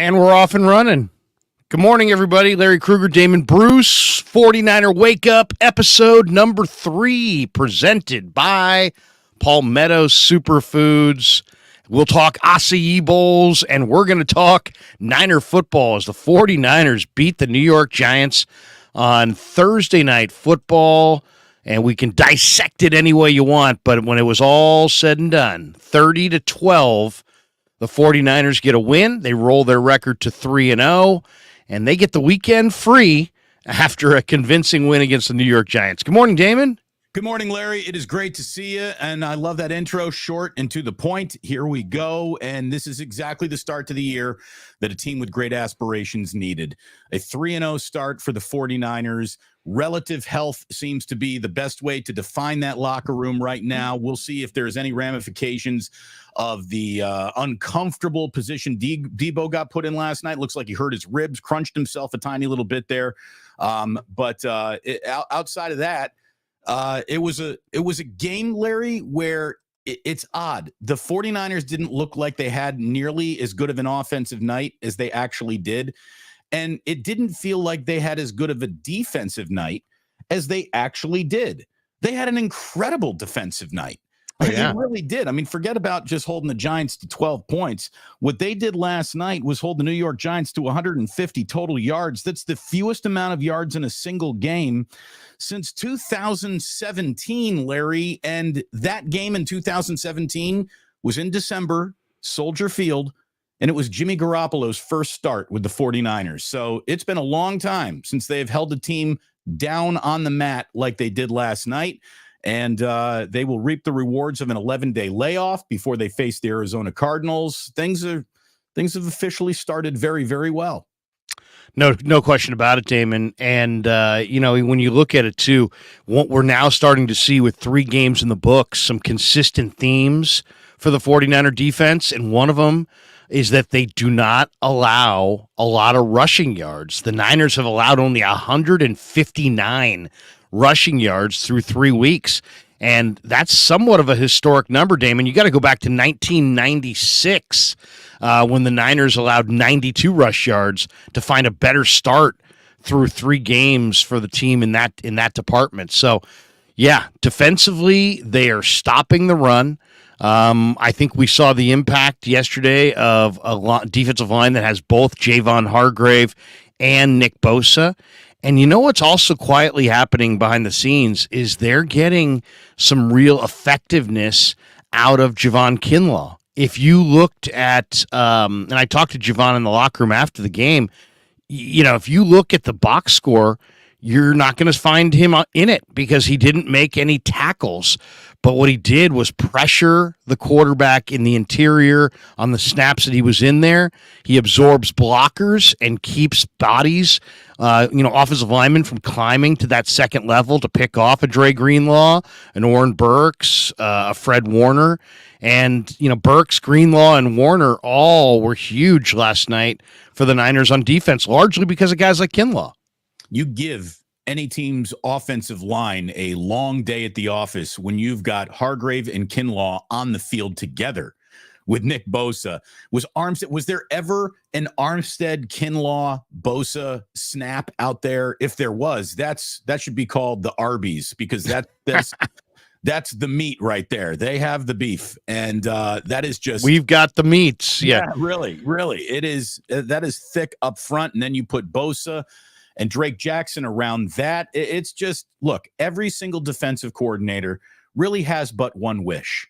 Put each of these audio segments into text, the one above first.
And we're off and running. Good morning, everybody. Larry Krueger, Damon Bruce, 49er Wake Up, episode number 3, presented by Palmetto Superfoods. We'll talk acai bowls, and we're going to talk Niner football as the 49ers beat the New York Giants on Thursday Night Football. And we can dissect it any way you want, but when it was all said and done, 30-12, the 49ers get a win. They roll their record to 3-0, and they get the weekend free after a convincing win against the New York Giants. Good morning, Damon. Good morning, Larry. It is great to see you, and I love that intro, short and to the point. Here we go, and this is exactly the start to the year that a team with great aspirations needed. A 3-0 start for the 49ers. Relative health seems to be the best way to define that locker room right now. We'll see if there's any ramifications of the uncomfortable position Deebo got put in last night. Looks like he hurt his ribs, crunched himself a tiny little bit there. But outside of that, it was a game, Larry, where it's odd. The 49ers didn't look like they had nearly as good of an offensive night as they actually did. And it didn't feel like they had as good of a defensive night as they actually did. They had an incredible defensive night. Oh, yeah. They really did. I mean, forget about just holding the Giants to 12 points. What they did last night was hold the New York Giants to 150 total yards. That's the fewest amount of yards in a single game since 2017, Larry. And that game in 2017 was in December, Soldier Field, and it was Jimmy Garoppolo's first start with the 49ers. So it's been a long time since they've held a team down on the mat like they did last night. And they will reap the rewards of an 11-day layoff before they face the Arizona Cardinals. Things have officially started very, very well. No question about it, Damon. And, when you look at it, too, what we're now starting to see with 3 games in the books, some consistent themes for the 49er defense. And one of them is that they do not allow a lot of rushing yards. The Niners have allowed only 159 rushing yards through 3 weeks. And that's somewhat of a historic number, Damon. You got to go back to 1996 when the Niners allowed 92 rush yards to find a better start through 3 games for the team in that department. So, yeah, defensively, they are stopping the run. I think we saw the impact yesterday of a defensive line that has both Javon Hargrave and Nick Bosa. And you know what's also quietly happening behind the scenes is they're getting some real effectiveness out of Javon Kinlaw. If you looked at, and I talked to Javon in the locker room after the game, if you look at the box score, you're not going to find him in it because he didn't make any tackles. But what he did was pressure the quarterback in the interior on the snaps that he was in there. He absorbs blockers and keeps bodies, offensive linemen from climbing to that second level to pick off a Dre Greenlaw, an Oren Burks, a Fred Warner. And, Burks, Greenlaw, and Warner all were huge last night for the Niners on defense, largely because of guys like Kinlaw. You give any team's offensive line a long day at the office when you've got Hargrave and Kinlaw on the field together with Nick Bosa. Was there ever an Armstead, Kinlaw, Bosa snap out there? If there was, that should be called the Arby's because that's the meat right there. They have the beef, and that is just we've got the meats. Yeah, really, it is. That is thick up front, and then you put Bosa and Drake Jackson around that. It's just, look, every single defensive coordinator really has but one wish.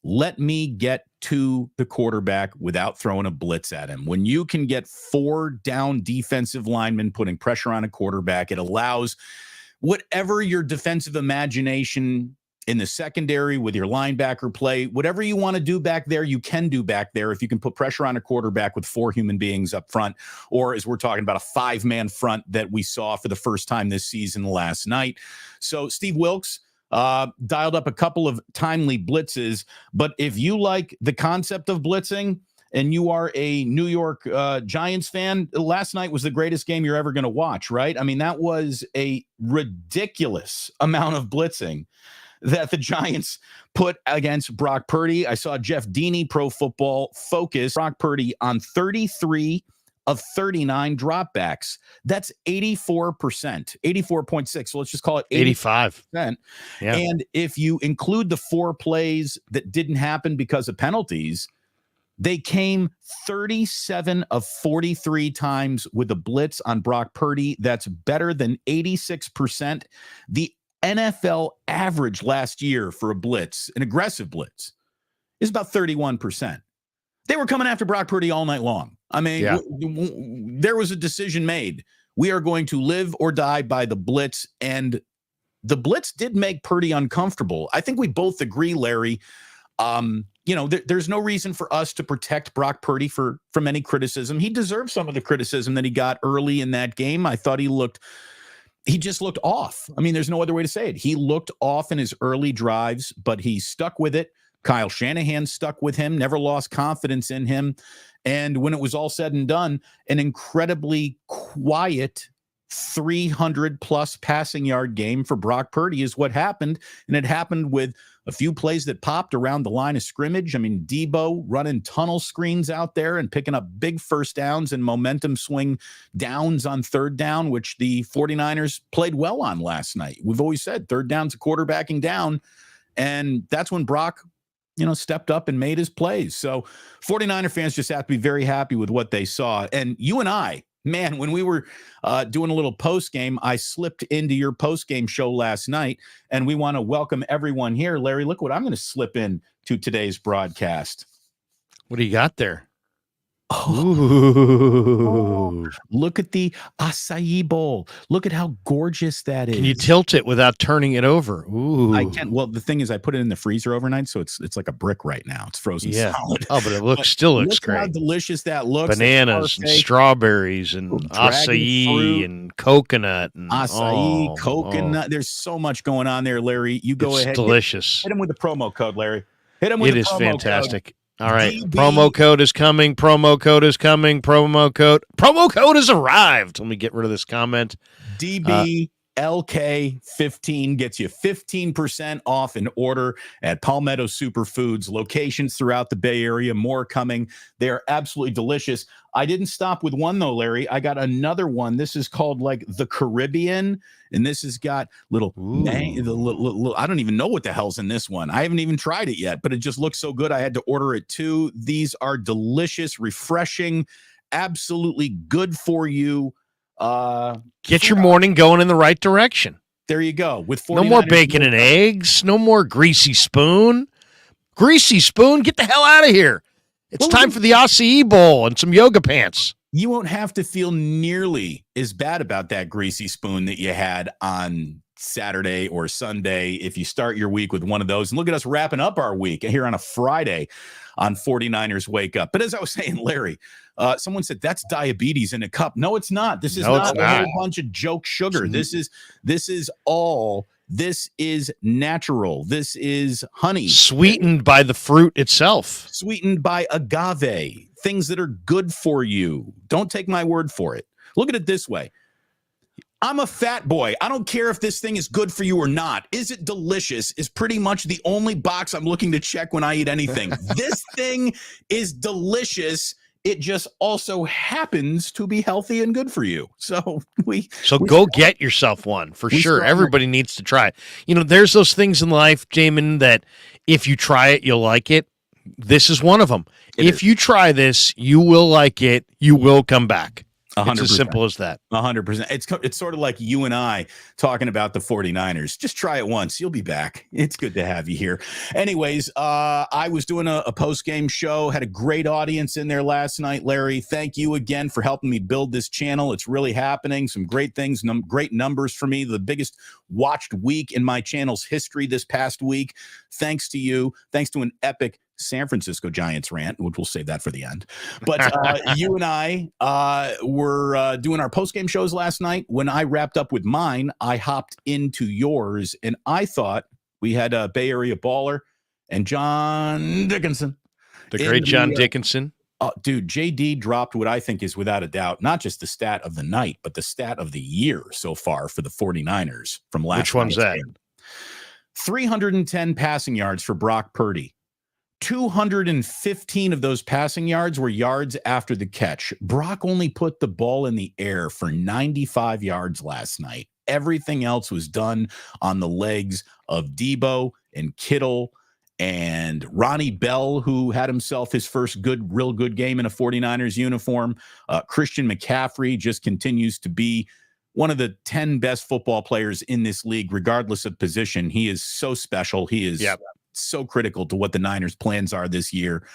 Let me get to the quarterback without throwing a blitz at him. When you can get 4 down defensive linemen putting pressure on a quarterback, it allows whatever your defensive imagination in the secondary with your linebacker play, whatever you want to do back there, you can do back there if you can put pressure on a quarterback with 4 human beings up front, or as we're talking about, a 5-man front that we saw for the first time this season last night. So Steve Wilks dialed up a couple of timely blitzes, but if you like the concept of blitzing and you are a New York Giants fan, last night was the greatest game you're ever going to watch, right? I mean, that was a ridiculous amount of blitzing that the Giants put against Brock Purdy. I saw Jeff Deeney, Pro Football Focus, Brock Purdy on 33 of 39 dropbacks. That's 84%, 84.6. So let's just call it 85. percent. Yeah. And if you include the 4 plays that didn't happen because of penalties, they came 37 of 43 times with a blitz on Brock Purdy. That's better than 86%. The NFL average last year for a blitz, an aggressive blitz, is about 31%. They were coming after Brock Purdy all night long. I mean, there was a decision made. We are going to live or die by the blitz, and the blitz did make Purdy uncomfortable. I think we both agree, Larry. There's no reason for us to protect Brock Purdy from any criticism. He deserved some of the criticism that he got early in that game. I thought he just looked off. I mean, there's no other way to say it. He looked off in his early drives, but he stuck with it. Kyle Shanahan stuck with him, never lost confidence in him. And when it was all said and done, an incredibly quiet 300-plus passing yard game for Brock Purdy is what happened. And it happened with a few plays that popped around the line of scrimmage. I mean, Deebo running tunnel screens out there and picking up big first downs and momentum swing downs on third down, which the 49ers played well on last night. We've always said third down's a quarterbacking down. And that's when Brock stepped up and made his plays. So 49er fans just have to be very happy with what they saw. And you and I, man, when we were doing a little post game, I slipped into your post game show last night, and we want to welcome everyone here. Larry, look what I'm going to slip in to today's broadcast. What do you got there? Oh, look at the acai bowl. Look at how gorgeous that is. Can you tilt it without turning it over? Ooh. I can. Well, the thing is, I put it in the freezer overnight, so it's like a brick right now. It's frozen solid. Oh, but it still looks great. How delicious that looks. Bananas and strawberries and acai and coconut. And, acai, coconut. There's so much going on there, Larry. You go ahead. It's delicious. Hit him with the promo code, Larry. Hit him with the promo code. It is fantastic. All right. DB. Promo code is coming. Promo code is coming. Promo code has arrived. Let me get rid of this comment. DBLK15 gets you 15% off an order at Palmetto Superfoods locations throughout the Bay Area. More coming. They are absolutely delicious. I didn't stop with one, though, Larry. I got another one. This is called like the Caribbean. And this has got little, I don't even know what the hell's in this one. I haven't even tried it yet, but it just looks so good. I had to order it too. These are delicious, refreshing, absolutely good for you. Get your morning going in the right direction. There you go. With no more bacon and eggs. No more greasy spoon. Greasy spoon, get the hell out of here. It's time for the acai bowl and some yoga pants. You won't have to feel nearly as bad about that greasy spoon that you had on Saturday or Sunday if you start your week with one of those. And look at us wrapping up our week here on a Friday on 49ers Wake Up. But as I was saying, Larry, someone said that's diabetes in a cup. No, it's not. This is not a whole bunch of joke sugar. This is natural. This is honey. Sweetened by the fruit itself. Sweetened by agave. Things that are good for you. Don't take my word for it. Look at it this way. I'm a fat boy. I don't care if this thing is good for you or not. Is it delicious is pretty much the only box I'm looking to check when I eat anything. This thing is delicious. It just also happens to be healthy and good for you. So go get yourself one for sure. Everybody needs to try it. There's those things in life, Damon, that if you try it, you'll like it. This is one of them. If you try this, you will like it. You will come back. 100%. It's as simple as that. 100%. It's sort of like you and I talking about the 49ers. Just try it once. You'll be back. It's good to have you here. Anyways, I was doing a post-game show. Had a great audience in there last night, Larry. Thank you again for helping me build this channel. It's really happening. Some great things, great numbers for me. The biggest watched week in my channel's history this past week. Thanks to you. Thanks to an epic San Francisco Giants rant, which we'll save that for the end. But you and I were doing our post-game shows last night. When I wrapped up with mine, I hopped into yours, and I thought we had a Bay Area baller and John Dickinson. The great John Dickinson. Dude, JD dropped what I think is without a doubt, not just the stat of the night, but the stat of the year so far for the 49ers from last night. Which one's that? 310 passing yards for Brock Purdy. 215 of those passing yards were yards after the catch. Brock only put the ball in the air for 95 yards last night. Everything else was done on the legs of Deebo and Kittle and Ronnie Bell, who had himself his first real good game in a 49ers uniform. Christian McCaffrey just continues to be one of the 10 best football players in this league, regardless of position. He is so special. He is so critical to what the Niners' plans are this year.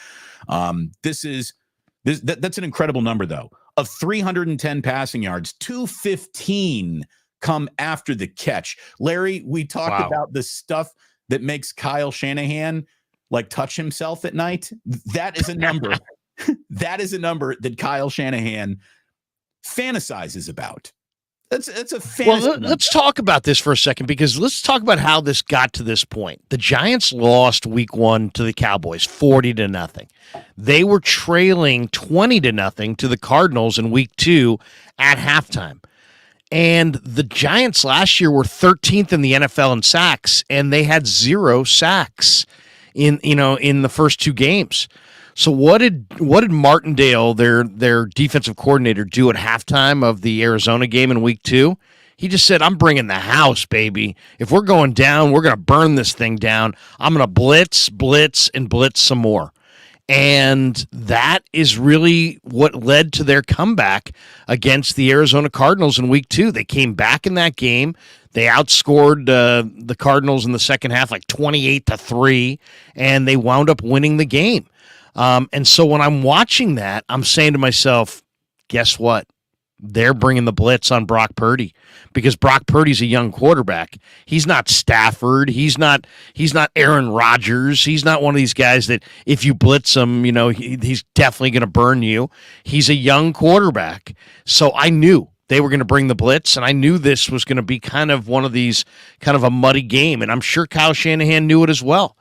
That's an incredible number, though. Of 310 passing yards, 215 come after the catch. Larry, we talked about the stuff that makes Kyle Shanahan like touch himself at night. That is a number. That is a number that Kyle Shanahan fantasizes about. It's a fantasy. Well, let's talk about this for a second, because let's talk about how this got to this point. The Giants lost week 1 to the Cowboys 40-0. They were trailing 20-0 to the Cardinals in week 2 at halftime. And the Giants last year were 13th in the NFL in sacks, and they had 0 sacks in the first 2 games. So what did Martindale, their defensive coordinator, do at halftime of the Arizona game in week 2? He just said, I'm bringing the house, baby. If we're going down, we're going to burn this thing down. I'm going to blitz, and blitz some more. And that is really what led to their comeback against the Arizona Cardinals in week 2. They came back in that game. They outscored the Cardinals in the second half like 28-3, and they wound up winning the game. And so when I'm watching that, I'm saying to myself, guess what? They're bringing the blitz on Brock Purdy, because Brock Purdy's a young quarterback. He's not Stafford. He's not Aaron Rodgers. He's not one of these guys that if you blitz him, he's definitely going to burn you. He's a young quarterback. So I knew they were going to bring the blitz, and I knew this was going to be kind of one of these, kind of a muddy game. And I'm sure Kyle Shanahan knew it as well.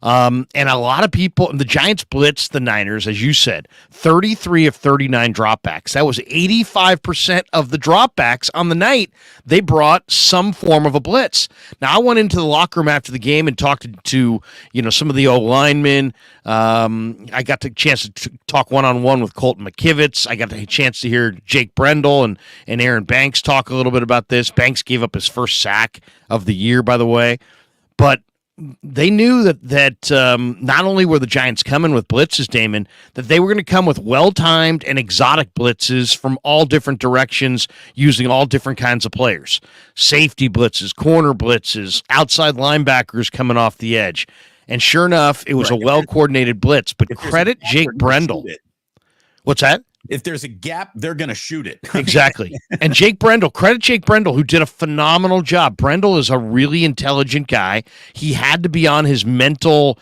And a lot of people, the Giants blitzed the Niners, as you said, 33 of 39 dropbacks. That was 85% of the dropbacks on the night. They brought some form of a blitz. Now, I went into the locker room after the game and talked to some of the O-linemen. I got the chance to talk one-on-one with Colton McKivitz. I got the chance to hear Jake Brendel and Aaron Banks talk a little bit about this. Banks gave up his first sack of the year, by the way. But they knew that not only were the Giants coming with blitzes, Damon, that they were going to come with well-timed and exotic blitzes from all different directions, using all different kinds of players. Safety blitzes, corner blitzes, outside linebackers coming off the edge. And sure enough, it was a well-coordinated blitz. But credit Jake Brendel. What's that? If there's a gap, they're going to shoot it. Exactly. And credit Jake Brendel, who did a phenomenal job. Brendel is a really intelligent guy. He had to be on his mental,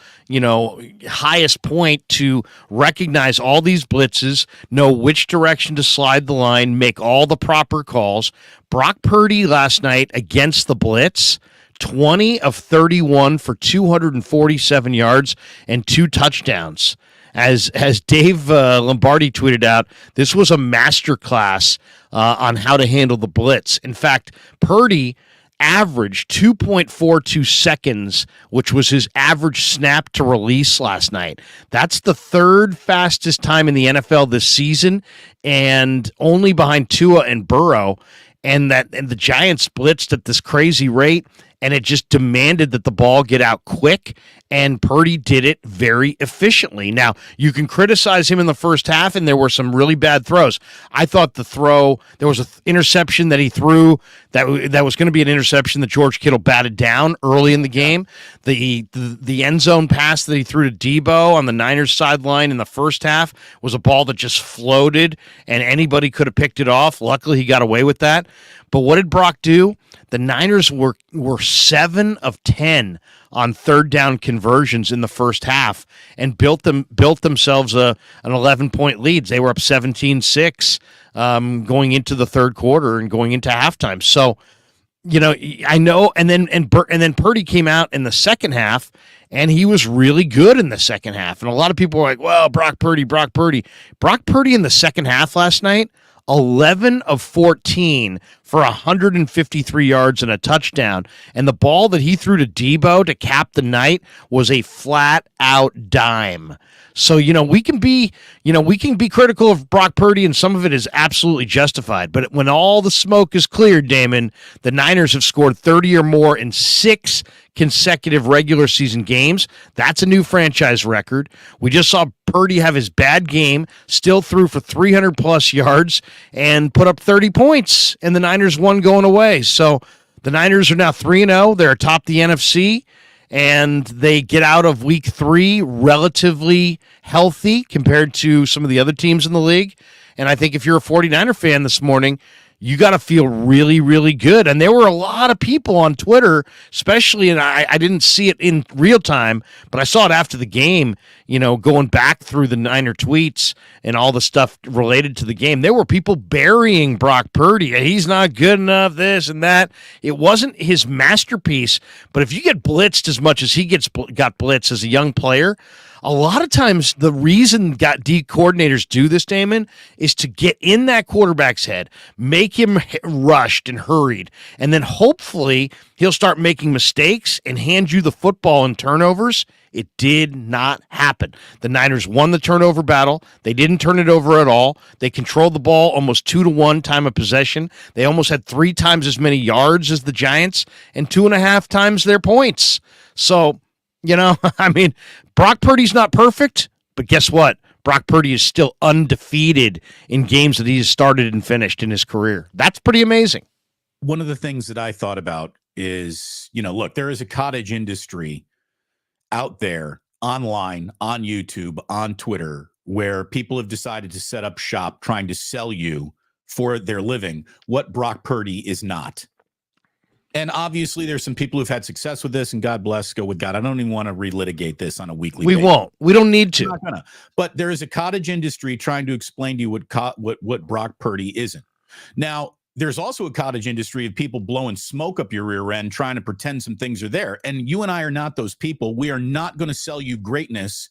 highest point to recognize all these blitzes, know which direction to slide the line, make all the proper calls. Brock Purdy last night against the blitz, 20 of 31 for 247 yards and 2 touchdowns. As Dave Lombardi tweeted out, this was a masterclass on how to handle the blitz. In fact, Purdy averaged 2.42 seconds, which was his average snap to release last night. That's the 3rd fastest time in the NFL this season, and only behind Tua and Burrow. And the Giants blitzed at this crazy rate, and it just demanded that the ball get out quick, and Purdy did it very efficiently. Now, you can criticize him in the first half, and there were some really bad throws. I thought there was an interception that he threw that was going to be an interception that George Kittle batted down early in the game. The end zone pass that he threw to Deebo on the Niners sideline in the first half was a ball that just floated, and anybody could have picked it off. Luckily, he got away with that. But what did Brock do? The Niners were 7 of 10 on third down conversions in the first half and built themselves an 11-point lead. They were up 17-6 going into the third quarter and going into halftime. So, I know, and then Purdy came out in the second half, and he was really good in the second half. And a lot of people were like, well, Brock Purdy. Brock Purdy in the second half last night, 11 of 14 for 153 yards and a touchdown. And the ball that he threw to Deebo to cap the night was a flat out dime. So, we can be critical of Brock Purdy, and some of it is absolutely justified. But when all the smoke is cleared, Damon, the Niners have scored 30 or more in 6 consecutive regular season games. That's a new franchise record. We just saw Purdy have his bad game, still threw for 300 plus yards and put up 30 points, and the Niners won going away. So the Niners are now 3-0. They're atop the NFC, and they get out of week 3 relatively healthy compared to some of the other teams in the league. And I think if you're a 49er fan this morning, you got to feel really, really good. And there were a lot of people on Twitter, especially, and I didn't see it in real time, but I saw it after the game, going back through the Niner tweets and all the stuff related to the game. There were people burying Brock Purdy. He's not good enough, this and that. It wasn't his masterpiece, but if you get blitzed as much as he got blitzed as a young player, a lot of times the reason D coordinators do this, Damon, is to get in that quarterback's head, make him rushed and hurried, and then hopefully he'll start making mistakes and hand you the football in turnovers. It did not happen. The Niners won the turnover battle. They didn't turn it over at all. They controlled the ball almost 2-to-1 time of possession. They almost had 3 times as many yards as the Giants and 2.5 times their points. So, Brock Purdy's not perfect, but guess what? Brock Purdy is still undefeated in games that he's started and finished in his career. That's pretty amazing. One of the things that I thought about is, look, there is a cottage industry out there online, on YouTube, on Twitter, where people have decided to set up shop trying to sell you for their living what Brock Purdy is not. And obviously, there's some people who've had success with this, and God bless, go with God. I don't even want to relitigate this on a weekly basis. We won't. We don't need to. But there is a cottage industry trying to explain to you what Brock Purdy isn't. Now, there's also a cottage industry of people blowing smoke up your rear end, trying to pretend some things are there. And you and I are not those people. We are not going to sell you greatness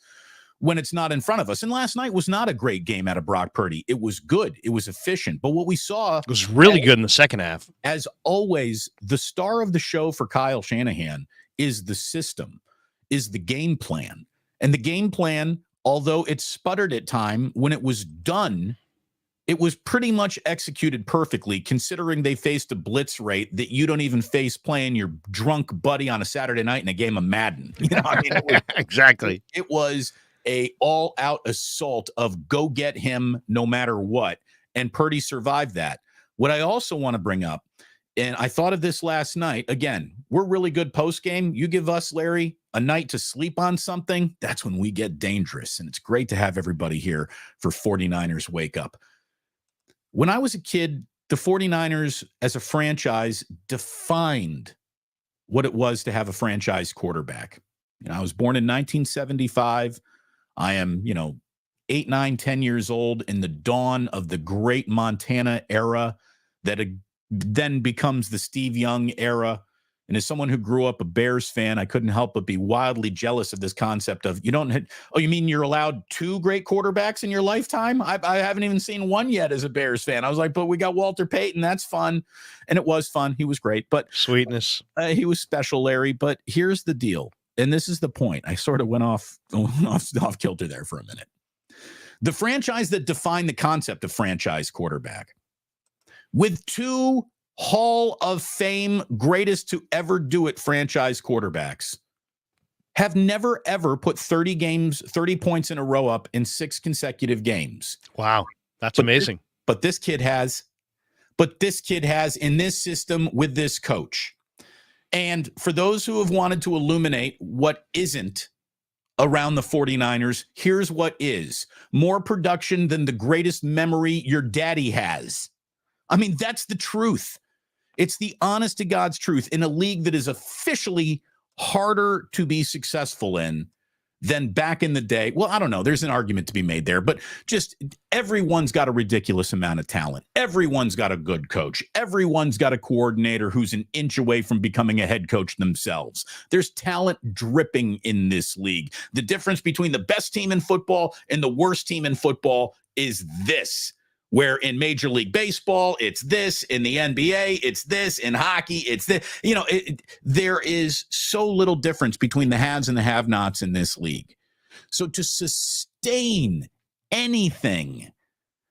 when it's not in front of us. And last night was not a great game out of Brock Purdy. It was good. It was efficient. But what we saw was really good in the second half. As always, the star of the show for Kyle Shanahan is the system, is the game plan. And the game plan, although it sputtered at time, when it was done, it was pretty much executed perfectly, considering they faced a blitz rate that you don't even face playing your drunk buddy on a Saturday night in a game of Madden. Exactly. It was a all-out assault of go get him no matter what, and Purdy survived that. What I also want to bring up, and I thought of this last night, again, we're really good post-game. You give us, Larry, a night to sleep on something, that's when we get dangerous, and it's great to have everybody here for 49ers Wake Up. When I was a kid, the 49ers as a franchise defined what it was to have a franchise quarterback. I was born in 1975. I am, 8, 9, 10 years old in the dawn of the great Montana era that then becomes the Steve Young era. And as someone who grew up a Bears fan, I couldn't help but be wildly jealous of this concept of you mean you're allowed 2 great quarterbacks in your lifetime? I haven't even seen one yet as a Bears fan. I was like, but we got Walter Payton. That's fun. And it was fun. He was great. But sweetness. He was special, Larry. But here's the deal. And this is the point. I sort of went off kilter there for a minute. The franchise that defined the concept of franchise quarterback with 2 Hall of Fame greatest to ever do it franchise quarterbacks have never, ever put 30 points in a row up in 6 consecutive games. Wow. That's amazing. But this kid has in this system with this coach. And for those who have wanted to illuminate what isn't around the 49ers, here's what is. More production than the greatest memory your daddy has. I mean, that's the truth. It's the honest to God's truth in a league that is officially harder to be successful in than back in the day. Well, I don't know. There's an argument to be made there, but just everyone's got a ridiculous amount of talent. Everyone's got a good coach. Everyone's got a coordinator who's an inch away from becoming a head coach themselves. There's talent dripping in this league. The difference between the best team in football and the worst team in football is this. Where in Major League Baseball, it's this. In the NBA, it's this. In hockey, it's this. There is so little difference between the haves and the have-nots in this league. So to sustain anything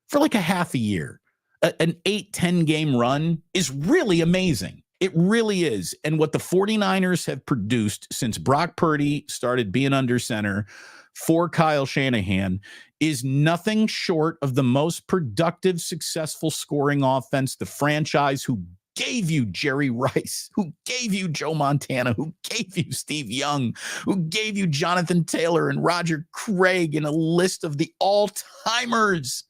for like a half a year, an 8-10 game run is really amazing. It really is. And what the 49ers have produced since Brock Purdy started being under center for Kyle Shanahan is nothing short of the most productive, successful scoring offense the franchise who gave you Jerry Rice, who gave you Joe Montana, who gave you Steve Young, who gave you Jonathan Taylor and Roger Craig in a list of the all-timers.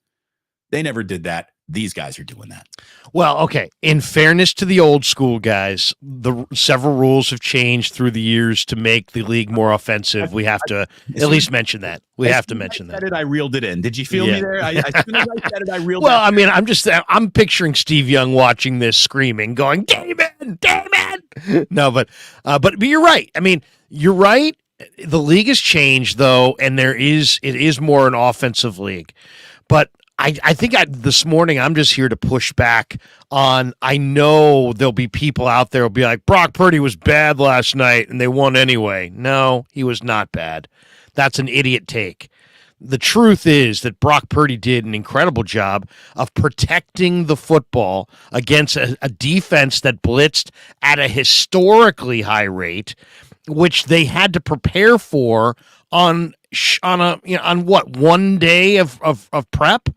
They never did that. These guys are doing that. Well, okay. In fairness to the old school guys, the several rules have changed through the years to make the league more offensive. We have to at least mention that. We have to mention that. I reeled it in. Did you feel me there? As soon as I said it, I reeled. Well, I mean, I'm picturing Steve Young watching this, screaming, going, "Damon, Damon!" No, but you're right. I mean, you're right. The league has changed though, and it is more an offensive league, but. I think this morning I'm just here to push back on. I know there'll be people out there who'll be like, Brock Purdy was bad last night and they won anyway. No, he was not bad. That's an idiot take. The truth is that Brock Purdy did an incredible job of protecting the football against a defense that blitzed at a historically high rate, which they had to prepare for on what, 1 day of prep,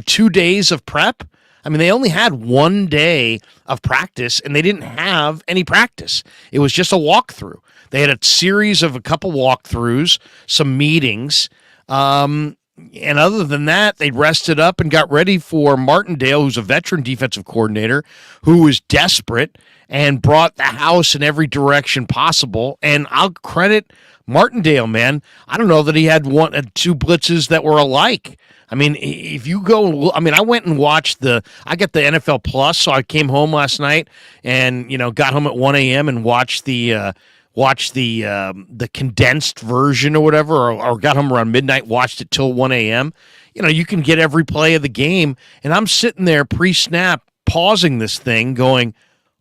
2 days of prep. I mean, they only had 1 day of practice and they didn't have any practice. It was just a walkthrough. They had a series of a couple walkthroughs, some meetings. And other than that, they rested up and got ready for Martindale, who's a veteran defensive coordinator, who was desperate and brought the house in every direction possible. And I'll credit Martindale, man. I don't know that he had 1 and 2 blitzes that were alike. I mean, if you go, I went and watched I got the NFL Plus, so I came home last night and, got home at 1 a.m. and watched the condensed version or whatever, or got home around midnight, watched it till 1 a.m. You can get every play of the game. And I'm sitting there pre-snap pausing this thing going,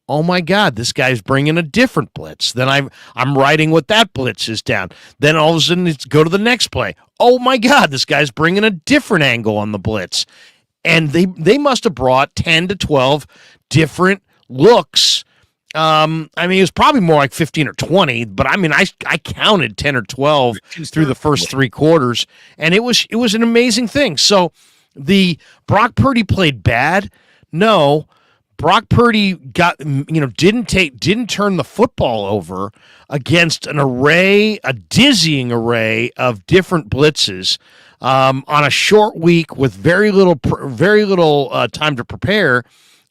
oh my God, this guy's bringing a different blitz. Then I'm writing what that blitz is down. Then all of a sudden it's go to the next play. Oh my God, this guy's bringing a different angle on the blitz. And they must have brought 10 to 12 different looks. It was probably more like 15 or 20, but I counted 10 or 12 through the first 3 quarters, and it was an amazing thing. So the Brock Purdy played bad. No, Brock Purdy didn't turn the football over against a dizzying array of different blitzes on a short week with very little time to prepare.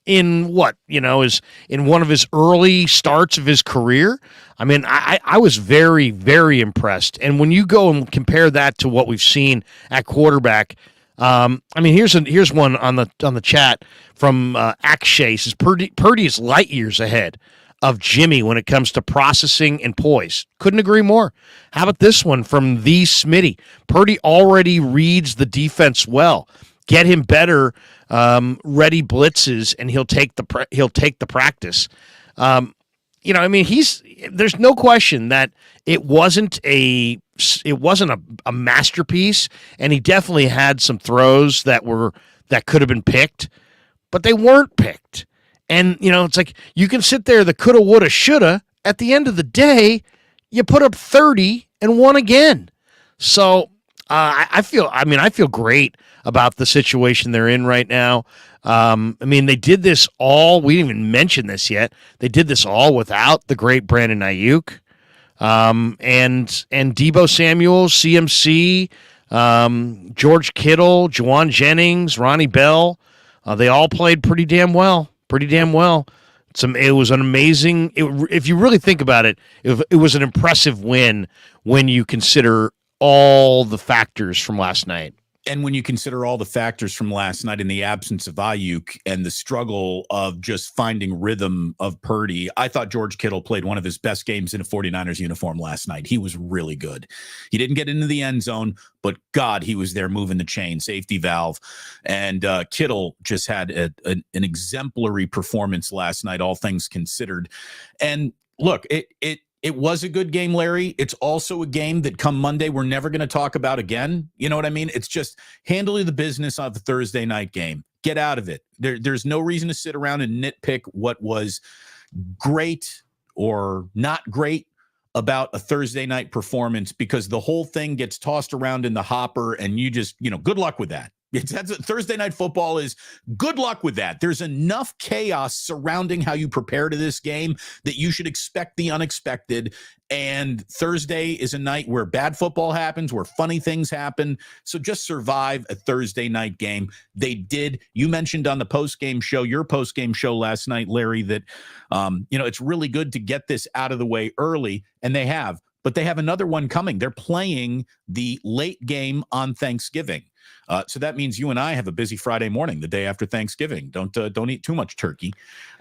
In what is in one of his early starts of his career. I was very, very impressed. And when you go and compare that to what we've seen at quarterback, here's one on the chat from Akshay. Says Purdy is light years ahead of Jimmy when it comes to processing and poise. Couldn't agree more. How about this one from the Smitty? Purdy already reads the defense well. Get him better ready blitzes, and he'll take the practice. There's no question that it wasn't a masterpiece, and he definitely had some throws that could have been picked, but they weren't picked. And it's like you can sit there, the coulda, woulda, shoulda. At the end of the day, you put up 30 and won again. So I feel great about the situation they're in right now. They did this all. We didn't even mention this yet. They did this all without the great Brandon Ayuk, and Deebo Samuel, CMC, George Kittle, Juwan Jennings, Ronnie Bell. They all played pretty damn well. It was an amazing. If you really think about it, it was an impressive win when you consider all the factors from last night. And when you consider all the factors from last night in the absence of Ayuk and the struggle of just finding rhythm of Purdy, I thought George Kittle played one of his best games in a 49ers uniform last night. He was really good. He didn't get into the end zone, but God, he was there moving the chain, safety valve. And Kittle just had an exemplary performance last night, all things considered. And look, it was a good game, Larry. It's also a game that come Monday, we're never going to talk about again. You know what I mean? It's just handling the business of the Thursday night game. Get out of it. There's no reason to sit around and nitpick what was great or not great about a Thursday night performance, because the whole thing gets tossed around in the hopper and you just, good luck with that. Thursday night football is good luck with that. There's enough chaos surrounding how you prepare to this game that you should expect the unexpected. And Thursday is a night where bad football happens, where funny things happen. So just survive a Thursday night game. They did. You mentioned on the post-game show, your post-game show last night, Larry, that, it's really good to get this out of the way early, and they have. But they have another one coming. They're playing the late game on Thanksgiving. So that means you and I have a busy Friday morning, the day after Thanksgiving. Don't eat too much turkey.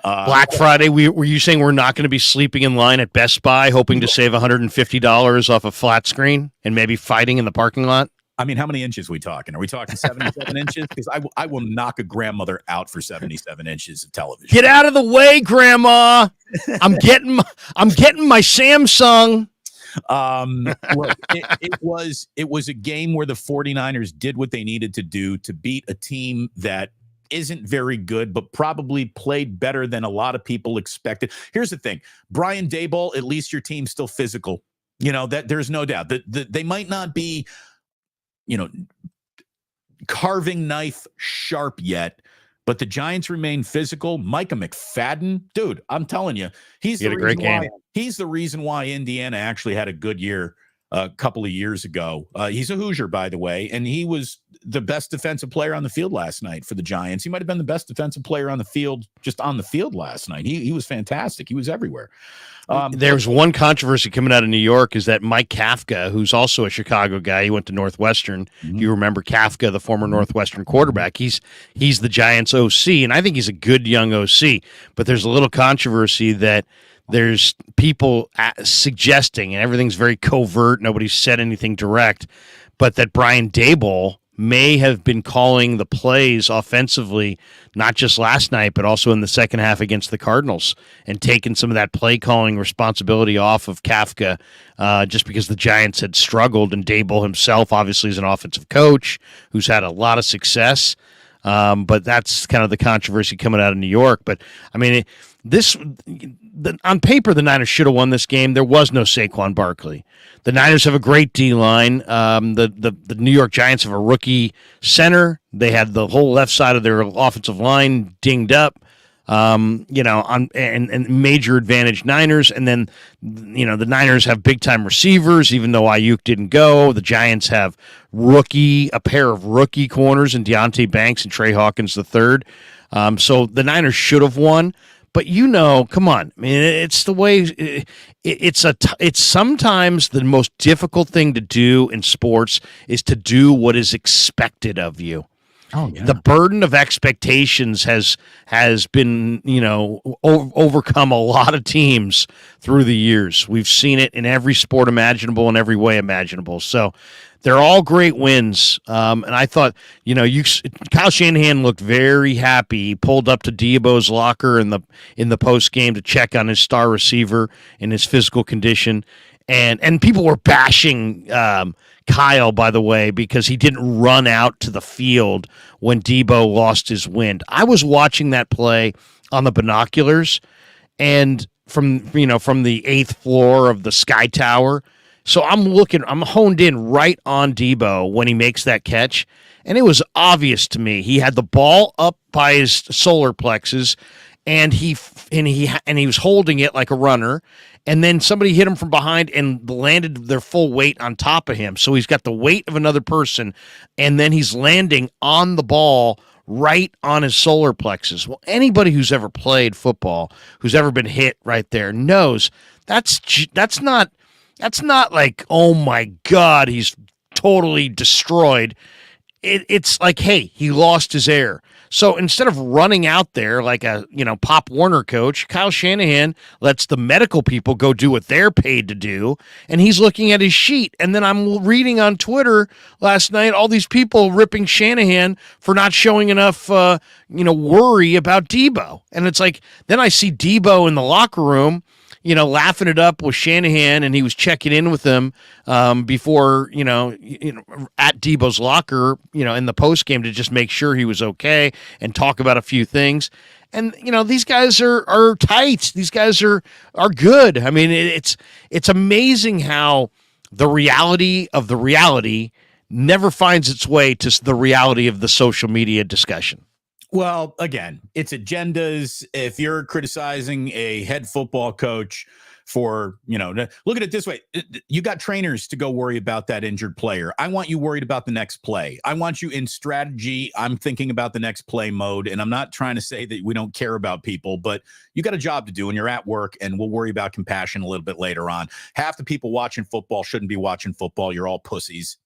Black Friday, were you saying we're not going to be sleeping in line at Best Buy, hoping to save $150 off a flat screen and maybe fighting in the parking lot? I mean, how many inches are we talking? Are we talking 77 inches? Because I will knock a grandmother out for 77 inches of television. Get out of the way, Grandma! I'm getting my Samsung. Look, it was a game where the 49ers did what they needed to do to beat a team that isn't very good, but probably played better than a lot of people expected. Here's the thing, Brian Daboll, at least your team's still physical. That there's no doubt that they might not be, carving knife sharp yet, but the Giants remain physical. Micah McFadden, dude, I'm telling you, he's the reason why Indiana actually had a good year a couple of years ago. He's a Hoosier, by the way, and he was the best defensive player on the field last night for the Giants. He might have been the best defensive player on the field last night. He was fantastic. He was everywhere. There's one controversy coming out of New York is that Mike Kafka, who's also a Chicago guy, he went to Northwestern. Mm-hmm. You remember Kafka, the former Northwestern quarterback. He's the Giants OC, and I think he's a good young OC. But there's a little controversy that there's people suggesting, and everything's very covert, nobody's said anything direct, but that Brian Daboll may have been calling the plays offensively, not just last night, but also in the second half against the Cardinals, and taking some of that play calling responsibility off of Kafka, just because the Giants had struggled, and Daboll himself obviously is an offensive coach who's had a lot of success. But that's kind of the controversy coming out of New York. But I mean, on paper, the Niners should have won this game. There was no Saquon Barkley. The Niners have a great D-line. The New York Giants have a rookie center. They had the whole left side of their offensive line dinged up. And major advantage Niners. And then, the Niners have big time receivers, even though Ayuk didn't go. The Giants have a pair of rookie corners in Deonte Banks and Trey Hawkins III. So the Niners should have won. But come on, I mean, it's the way it's sometimes the most difficult thing to do in sports is to do what is expected of you. Oh, yeah. The burden of expectations has been, overcome a lot of teams through the years. We've seen it in every sport imaginable and every way imaginable. So they're all great wins. And I thought, Kyle Shanahan looked very happy. He pulled up to Deebo's locker in the post game to check on his star receiver and his physical condition. And people were bashing Kyle, by the way, because he didn't run out to the field when Deebo lost his wind. I was watching that play on the binoculars and from the 8th floor of the Sky Tower. So I'm honed in right on Deebo when he makes that catch. And it was obvious to me. He had the ball up by his solar plexus and he was holding it like a runner. And then somebody hit him from behind and landed their full weight on top of him. So he's got the weight of another person, and then he's landing on the ball right on his solar plexus. Well, anybody who's ever played football, who's ever been hit right there, knows that's not like, oh my God, he's totally destroyed. it's like, hey, he lost his air. So instead of running out there like a Pop Warner coach, Kyle Shanahan lets the medical people go do what they're paid to do, and he's looking at his sheet. And then I'm reading on Twitter last night all these people ripping Shanahan for not showing enough worry about Deebo, and it's like then I see Deebo in the locker room, laughing it up with Shanahan, and he was checking in with him before, at Deebo's locker, in the post game to just make sure he was okay and talk about a few things. And these guys are tight. These guys are good. I mean, it's amazing how the reality of the reality never finds its way to the reality of the social media discussion. Well, again, it's agendas. If you're criticizing a head football coach for, look at it this way. You got trainers to go worry about that injured player. I want you worried about the next play. I want you in strategy. I'm thinking about the next play mode. And I'm not trying to say that we don't care about people, but you got a job to do and you're at work, and we'll worry about compassion a little bit later on. Half the people watching football shouldn't be watching football. You're all pussies.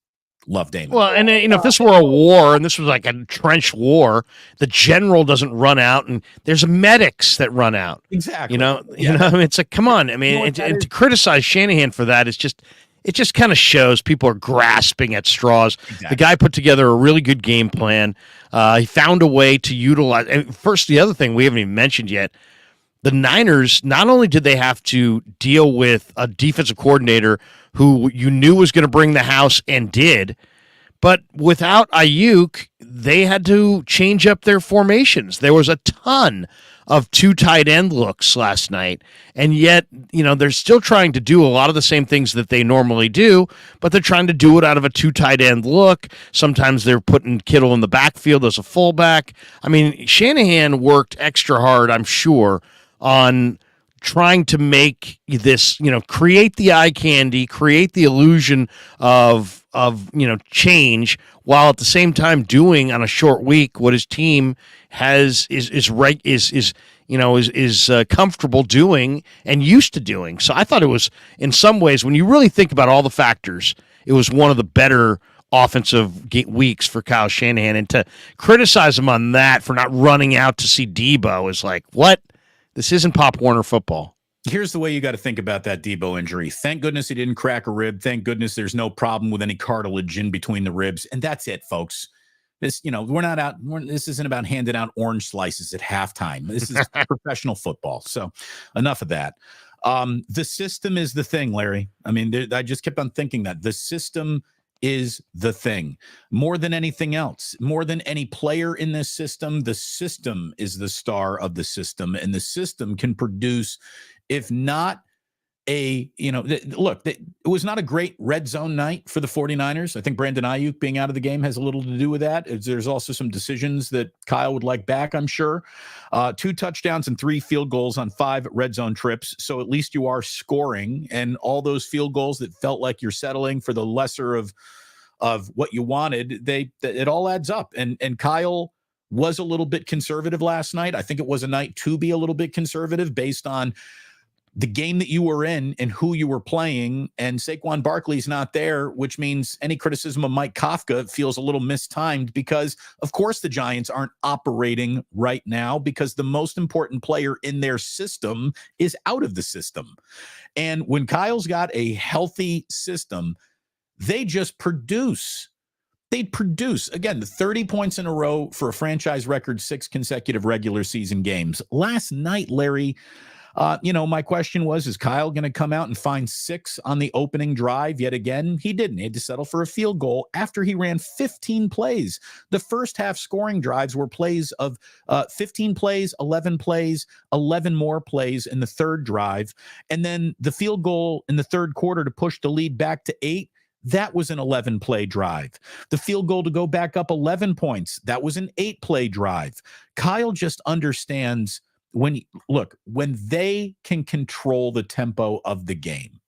Love Damon. Well, and if this were a war and this was like a trench war, the general doesn't run out, and there's medics that run out. Exactly. It's like, come on. I mean, and to criticize Shanahan for that is just, it just kind of shows people are grasping at straws. Exactly. The guy put together a really good game plan. He found a way to utilize. And first, the other thing we haven't even mentioned yet. The Niners, not only did they have to deal with a defensive coordinator who you knew was going to bring the house and did, but without Ayuk, they had to change up their formations. There was a ton of 2 tight end looks last night, and yet, they're still trying to do a lot of the same things that they normally do, but they're trying to do it out of a 2 tight end look. Sometimes they're putting Kittle in the backfield as a fullback. I mean, Shanahan worked extra hard, I'm sure, on trying to make this, create the eye candy, create the illusion of change, while at the same time doing on a short week what his team is comfortable doing and used to doing. So I thought it was, in some ways, when you really think about all the factors, it was one of the better offensive weeks for Kyle Shanahan. And to criticize him on that for not running out to see Deebo is like, what? This isn't Pop Warner football. Here's the way you got to think about that Deebo injury. Thank goodness he didn't crack a rib. Thank goodness there's no problem with any cartilage in between the ribs. And that's it, folks. This, we're not out. This isn't about handing out orange slices at halftime. This is professional football. So enough of that. The system is the thing, Larry. I mean, I just kept on thinking that the system is the thing more than anything else, more than any player in this system. The system is the star of the system, and the system can produce, if not it was not a great red zone night for the 49ers. I think Brandon Ayuk being out of the game has a little to do with that. There's also some decisions that Kyle would like back, I'm sure. 2 touchdowns and 3 field goals on 5 red zone trips. So at least you are scoring, and all those field goals that felt like you're settling for the lesser of what you wanted, it all adds up. And Kyle was a little bit conservative last night. I think it was a night to be a little bit conservative based on the game that you were in and who you were playing. And Saquon Barkley's not there, which means any criticism of Mike Kafka feels a little mistimed, because of course the Giants aren't operating right now because the most important player in their system is out of the system. And when Kyle's got a healthy system, they just produce. They'd produce, again, the 30 points in a row for a franchise record, 6 consecutive regular season games. Last night, Larry, my question was, is Kyle going to come out and find 6 on the opening drive yet again? He didn't. He had to settle for a field goal after he ran 15 plays. The first half scoring drives were plays of 15 plays, 11 plays, 11 more plays in the third drive. And then the field goal in the third quarter to push the lead back to 8. That was an 11-play drive. The field goal to go back up 11 points. That was an 8-play drive. Kyle just understands when they can control the tempo of the game.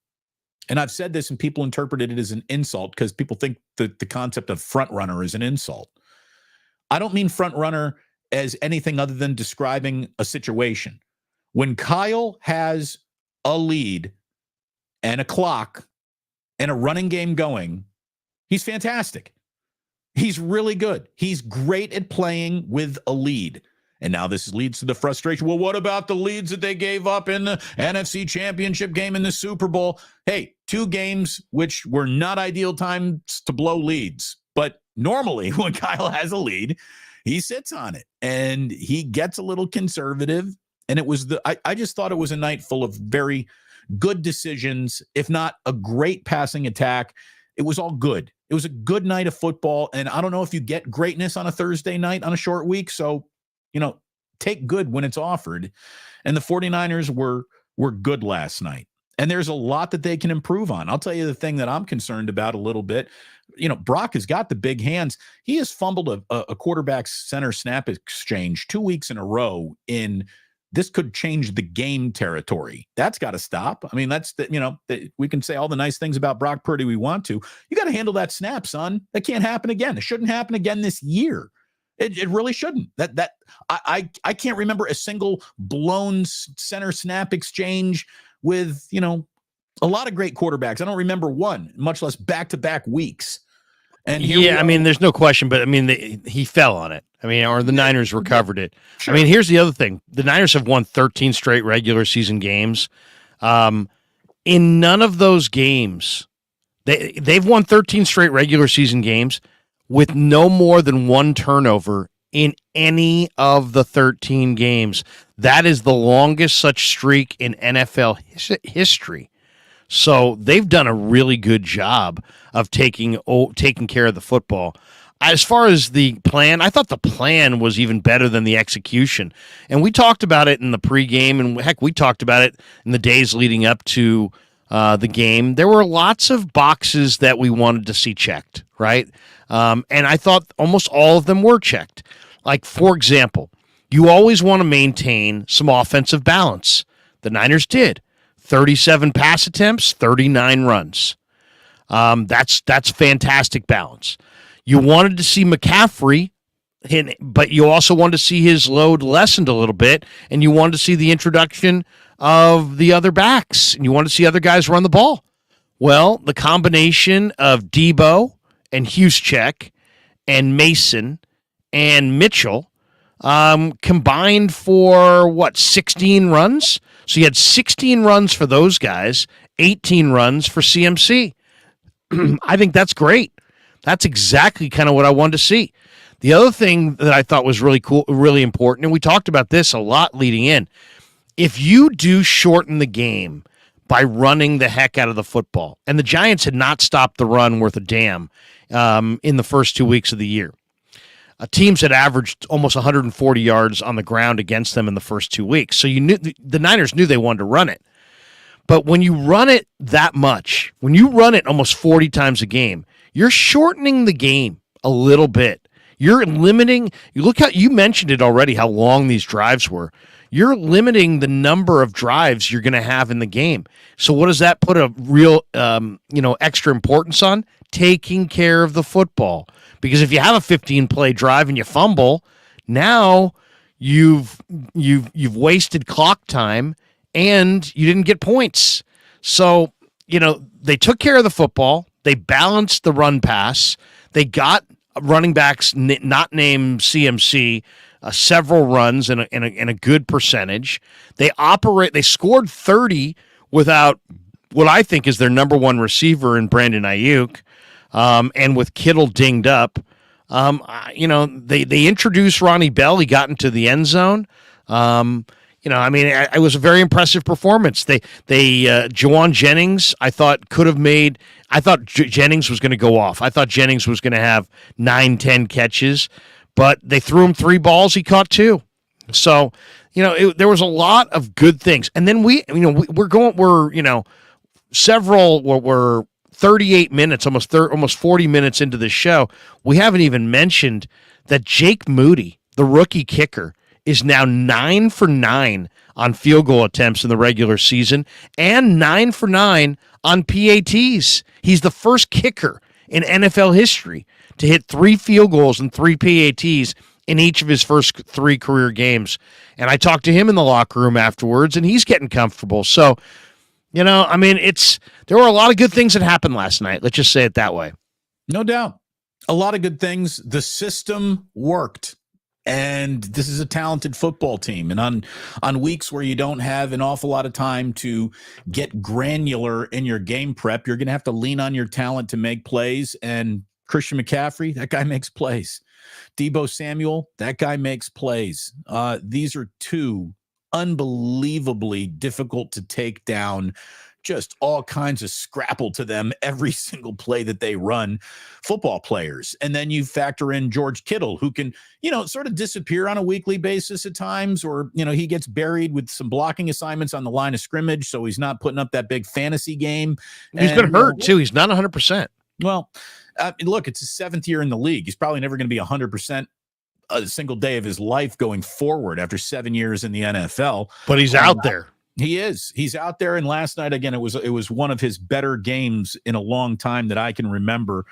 And I've said this and people interpreted it as an insult because people think that the concept of front runner is an insult. I don't mean front runner as anything other than describing a situation. When Kyle has a lead and a clock and a running game going, he's fantastic. He's really good. He's great at playing with a lead. And now this leads to the frustration. Well, what about the leads that they gave up in the NFC Championship game in the Super Bowl? Hey, 2 games which were not ideal times to blow leads. But normally when Kyle has a lead, he sits on it and he gets a little conservative. And it was I just thought it was a night full of very good decisions, if not a great passing attack. It was all good. It was a good night of football. And I don't know if you get greatness on a Thursday night on a short week. So, take good when it's offered. And the 49ers were good last night. And there's a lot that they can improve on. I'll tell you the thing that I'm concerned about a little bit. Brock has got the big hands. He has fumbled a quarterback center snap exchange 2 weeks in a row in this could change the game territory. That's got to stop. I mean, we can say all the nice things about Brock Purdy we want to. You got to handle that snap, son. That can't happen again. It shouldn't happen again this year. It really shouldn't. I can't remember a single blown center snap exchange with, a lot of great quarterbacks. I don't remember one, much less back-to-back weeks. And there's no question, but he fell on it. Or the Niners recovered it. Sure. Here's the other thing. The Niners have won 13 straight regular season games. In none of those games, they've won 13 straight regular season games with no more than 1 turnover in any of the 13 games. That is the longest such streak in NFL history. So they've done a really good job of taking care of the football. As far as the plan, I thought the plan was even better than the execution. And we talked about it in the pregame, and heck, we talked about it in the days leading up to the game. There were lots of boxes that we wanted to see checked, right? And I thought almost all of them were checked. Like, for example, you always want to maintain some offensive balance. The Niners did. 37 pass attempts, 39 runs. That's fantastic balance. You wanted to see McCaffrey, but you also wanted to see his load lessened a little bit, and you wanted to see the introduction of the other backs, and you wanted to see other guys run the ball. Well, the combination of Deebo and Juszczyk and Mason and Mitchell combined for 16 runs? So you had 16 runs for those guys, 18 runs for CMC. I think that's great. That's exactly kind of what I wanted to see. The other thing that I thought was really cool, really important, and we talked about this a lot leading in, if you do shorten the game by running the heck out of the football, and the Giants had not stopped the run worth a damn in the first 2 weeks of the year. Teams had averaged almost 140 yards on the ground against them in the first 2 weeks. So you knew the Niners knew they wanted to run it. But when you run it that much, when you run it almost 40 times a game, you're shortening the game a little bit. You're limiting. You look how you mentioned it already, how long these drives were. You're limiting the number of drives you're going to have in the game. So what does that put a real, extra importance on? Taking care of the football. Because if you have a 15-play drive and you fumble, now you've wasted clock time and you didn't get points. So, they took care of the football. They balanced the run pass. They got running backs not named CMC several runs in a good percentage. They scored 30 without what I think is their number one receiver in Brandon Ayuk. And with Kittle dinged up, they introduced Ronnie Bell. He got into the end zone. It was a very impressive performance. Juwan Jennings, I thought Jennings was going to go off. I thought Jennings was going to have 9-10 catches, but they threw him 3 balls. He caught 2. So, there was a lot of good things. And then we're 38 minutes, almost 40 minutes into the show. We haven't even mentioned that Jake Moody, the rookie kicker, is now 9 for 9 on field goal attempts in the regular season and 9 for 9 on PATs. He's the first kicker in NFL history to hit 3 field goals and 3 PATs in each of his first 3 career games. And I talked to him in the locker room afterwards, and he's getting comfortable. So, there were a lot of good things that happened last night. Let's just say it that way. No doubt. A lot of good things. The system worked. And this is a talented football team. And on weeks where you don't have an awful lot of time to get granular in your game prep, you're going to have to lean on your talent to make plays. And Christian McCaffrey, that guy makes plays. Deebo Samuel, that guy makes plays. These are two unbelievably difficult to take down, just all kinds of scrapple to them every single play that they run, football players. And then you factor in George Kittle, who can, sort of disappear on a weekly basis at times, or, he gets buried with some blocking assignments on the line of scrimmage, so he's not putting up that big fantasy game. He's been hurt, too. He's not 100%. Well, look, it's his 7th year in the league. He's probably never going to be 100% a single day of his life going forward after 7 years in the NFL. But he's out there. He is. He's out there. And last night, again, it was one of his better games in a long time that I can remember.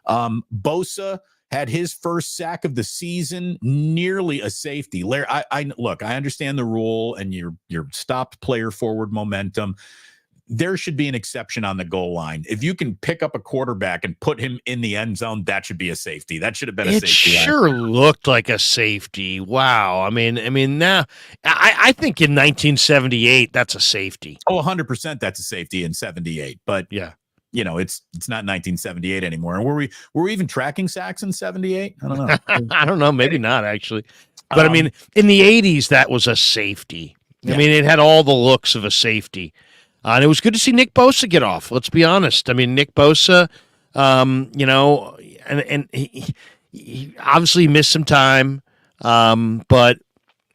Bosa had his first sack of the season, nearly a safety. Look, I understand the rule and your stopped player forward momentum. There should be an exception on the goal line. If you can pick up a quarterback and put him in the end zone, that should be a safety. That should have been a safety. It sure looked like a safety. Wow. I mean, now I think in 1978 that's a safety. Oh, 100% that's a safety in 78. But yeah, it's not 1978 anymore. And were we even tracking sacks in 78? I don't know. I don't know. Maybe not actually. But I mean, in the 80s that was a safety. Yeah. I mean, it had all the looks of a safety. And it was good to see Nick Bosa get off. Let's be honest. I mean, Nick Bosa, and he obviously missed some time, but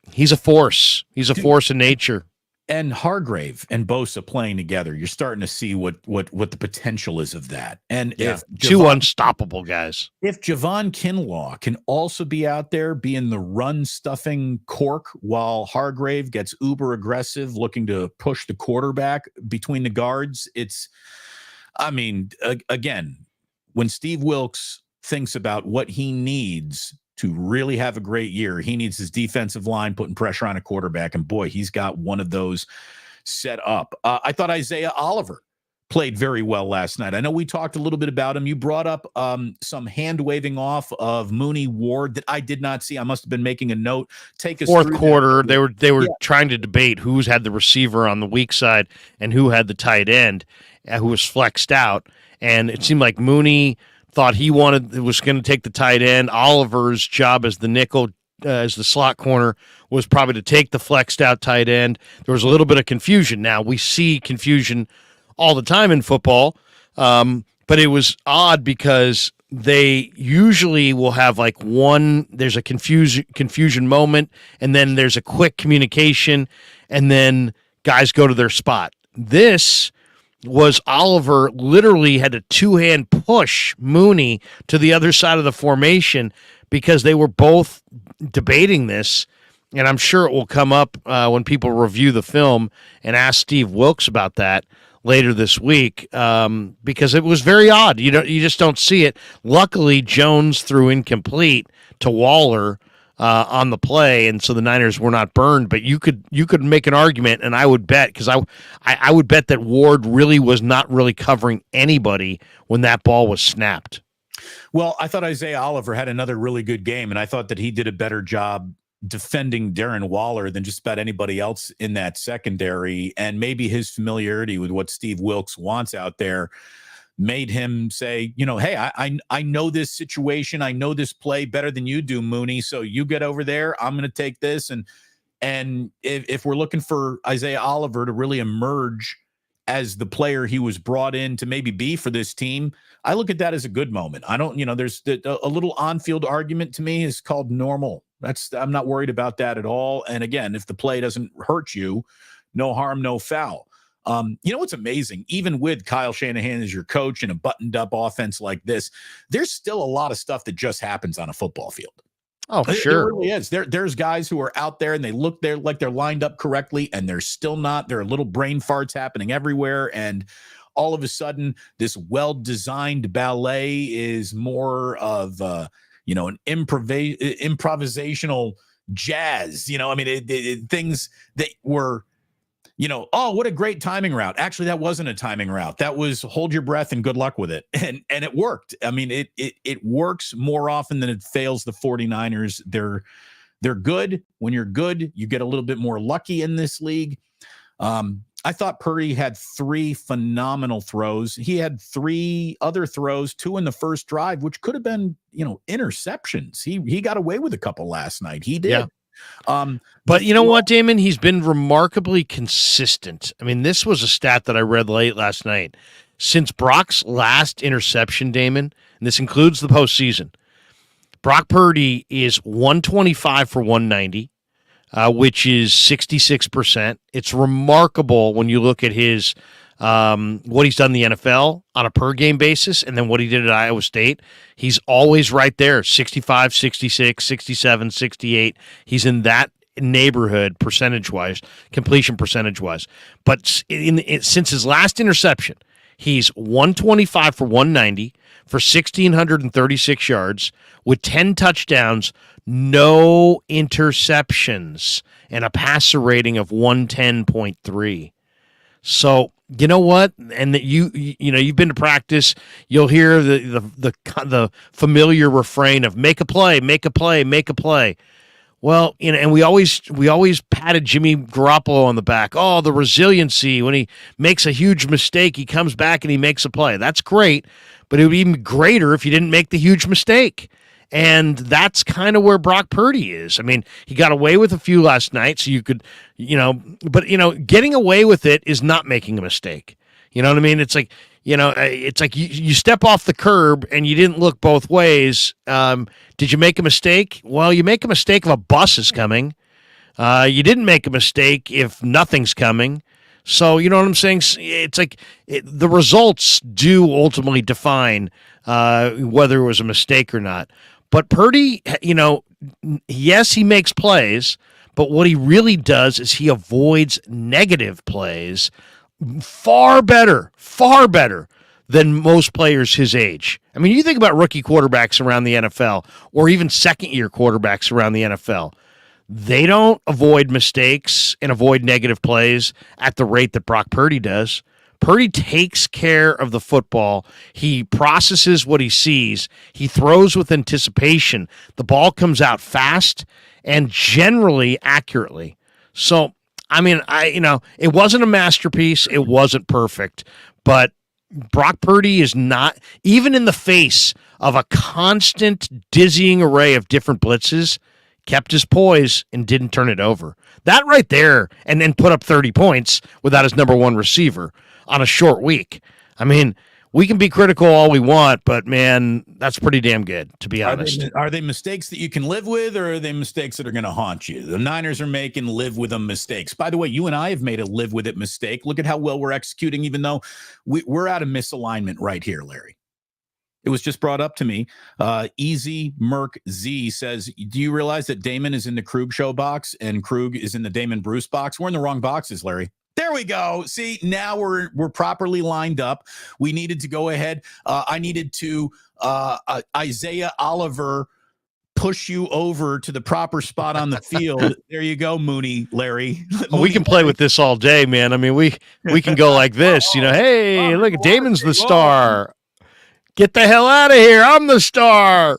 he's a force. He's a force in nature. And Hargrave and Bosa playing together, you're starting to see what the potential is of that. And if two unstoppable guys. If Javon Kinlaw can also be out there being the run stuffing cork while Hargrave gets uber aggressive, looking to push the quarterback between the guards, again, when Steve Wilks thinks about what he needs to really have a great year, he needs his defensive line putting pressure on a quarterback. And boy, he's got one of those set up. I thought Isaiah Oliver played very well last night. I know we talked a little bit about him. You brought up some hand waving off of Mooney Ward that I did not see. I must have been making a note. Take us fourth quarter. That. They were trying to debate who's had the receiver on the weak side and who had the tight end, who was flexed out. And it seemed like Mooney thought was going to take the tight end. Oliver's job as the nickel, as the slot corner, was probably to take the flexed out tight end. There was a little bit of confusion. Now, we see confusion all the time in football, but it was odd because they usually will have there's a confusion moment, and then there's a quick communication, and then guys go to their spot. This was Oliver literally had a two-hand push Mooney to the other side of the formation because they were both debating this, and I'm sure it will come up when people review the film and ask Steve Wilks about that later this week, because it was very odd. You just don't see it. Luckily, Jones threw incomplete to Waller on the play, and so the Niners were not burned. But you could make an argument, and I would bet, because I would bet that Ward really was not really covering anybody when that ball was snapped. Well, I thought Isaiah Oliver had another really good game, and I thought that he did a better job defending Darren Waller than just about anybody else in that secondary. And maybe his familiarity with what Steve Wilks wants out there made him say, hey, I know this situation. I know this play better than you do, Mooney. So you get over there. I'm going to take this. And if we're looking for Isaiah Oliver to really emerge as the player he was brought in to maybe be for this team, I look at that as a good moment. I don't, there's a little on-field argument to me is called normal. I'm not worried about that at all. And again, if the play doesn't hurt you, no harm, no foul. What's amazing, even with Kyle Shanahan as your coach and a buttoned up offense like this, there's still a lot of stuff that just happens on a football field. Oh, sure. It really is. There's guys who are out there and they look there like they're lined up correctly, and they're still not. There are little brain farts happening everywhere. And all of a sudden, this well-designed ballet is more of an improvisational jazz. Things that were oh, what a great timing route. Actually, that wasn't a timing route. That was hold your breath and good luck with it. And it worked. I mean, it works more often than it fails the 49ers. They're good. When you're good, you get a little bit more lucky in this league. I thought Purdy had 3 phenomenal throws. He had 3 other throws, 2 in the first drive, which could have been, interceptions. He got away with a couple last night. He did. Yeah. But you know what, Damon? He's been remarkably consistent. I mean, this was a stat that I read late last night. Since Brock's last interception, Damon, and this includes the postseason, Brock Purdy is 125 for 190, which is 66%. It's remarkable when you look at his what he's done in the NFL on a per game basis and then what he did at Iowa State. He's always right there, 65, 66, 67, 68. He's in that neighborhood percentage-wise, completion percentage-wise. But since his last interception, he's 125 for 190 for 1,636 yards with 10 touchdowns, no interceptions, and a passer rating of 110.3. So you know what? And that you've been to practice. You'll hear the familiar refrain of "make a play, make a play, make a play." Well, and we always patted Jimmy Garoppolo on the back. Oh, the resiliency when he makes a huge mistake, he comes back and he makes a play. That's great, but it would be even greater if you didn't make the huge mistake. And that's kind of where Brock Purdy is. I mean, he got away with a few last night, so you could, but getting away with it is not making a mistake. You know what I mean? It's like, you step off the curb and you didn't look both ways. Did you make a mistake? Well, you make a mistake if a bus is coming. You didn't make a mistake if nothing's coming. So, you know what I'm saying? It's like the results do ultimately define whether it was a mistake or not. But Purdy, yes, he makes plays, but what he really does is he avoids negative plays far better than most players his age. I mean, you think about rookie quarterbacks around the NFL or even second-year quarterbacks around the NFL. They don't avoid mistakes and avoid negative plays at the rate that Brock Purdy does. Purdy takes care of the football. He processes what he sees. He throws with anticipation. The ball comes out fast and generally accurately. So, I mean, it wasn't a masterpiece. It wasn't perfect. But Brock Purdy is not, even in the face of a constant dizzying array of different blitzes, kept his poise and didn't turn it over. That right there, and then put up 30 points without his number one receiver on a short week. I mean, we can be critical all we want, but man, that's pretty damn good, to be honest. Are they mistakes that you can live with, or are they mistakes that are going to haunt you? The Niners are making live with them mistakes. By the way, you and I have made a live with it mistake. Look at how well we're executing, even though we're out of misalignment right here, Larry. It was just brought up to me. Easy Merc Z says, do you realize that Damon is in the Krug show box and Krug is in the Damon Bruce box? We're in the wrong boxes, Larry. There we go. See, now we're properly lined up. We needed to go ahead. I needed to Isaiah Oliver push you over to the proper spot on the field. There you go, Mooney, Larry. We can play with this all day, man. I mean, we can go like this. Hey, look, Damon's the star. Get the hell out of here. I'm the star.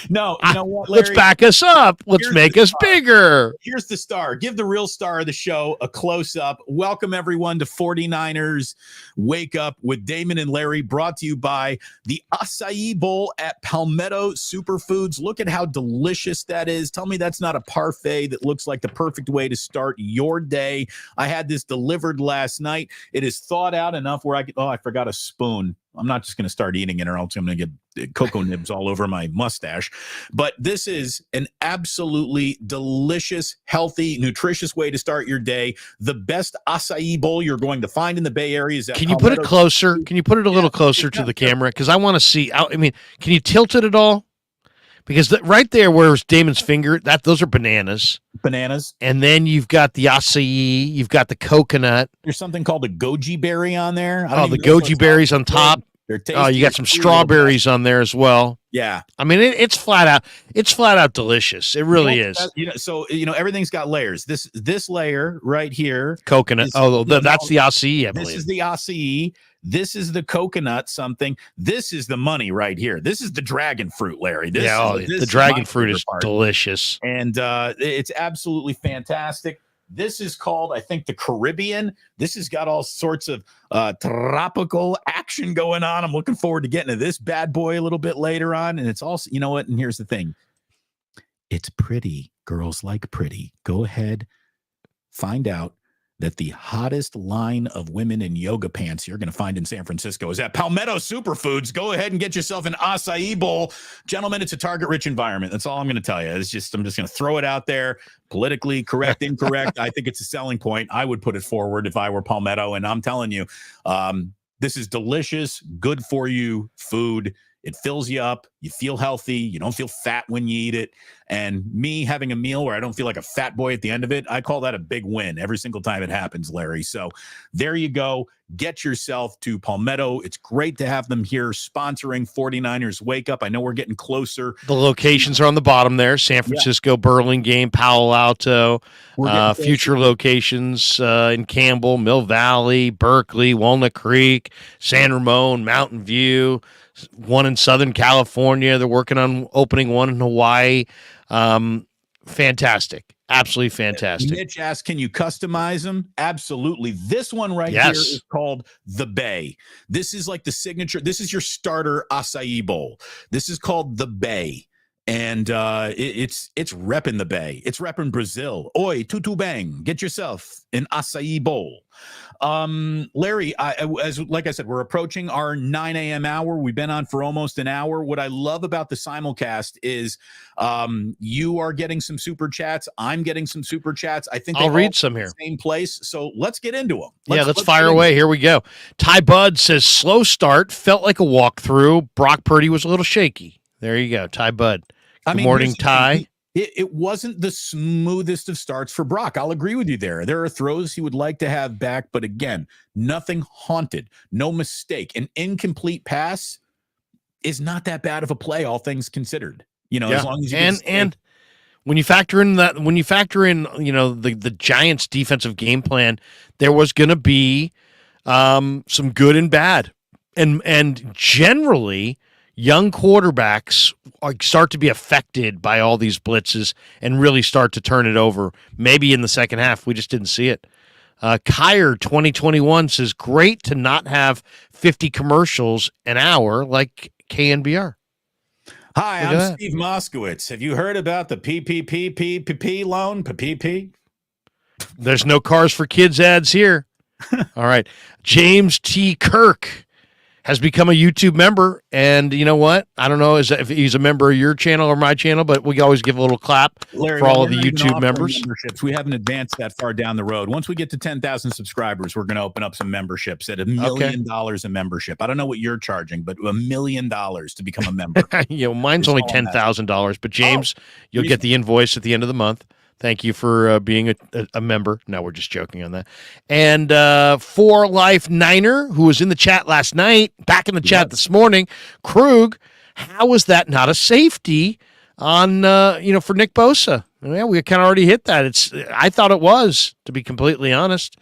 No, you know what, Larry? Let's back us up. Let's make us bigger. Here's the star. Give the real star of the show a close-up. Welcome, everyone, to 49ers Wake Up with Damon and Larry, brought to you by the Acai Bowl at Palmetto Superfoods. Look at how delicious that is. Tell me that's not a parfait that looks like the perfect way to start your day. I had this delivered last night. It is thawed out enough where I forgot a spoon. I'm not just going to start eating it, or else I'm going to get cocoa nibs all over my mustache. But this is an absolutely delicious, healthy, nutritious way to start your day. The best acai bowl you're going to find in the Bay Area is at Can you put it closer? Can you put it a little closer to the camera? Because I want to see. I mean, can you tilt it at all? Because right there, where's Damon's finger? Those are bananas. Bananas. And then you've got the acai. You've got the coconut. There's something called a goji berry on there. The goji berries on top. They're tasty. Oh, you got some strawberries on there as well. Yeah. I mean, it's flat out delicious. It really is. So everything's got layers. This layer right here, Coconut. That's the acai, I believe. This is the acai. This is the coconut something. This is the money right here. This is the dragon fruit, Larry. The dragon fruit is delicious. And it's absolutely fantastic. This is called, I think, the Caribbean. This has got all sorts of tropical action going on. I'm looking forward to getting to this bad boy a little bit later on. And it's also, you know what? And here's the thing. It's pretty. Girls like pretty. Go ahead. Find out that the hottest line of women in yoga pants you're going to find in San Francisco is at Palmetto Superfoods. Go ahead and get yourself an acai bowl. Gentlemen, it's a target-rich environment. That's all I'm going to tell you. I'm just going to throw it out there. Politically correct, incorrect. I think it's a selling point. I would put it forward if I were Palmetto. And I'm telling you, this is delicious, good for you food. It fills you up. You feel healthy. You don't feel fat when you eat it. And me having a meal where I don't feel like a fat boy at the end of it, I call that a big win every single time it happens, Larry. So there you go. Get yourself to Palmetto. It's great to have them here sponsoring 49ers Wake Up. I know we're getting closer. The locations are on the bottom there. San Francisco, Burlingame, Palo Alto, future locations in Campbell, Mill Valley, Berkeley, Walnut Creek, San Ramon, Mountain View, one in Southern California. They're working on opening one in Hawaii. Fantastic. Absolutely fantastic. Mitch asked, can you customize them? Absolutely. This one here is called the Bay. This is like the signature. This is your starter acai bowl. This is called the Bay. And it's repping the Bay. It's repping Brazil. Oi, tutu bang. Get yourself an acai bowl. Larry, like I said, we're approaching our 9 a.m. hour. We've been on for almost an hour. What I love about the simulcast is you are getting some super chats. I'm getting some super chats. I think I'll read some here. Same place. So let's get into them. Let's fire away. Here we go. Ty Bud says, slow start, felt like a walkthrough. Brock Purdy was a little shaky. There you go, Ty Bud. Good morning, Ty. It wasn't the smoothest of starts for Brock. I'll agree with you there. There are throws he would like to have back, but again, nothing haunted, no mistake. An incomplete pass is not that bad of a play, all things considered. As long as you and when you factor in the Giants' defensive game plan, there was going to be some good and bad, and generally, young quarterbacks start to be affected by all these blitzes and really start to turn it over. Maybe in the second half, we just didn't see it. Kyer 2021 says, great to not have 50 commercials an hour like KNBR. Hi, I'm Steve Moskowitz. Have you heard about the PPP loan? PPP? There's no Cars for Kids ads here. All right. James T. Kirk has become a YouTube member, and you know what? I don't know if he's a member of your channel or my channel, but we always give a little clap for all of the YouTube members. Memberships. We haven't advanced that far down the road. Once we get to 10,000 subscribers, we're going to open up some memberships at $1 million a membership. I don't know what you're charging, but $1 million to become a member. Mine's only $10,000, but James, you'll get the invoice at the end of the month. Thank you for being a member. No, we're just joking on that. And For Life Niner, who was in the chat last night, back in the chat this morning, Krug, how was that not a safety on for Nick Bosa? Yeah, we kind of already hit that. I thought it was, to be completely honest.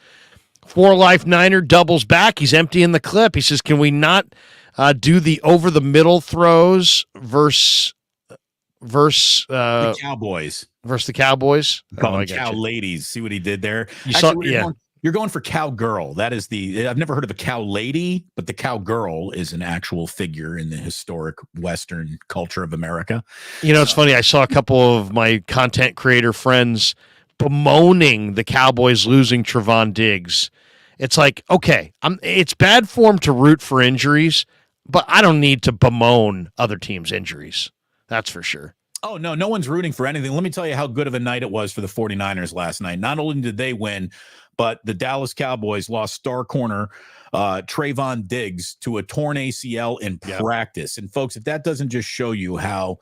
For Life Niner doubles back. He's emptying the clip. He says, can we not do the over the middle throws versus the Cowboys? Versus the Cowboys. Call them cow ladies. See what he did there? You're going for cowgirl. That is I've never heard of a cow lady, but the cowgirl is an actual figure in the historic Western culture of America. It's funny. I saw a couple of my content creator friends bemoaning the Cowboys losing Trevon Diggs. It's like, okay, it's bad form to root for injuries, but I don't need to bemoan other teams' injuries. That's for sure. Oh, no one's rooting for anything. Let me tell you how good of a night it was for the 49ers last night. Not only did they win, but the Dallas Cowboys lost star corner Trevon Diggs to a torn ACL in practice. And folks, if that doesn't just show you how,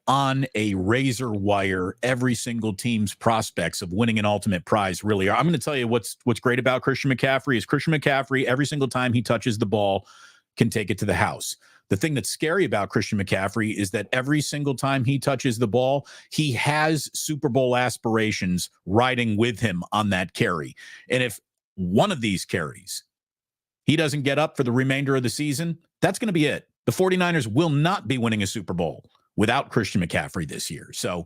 on a razor wire, every single team's prospects of winning an ultimate prize really are. I'm going to tell you what's great about Christian McCaffrey is Christian McCaffrey, every single time he touches the ball, can take it to the house. The thing that's scary about Christian McCaffrey is that every single time he touches the ball, he has Super Bowl aspirations riding with him on that carry. And if one of these carries, he doesn't get up for the remainder of the season, that's going to be it. The 49ers will not be winning a Super Bowl without Christian McCaffrey this year. So,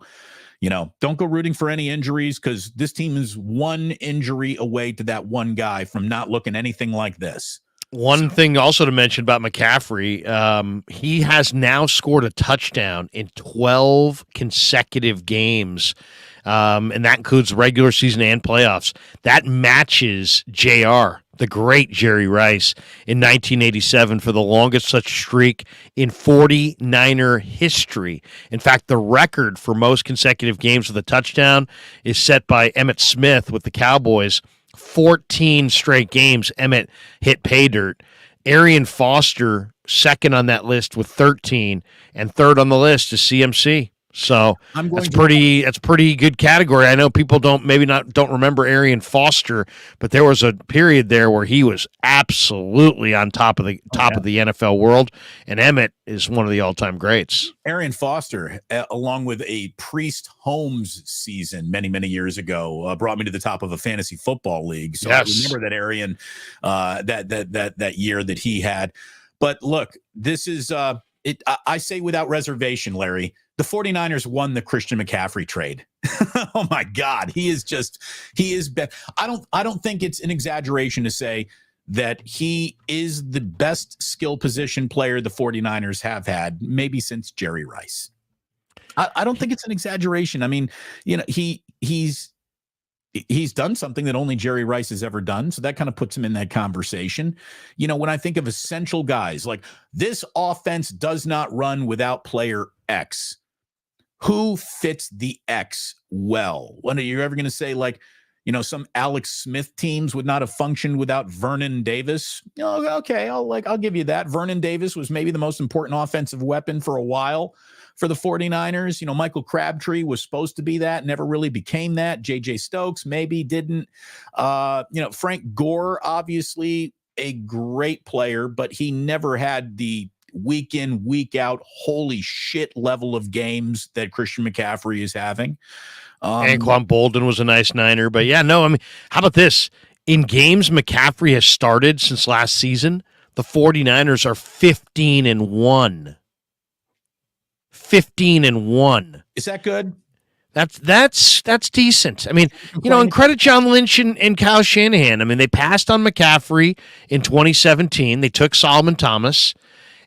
don't go rooting for any injuries, because this team is one injury away to that one guy from not looking anything like this. One thing also to mention about McCaffrey, he has now scored a touchdown in 12 consecutive games, and that includes regular season and playoffs. That matches JR, the great Jerry Rice, in 1987 for the longest such streak in 49er history. In fact, the record for most consecutive games with a touchdown is set by Emmitt Smith with the Cowboys. 14 straight games Emmett hit pay dirt. Arian Foster, second on that list with 13, and third on the list is CMC. So that's pretty good category. I know people don't remember Arian Foster, but there was a period there where he was absolutely on top of the NFL world, and Emmett is one of the all-time greats. Arian Foster, along with a Priest Holmes season many, many years ago, brought me to the top of a fantasy football league. So yes. I remember that Arian, that year that he had. But look, this is I say without reservation, Larry, the 49ers won the Christian McCaffrey trade. Oh my God. He is I don't think it's an exaggeration to say that he is the best skill position player the 49ers have had, maybe since Jerry Rice. I don't think it's an exaggeration. I mean, he's done something that only Jerry Rice has ever done. So that kind of puts him in that conversation. When I think of essential guys, like this offense does not run without player X. Who fits the X well? When are you ever going to say, like, some Alex Smith teams would not have functioned without Vernon Davis? Okay, I'll give you that. Vernon Davis was maybe the most important offensive weapon for a while for the 49ers. Michael Crabtree was supposed to be that, never really became that. J.J. Stokes maybe didn't. Frank Gore, obviously a great player, but he never had the week in, week out, holy shit level of games that Christian McCaffrey is having. Anquan Bolden was a nice Niner, but how about this? In games McCaffrey has started since last season, the 49ers are 15-1. 15-1. Is that good? That's decent. I mean, and credit John Lynch and Kyle Shanahan. I mean, they passed on McCaffrey in 2017. They took Solomon Thomas.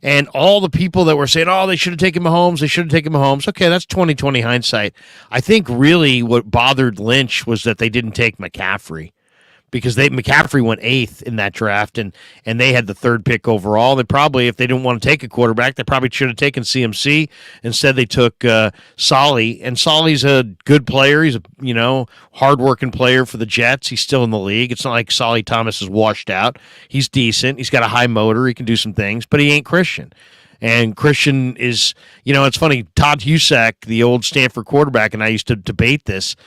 And all the people that were saying, they should have taken Mahomes. Okay, that's 20/20 hindsight. I think really what bothered Lynch was that they didn't take McCaffrey, because McCaffrey went 8th in that draft, and they had the 3rd pick overall. They probably, if they didn't want to take a quarterback, they probably should have taken CMC. Instead, they took Solly, and Solly's a good player. He's a hardworking player for the Jets. He's still in the league. It's not like Solly Thomas is washed out. He's decent. He's got a high motor. He can do some things, but he ain't Christian. And Christian is, it's funny, Todd Husak, the old Stanford quarterback, and I used to debate this.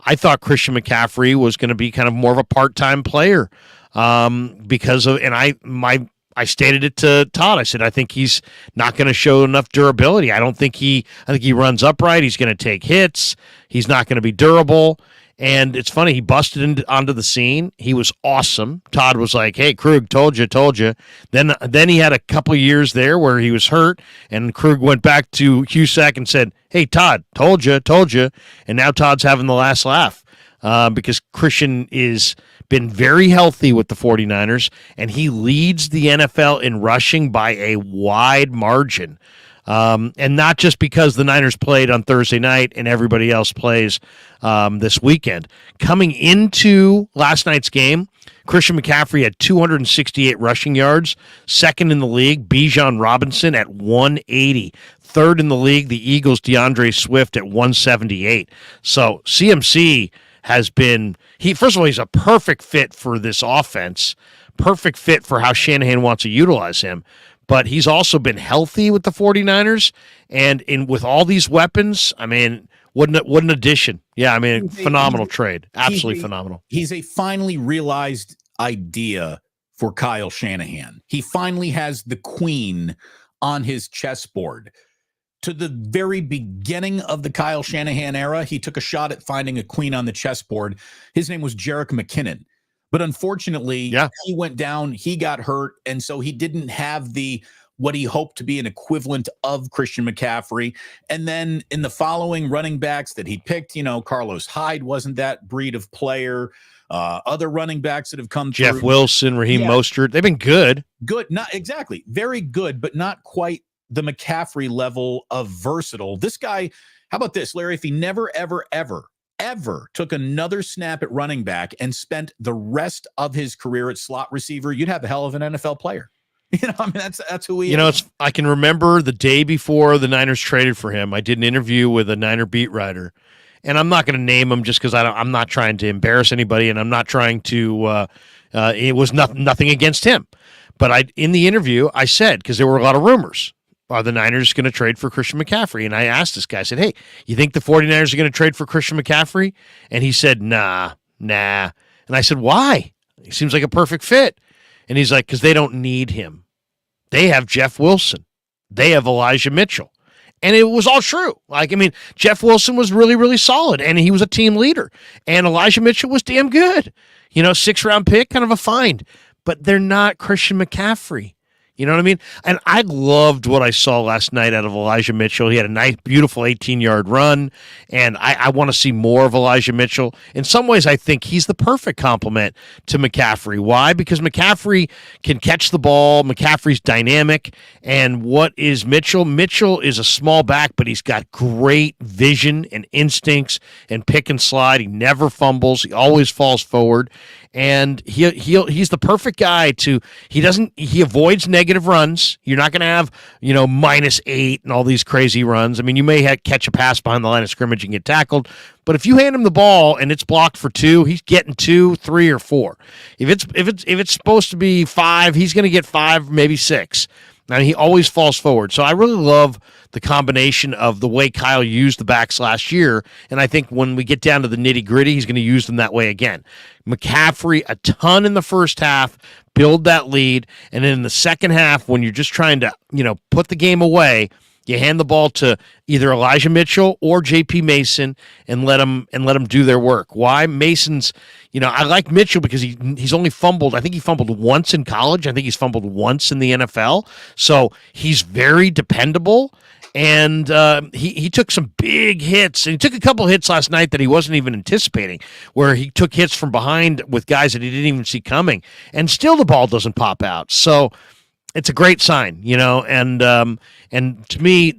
I thought Christian McCaffrey was going to be kind of more of a part-time player because of, and I stated it to Todd. I said, I think he's not going to show enough durability. I think he runs upright. He's going to take hits. He's not going to be durable. And it's funny, he busted onto the scene. He was awesome. Todd was like, hey, Krug, told you. Then he had a couple years there where he was hurt, and Krug went back to Husak and said, hey, Todd, told you. And now Todd's having the last laugh because Christian is been very healthy with the 49ers, and he leads the NFL in rushing by a wide margin. And not just because the Niners played on Thursday night and everybody else plays this weekend. Coming into last night's game, Christian McCaffrey had 268 rushing yards, second in the league, Bijan Robinson at 180. Third in the league, the Eagles' DeAndre Swift at 178. So CMC has been, first of all, he's a perfect fit for this offense, perfect fit for how Shanahan wants to utilize him. But he's also been healthy with the 49ers, and with all these weapons, I mean, what an addition. Yeah, I mean, phenomenal trade. Absolutely phenomenal. He's a finally realized idea for Kyle Shanahan. He finally has the queen on his chessboard. To the very beginning of the Kyle Shanahan era, he took a shot at finding a queen on the chessboard. His name was Jerick McKinnon. But unfortunately, he went down, he got hurt, and so he didn't have what he hoped to be an equivalent of Christian McCaffrey. And then in the following running backs that he picked, Carlos Hyde wasn't that breed of player. Other running backs that have come through. Jeff Wilson, Raheem Mostert, they've been good. Good, not exactly. Very good, but not quite the McCaffrey level of versatile. This guy, how about this, Larry? If he never, ever took another snap at running back and spent the rest of his career at slot receiver, you'd have a hell of an NFL player. That's who he is. I can remember the day before the Niners traded for him, I did an interview with a Niner beat writer, and I'm not going to name him just because I'm not trying to embarrass anybody, and I'm not trying to. It was nothing against him, but in the interview I said, because there were a lot of rumors, are the Niners going to trade for Christian McCaffrey? And I asked this guy, I said, hey, you think the 49ers are going to trade for Christian McCaffrey? And he said, nah. And I said, why? He seems like a perfect fit. And he's like, because they don't need him. They have Jeff Wilson. They have Elijah Mitchell. And it was all true. Jeff Wilson was really, really solid, and he was a team leader. And Elijah Mitchell was damn good. 6th-round pick, kind of a find. But they're not Christian McCaffrey. You know what I mean? And I loved what I saw last night out of Elijah Mitchell. He had a nice, beautiful 18-yard run, and I want to see more of Elijah Mitchell. In some ways, I think he's the perfect complement to McCaffrey. Why? Because McCaffrey can catch the ball. McCaffrey's dynamic. And what is Mitchell? Mitchell is a small back, but he's got great vision and instincts and pick and slide. He never fumbles. He always falls forward. And he's the perfect guy he avoids negative runs. You're not going to have, -8 and all these crazy runs. You may catch a pass behind the line of scrimmage and get tackled, but if you hand him the ball and it's blocked for 2, he's getting 2, 3, or 4. If it's supposed to be 5, he's going to get 5, maybe 6. And he always falls forward. So I really love the combination of the way Kyle used the backs last year. And I think when we get down to the nitty-gritty, he's going to use them that way again. McCaffrey, a ton in the first half, build that lead. And then in the second half, when you're just trying to, put the game away, you hand the ball to either Elijah Mitchell or J.P. Mason and let them do their work. Why? Mason's, I like Mitchell because he's only fumbled. I think he fumbled once in college. I think he's fumbled once in the NFL. So he's very dependable. And he took some big hits. And he took a couple hits last night that he wasn't even anticipating, where he took hits from behind with guys that he didn't even see coming. And still the ball doesn't pop out. So it's a great sign, and to me,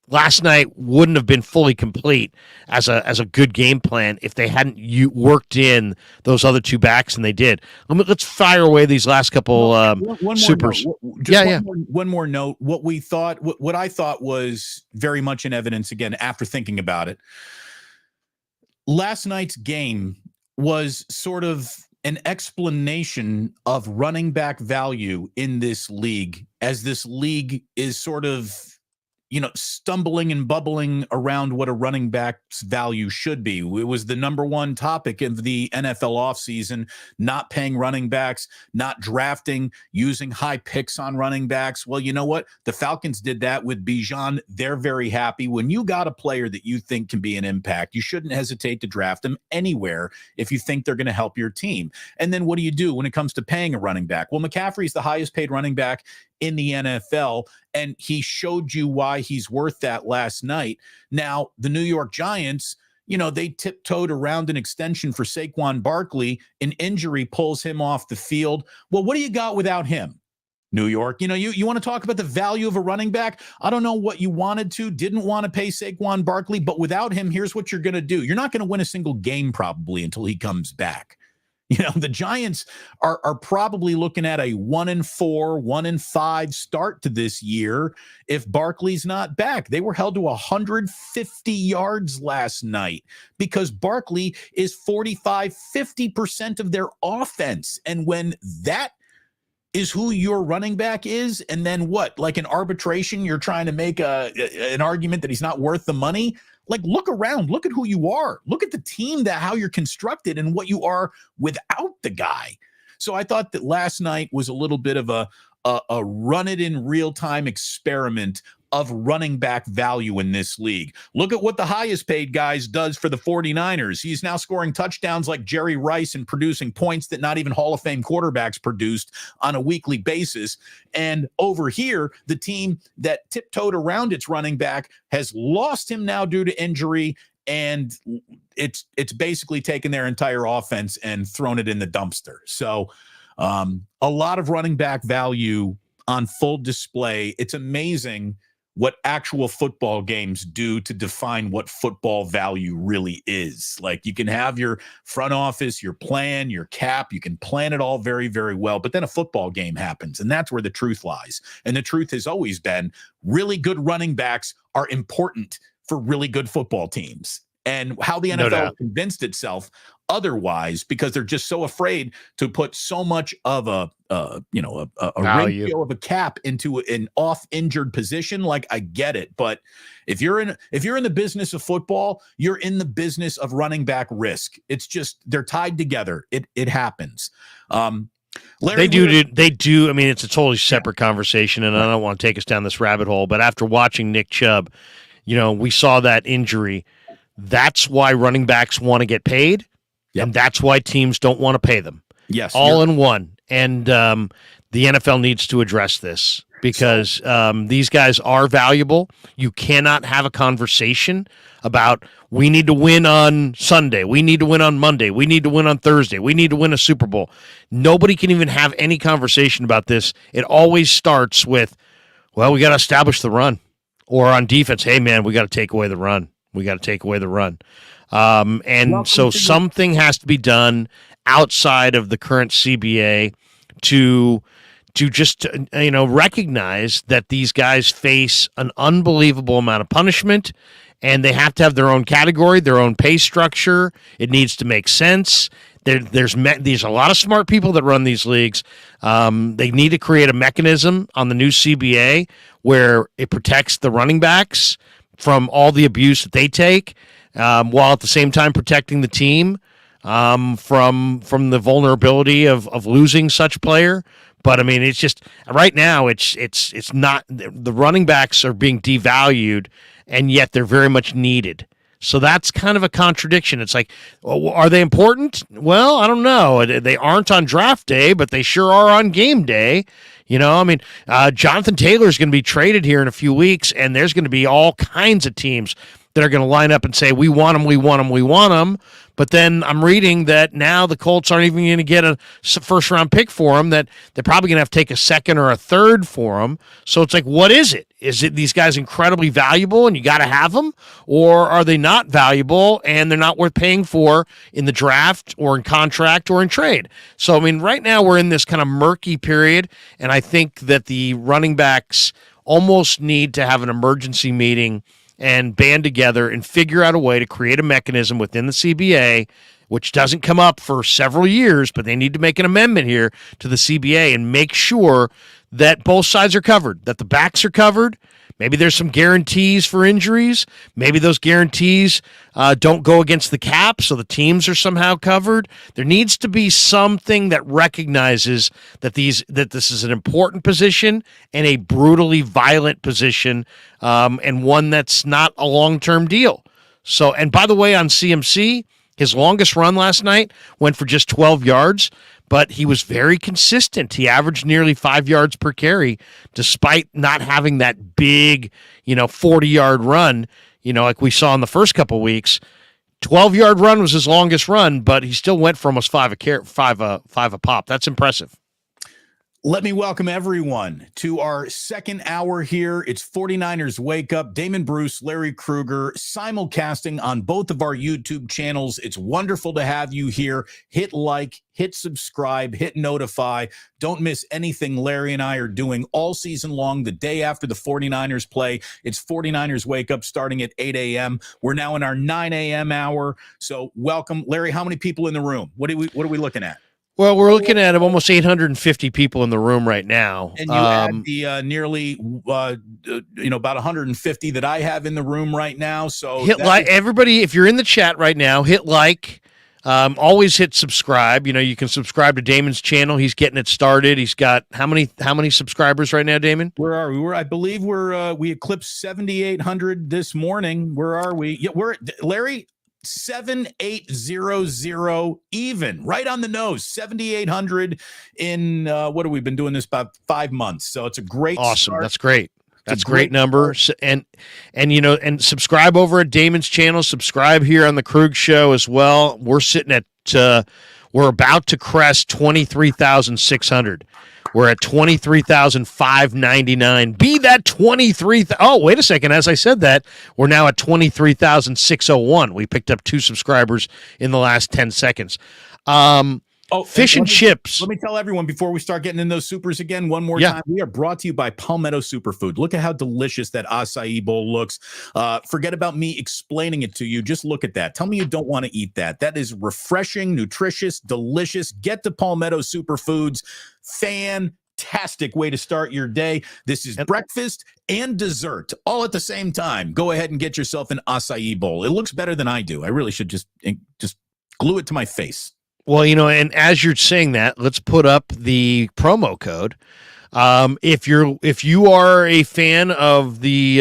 last night wouldn't have been fully complete as a good game plan if they hadn't worked in those other 2 backs, and they did. Let's fire away these last couple supers. One more note. What I thought was very much in evidence again after thinking about it. Last night's game was sort of an explanation of running back value in this league, as this league is sort of, stumbling and bubbling around what a running back's value should be. It was the number one topic of the NFL offseason, not paying running backs, not drafting, using high picks on running backs. Well, you know what? The Falcons did that with Bijan. They're very happy. When you got a player that you think can be an impact, you shouldn't hesitate to draft them anywhere if you think they're going to help your team. And then what do you do when it comes to paying a running back? Well, McCaffrey's the highest paid running back in the NFL, and he showed you why he's worth that last night. Now, the New York Giants, they tiptoed around an extension for Saquon Barkley. An injury pulls him off the field. Well, what do you got without him? New York, you want to talk about the value of a running back? I don't know what you didn't want to pay Saquon Barkley, but without him, here's what you're going to do. You're not going to win a single game probably until he comes back. The Giants are probably looking at a 1-4, 1-5 start to this year if Barkley's not back. They were held to 150 yards last night because Barkley is 50% of their offense. And when that is who your running back is, and then what? Like an arbitration, you're trying to make an argument that he's not worth the money? Like, look around, look at who you are, look at the team, how you're constructed and what you are without the guy. So I thought that last night was a little bit of a run it in real time experiment of running back value in this league. Look at what the highest paid guys does for the 49ers. He's now scoring touchdowns like Jerry Rice and producing points that not even Hall of Fame quarterbacks produced on a weekly basis. And over here, the team that tiptoed around its running back has lost him now due to injury, and it's basically taken their entire offense and thrown it in the dumpster. So a lot of running back value on full display. It's amazing what actual football games do to define what football value really is. Like, you can have your front office, your plan, your cap, you can plan it all very, very well, but then a football game happens, and that's where the truth lies. And the truth has always been really good running backs are important for really good football teams. And how the NFL convinced itself otherwise, because they're just so afraid to put so much of a ratio of a cap into an off injured position. Like, I get it, but if you're in the business of football, you're in the business of running back risk. It's just, they're tied together. It happens. Larry, they do. I mean, it's a totally separate conversation, and I don't want to take us down this rabbit hole, but after watching Nick Chubb, we saw that injury. That's why running backs want to get paid, and that's why teams don't want to pay them. Yes, all in one. And the NFL needs to address this, because these guys are valuable. You cannot have a conversation about, we need to win on Sunday, we need to win on Monday, we need to win on Thursday, we need to win a Super Bowl. Nobody can even have any conversation about this. It always starts with, well, we got to establish the run. Or on defense, hey, man, we got to take away the run. We got to take away the run. So something has to be done outside of the current CBA to just, recognize that these guys face an unbelievable amount of punishment, and they have to have their own category, their own pay structure. It needs to make sense. There's a lot of smart people that run these leagues. They need to create a mechanism on the new CBA where it protects the running backs from all the abuse that they take, while at the same time protecting the team from the vulnerability of losing such player. But I mean, it's just right now it's not, the running backs are being devalued, and yet they're very much needed. So that's kind of a contradiction. It's like, well, are they important? Well, I don't know. They aren't on draft day, but they sure are on game day. Jonathan Taylor is going to be traded here in a few weeks, and there's going to be all kinds of teams that are going to line up and say, we want him, we want him, we want him. But then I'm reading that now the Colts aren't even going to get a first-round pick for him, that they're probably going to have to take a second or a third for him. So it's like, what is it? Is it these guys incredibly valuable and you got to have them? Or are they not valuable and they're not worth paying for in the draft or in contract or in trade? So, I mean, right now we're in this kind of murky period, and I think that the running backs almost need to have an emergency meeting and band together and figure out a way to create a mechanism within the CBA, which doesn't come up for several years, but they need to make an amendment here to the CBA and make sure that both sides are covered, that the backs are covered. Maybe there's some guarantees for injuries. Maybe those guarantees don't go against the cap, so the teams are somehow covered. There needs to be something that recognizes that this is an important position and a brutally violent position, and one that's not a long-term deal. So, and by the way, on CMC, his longest run last night went for just 12 yards, but he was very consistent. He averaged nearly 5 yards per carry, despite not having that big, 40-yard run, like we saw in the first couple weeks. 12-yard run was his longest run, but he still went for almost five a pop. That's impressive. Let me welcome everyone to our second hour here. It's 49ers Wake Up. Damon Bruce, Larry Krueger, simulcasting on both of our YouTube channels. It's wonderful to have you here. Hit like, hit subscribe, hit notify. Don't miss anything Larry and I are doing all season long, the day after the 49ers play. It's 49ers Wake Up starting at 8 a.m. We're now in our 9 a.m. hour. So welcome. Larry, how many people in the room? What are we looking at? Well, we're looking at almost 850 people in the room right now. And you add the nearly, about 150 that I have in the room right now. So hit like, everybody, if you're in the chat right now, hit like, Always hit subscribe. You know, you can subscribe to Damon's channel. He's getting it started. He's got how many subscribers right now, Damon? Where are we? I believe we eclipsed 7,800 this morning. Where are we? Yeah, we're Larry 7,800 even, right on the nose. 7,800 in what have we been doing this about 5 months? So it's a great awesome. start. That's great. That's a great number. And you know, and subscribe over at Damon's channel. Subscribe here on the Krug Show as well. We're sitting at we're about to crest 23,600. We're at 23,599. Be that 23. Oh, wait a second. As I said that, we're now at 23,601. We picked up 2 subscribers in the last 10 seconds. Fish and chips. Let me tell everyone before we start getting in those supers again, one more time. We are brought to you by Palmetto Superfood. Look at how delicious that acai bowl looks. Forget about me explaining it to you. Just look at that. Tell me you don't want to eat that. That is refreshing, nutritious, delicious. Get to Palmetto Superfoods. Fantastic way to start your day. This is breakfast and dessert all at the same time. Go ahead and get yourself an acai bowl. It looks better than I do. I really should just glue it to my face. Well, you know, and as you're saying that, let's put up the promo code. If you are a fan of the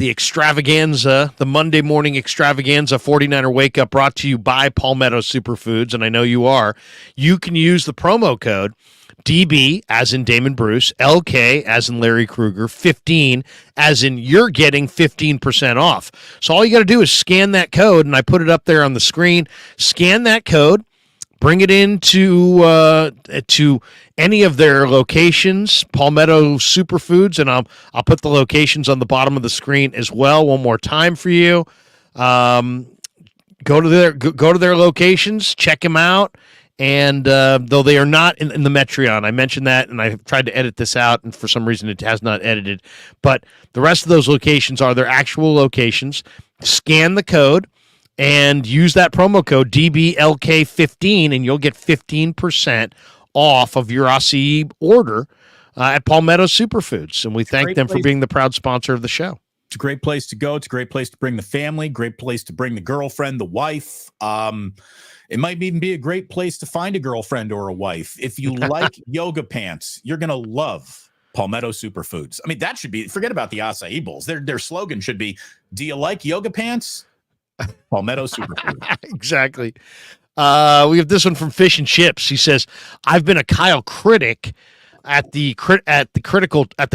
extravaganza, the Monday morning extravaganza 49er Wake Up brought to you by Palmetto Superfoods, and I know you are, you can use the promo code DB as in Damon Bruce, LK as in Larry Krueger, 15 as in you're getting 15% off. So all you got to do is scan that code, and I put it up there on the screen. Scan that code. Bring it into to any of their locations, Palmetto Superfoods, and I'll put the locations on the bottom of the screen as well. One more time for you. Go to their locations, check them out, and though they are not in the Metreon, I mentioned that, and I've tried to edit this out, and for some reason it has not edited. But the rest of those locations are their actual locations. Scan the code. And use that promo code DBLK15, and you'll get 15% off of your acai order at Palmetto Superfoods. And we thank them for being the proud sponsor of the show. It's a great place to go. It's a great place to bring the family, great place to bring the girlfriend, the wife. It might even be a great place to find a girlfriend or a wife. If you like yoga pants, you're going to love Palmetto Superfoods. I mean, that should be, forget about the acai bowls. Their slogan should be, do you like yoga pants? Palmetto Superfood. Exactly. We have this one from Fish and Chips. He says, "I've been a Kyle critic at the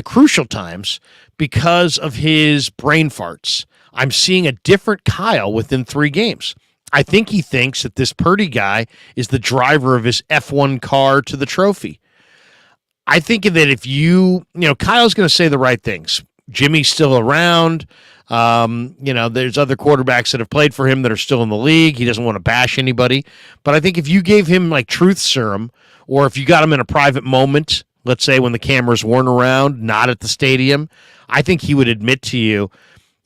crucial times because of his brain farts. I'm seeing a different Kyle within 3 games. I think he thinks that this Purdy guy is the driver of his F1 car to the trophy. I think that if Kyle's going to say the right things. Jimmy's still around. There's other quarterbacks that have played for him that are still in the league. He doesn't want to bash anybody. But I think if you gave him like truth serum, or if you got him in a private moment, let's say when the cameras weren't around, not at the stadium, I think he would admit to you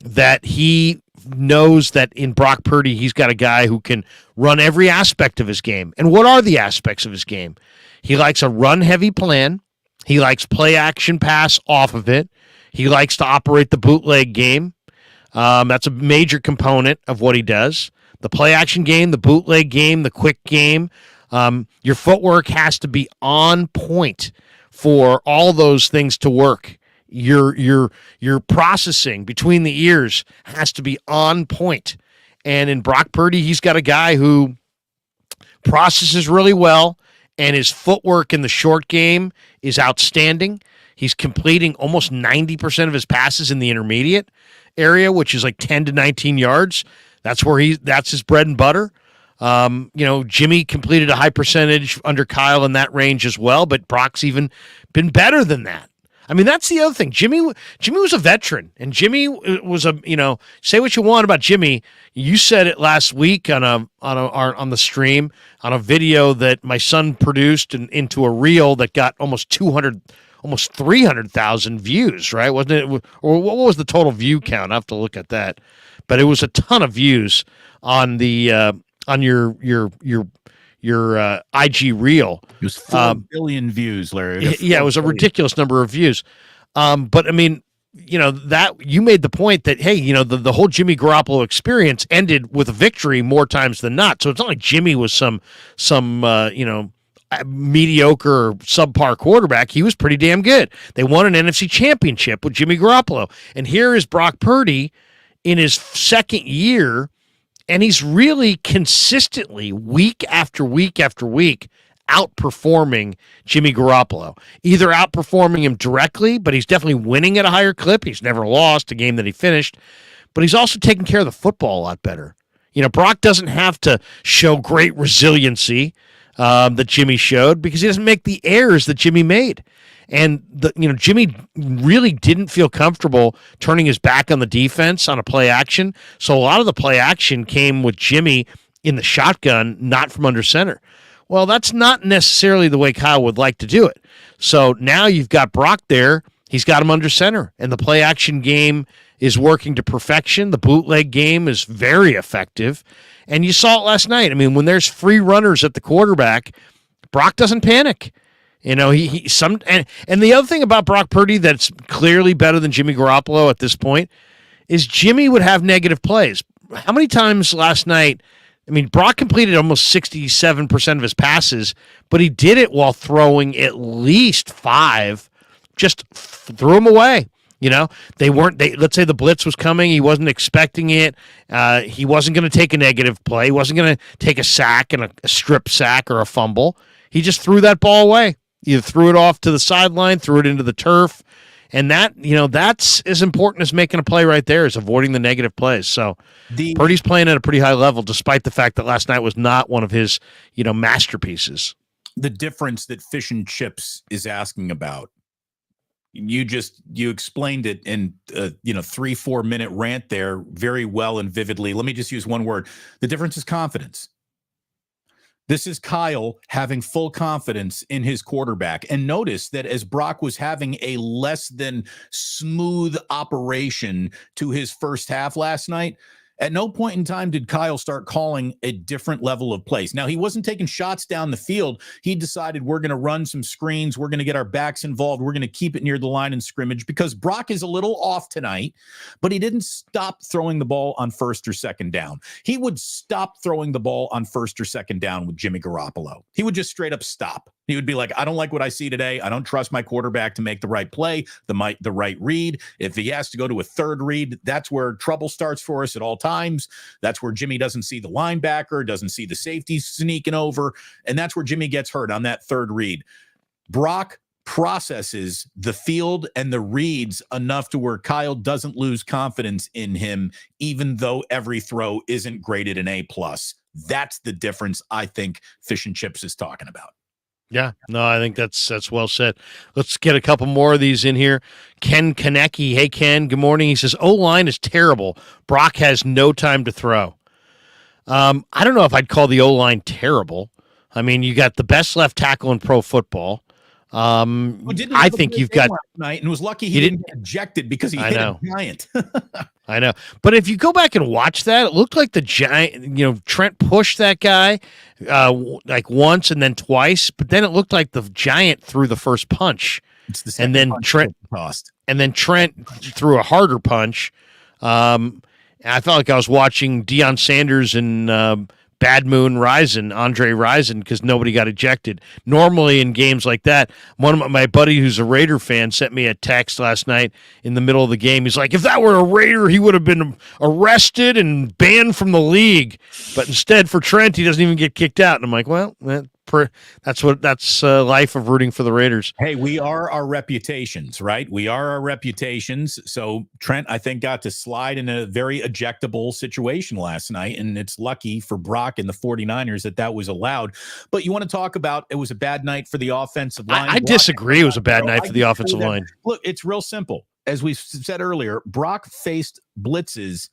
that he knows that in Brock Purdy, he's got a guy who can run every aspect of his game. And what are the aspects of his game? He likes a run-heavy plan. He likes play action pass off of it. He likes to operate the bootleg game. That's a major component of what he does. The play action game, the bootleg game, the quick game. Your footwork has to be on point for all those things to work. Your processing between the ears has to be on point. And in Brock Purdy, he's got a guy who processes really well, and his footwork in the short game is outstanding. He's completing almost 90% of his passes in the intermediate area, which is like 10 to 19 yards. That's his bread and butter. Jimmy completed a high percentage under Kyle in that range as well, but Brock's even been better than that. I mean, that's the other thing. Jimmy was a veteran, and Jimmy was say what you want about Jimmy. You said it last week on the stream, on a video that my son produced into a reel that got almost 300,000 views, right? Wasn't it? Or what was the total view count? I have to look at that, but it was a ton of views on the on your IG reel. It was 4 billion views, Larry. Yeah, it was a ridiculous number of views. But I mean, that you made the point that, hey, the whole Jimmy Garoppolo experience ended with a victory more times than not. So it's not like Jimmy was some mediocre or subpar quarterback. He was pretty damn good. They won an NFC championship with Jimmy Garoppolo. And here is Brock Purdy in his second year, and he's really consistently, week after week after week, outperforming Jimmy Garoppolo. Either outperforming him directly, but he's definitely winning at a higher clip. He's never lost a game that he finished, but he's also taking care of the football a lot better. Brock doesn't have to show great resiliency that Jimmy showed because he doesn't make the errors that Jimmy made. And Jimmy really didn't feel comfortable turning his back on the defense on a play action. So a lot of the play action came with Jimmy in the shotgun, not from under center. Well, that's not necessarily the way Kyle would like to do it. So now you've got Brock there. He's got him under center, and the play action game is working to perfection. The bootleg game is very effective. And you saw it last night. I mean, when there's free runners at the quarterback, Brock doesn't panic. And the other thing about Brock Purdy that's clearly better than Jimmy Garoppolo at this point is Jimmy would have negative plays. How many times last night? I mean, Brock completed almost 67% of his passes, but he did it while throwing at least 5, just threw them away. Let's say the blitz was coming. He wasn't expecting it. He wasn't going to take a negative play. He wasn't going to take a sack and a strip sack or a fumble. He just threw that ball away. Either threw it off to the sideline, threw it into the turf. And that's as important as making a play right there, is avoiding the negative plays. So Purdy's playing at a pretty high level, despite the fact that last night was not one of his, masterpieces. The difference that Fish and Chips is asking about, you explained it in 3-4 minute rant there very well and vividly. Let me just use one word. The difference is confidence. This is Kyle having full confidence in his quarterback. And notice that as Brock was having a less than smooth operation to his first half last night, at no point in time did Kyle start calling a different level of plays. Now, he wasn't taking shots down the field. He decided we're going to run some screens. We're going to get our backs involved. We're going to keep it near the line of scrimmage because Brock is a little off tonight, but he didn't stop throwing the ball on first or second down. He would stop throwing the ball on first or second down with Jimmy Garoppolo. He would just straight up stop. He would be like, I don't like what I see today. I don't trust my quarterback to make the right play, the right read. If he has to go to a third read, that's where trouble starts for us at all times. That's where Jimmy doesn't see the linebacker, doesn't see the safety sneaking over, and that's where Jimmy gets hurt on that third read. Brock processes the field and the reads enough to where Kyle doesn't lose confidence in him, even though every throw isn't graded an A+. That's the difference I think Fish and Chips is talking about. Yeah, no, I think that's well said. Let's get a couple more of these in here. Ken Kanecki. Hey, Ken, good morning. He says, O-line is terrible. Brock has no time to throw. I don't know if I'd call the O-line terrible. I mean, you got the best left tackle in pro football. I think you've got night and was lucky he didn't get ejected because he hit a giant. I know. But if you go back and watch that, it looked like the giant, Trent pushed that guy like once and then twice, but then it looked like the giant threw the first punch. It's the second punch tossed. And then Trent threw a harder punch. I felt like I was watching Deion Sanders and Bad Moon Andre Rison, because nobody got ejected. Normally in games like that, my buddy who's a Raider fan sent me a text last night in the middle of the game. He's like, if that were a Raider, he would have been arrested and banned from the league. But instead, for Trent, he doesn't even get kicked out. And I'm like, well, that's life of rooting for the Raiders. Hey, we are our reputations, right? We are our reputations. So Trent, I think, got to slide in a very ejectable situation last night, and it's lucky for Brock and the 49ers that was allowed. But you want to talk about it was a bad night for the offensive line? I disagree. It was a bad night for the offensive line. Look, it's real simple. As we said earlier, Brock faced blitzes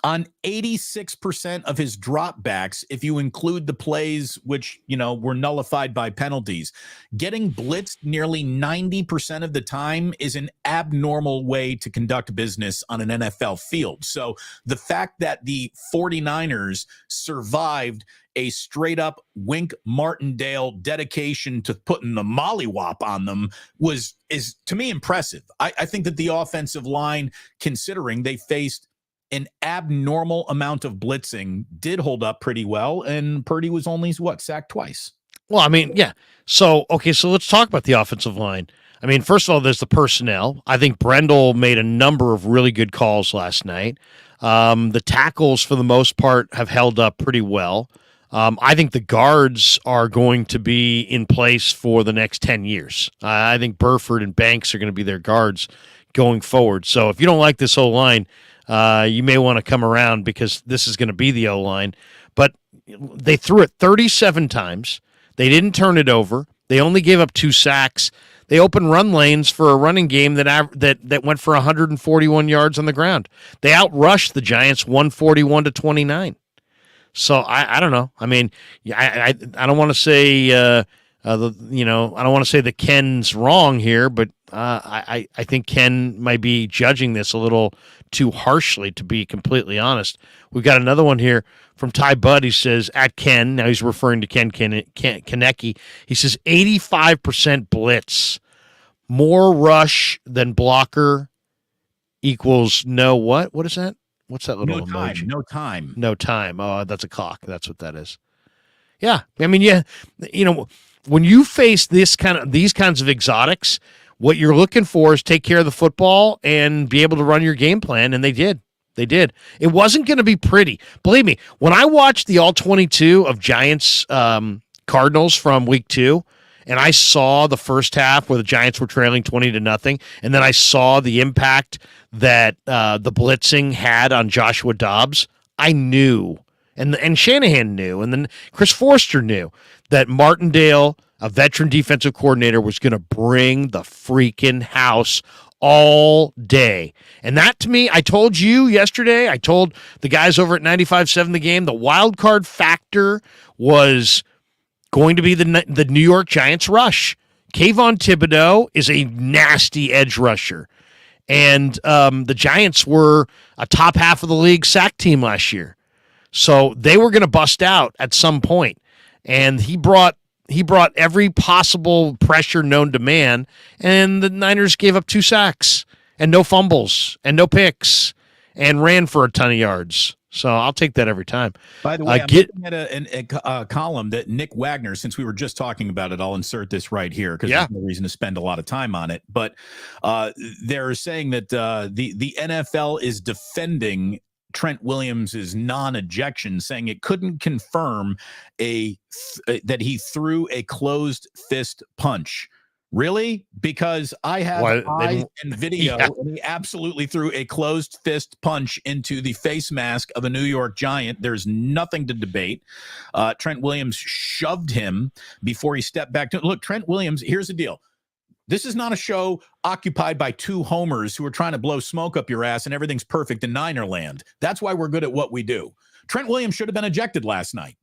On 86% of his dropbacks, if you include the plays which, were nullified by penalties, getting blitzed nearly 90% of the time is an abnormal way to conduct business on an NFL field. So the fact that the 49ers survived a straight up Wink Martindale dedication to putting the mollywop on them is to me impressive. I think that the offensive line, considering they faced an abnormal amount of blitzing, did hold up pretty well, and Purdy was only sacked twice. Well, I mean, yeah. So let's talk about the offensive line. I mean, first of all, there's the personnel. I think Brendel made a number of really good calls last night. The tackles, for the most part, have held up pretty well. I think the guards are going to be in place for the next 10 years. I think Burford and Banks are going to be their guards going forward. So if you don't like this O-line, you may want to come around, because this is going to be the O-line. But they threw it 37 times. They didn't turn it over. They only gave up 2 sacks. They opened run lanes for a running game that went for 141 yards on the ground. They outrushed the Giants 141-29. So I don't know. I mean, I don't want to say I don't want to say that Ken's wrong here, but I think Ken might be judging this a little too harshly, to be completely honest. We've got another one here from Ty Budd. He says, at Ken, now he's referring to Ken Konecki. He says 85% blitz, more rush than blocker equals no what? What is that? What's that little emoji? No time. Oh, that's a clock. That's what that is. Yeah. I mean, yeah, when you face these kinds of exotics, what you're looking for is take care of the football and be able to run your game plan, and they did. They did. It wasn't going to be pretty. Believe me, when I watched the all-22 of Giants Cardinals from week 2, and I saw the first half where the Giants were trailing 20-0, and then I saw the impact that the blitzing had on Joshua Dobbs, I knew, and Shanahan knew, and then Chris Forster knew that Martindale, a veteran defensive coordinator, was going to bring the freaking house all day. And that, to me, I told you yesterday, I told the guys over at 95.7 The Game, the wild card factor was going to be the New York Giants rush. Kayvon Thibodeau is a nasty edge rusher. And the Giants were a top half of the league sack team last year. So they were going to bust out at some point. And he brought every possible pressure known to man, and the Niners gave up 2 sacks and no fumbles and no picks and ran for a ton of yards. So I'll take that every time. By the way, I'm looking at a column that Nick Wagner, since we were just talking about it, I'll insert this right here because there's no reason to spend a lot of time on it. But they're saying that the NFL is defending Trent Williams' non-ejection, saying it couldn't confirm that he threw a closed fist punch. Really? Because I have eyes and video, and he absolutely threw a closed fist punch into the face mask of a New York Giant. There's nothing to debate. Trent Williams shoved him before he stepped back. Look, Trent Williams, here's the deal. This is not a show occupied by 2 homers who are trying to blow smoke up your ass and everything's perfect in Niner land. That's why we're good at what we do. Trent Williams should have been ejected last night.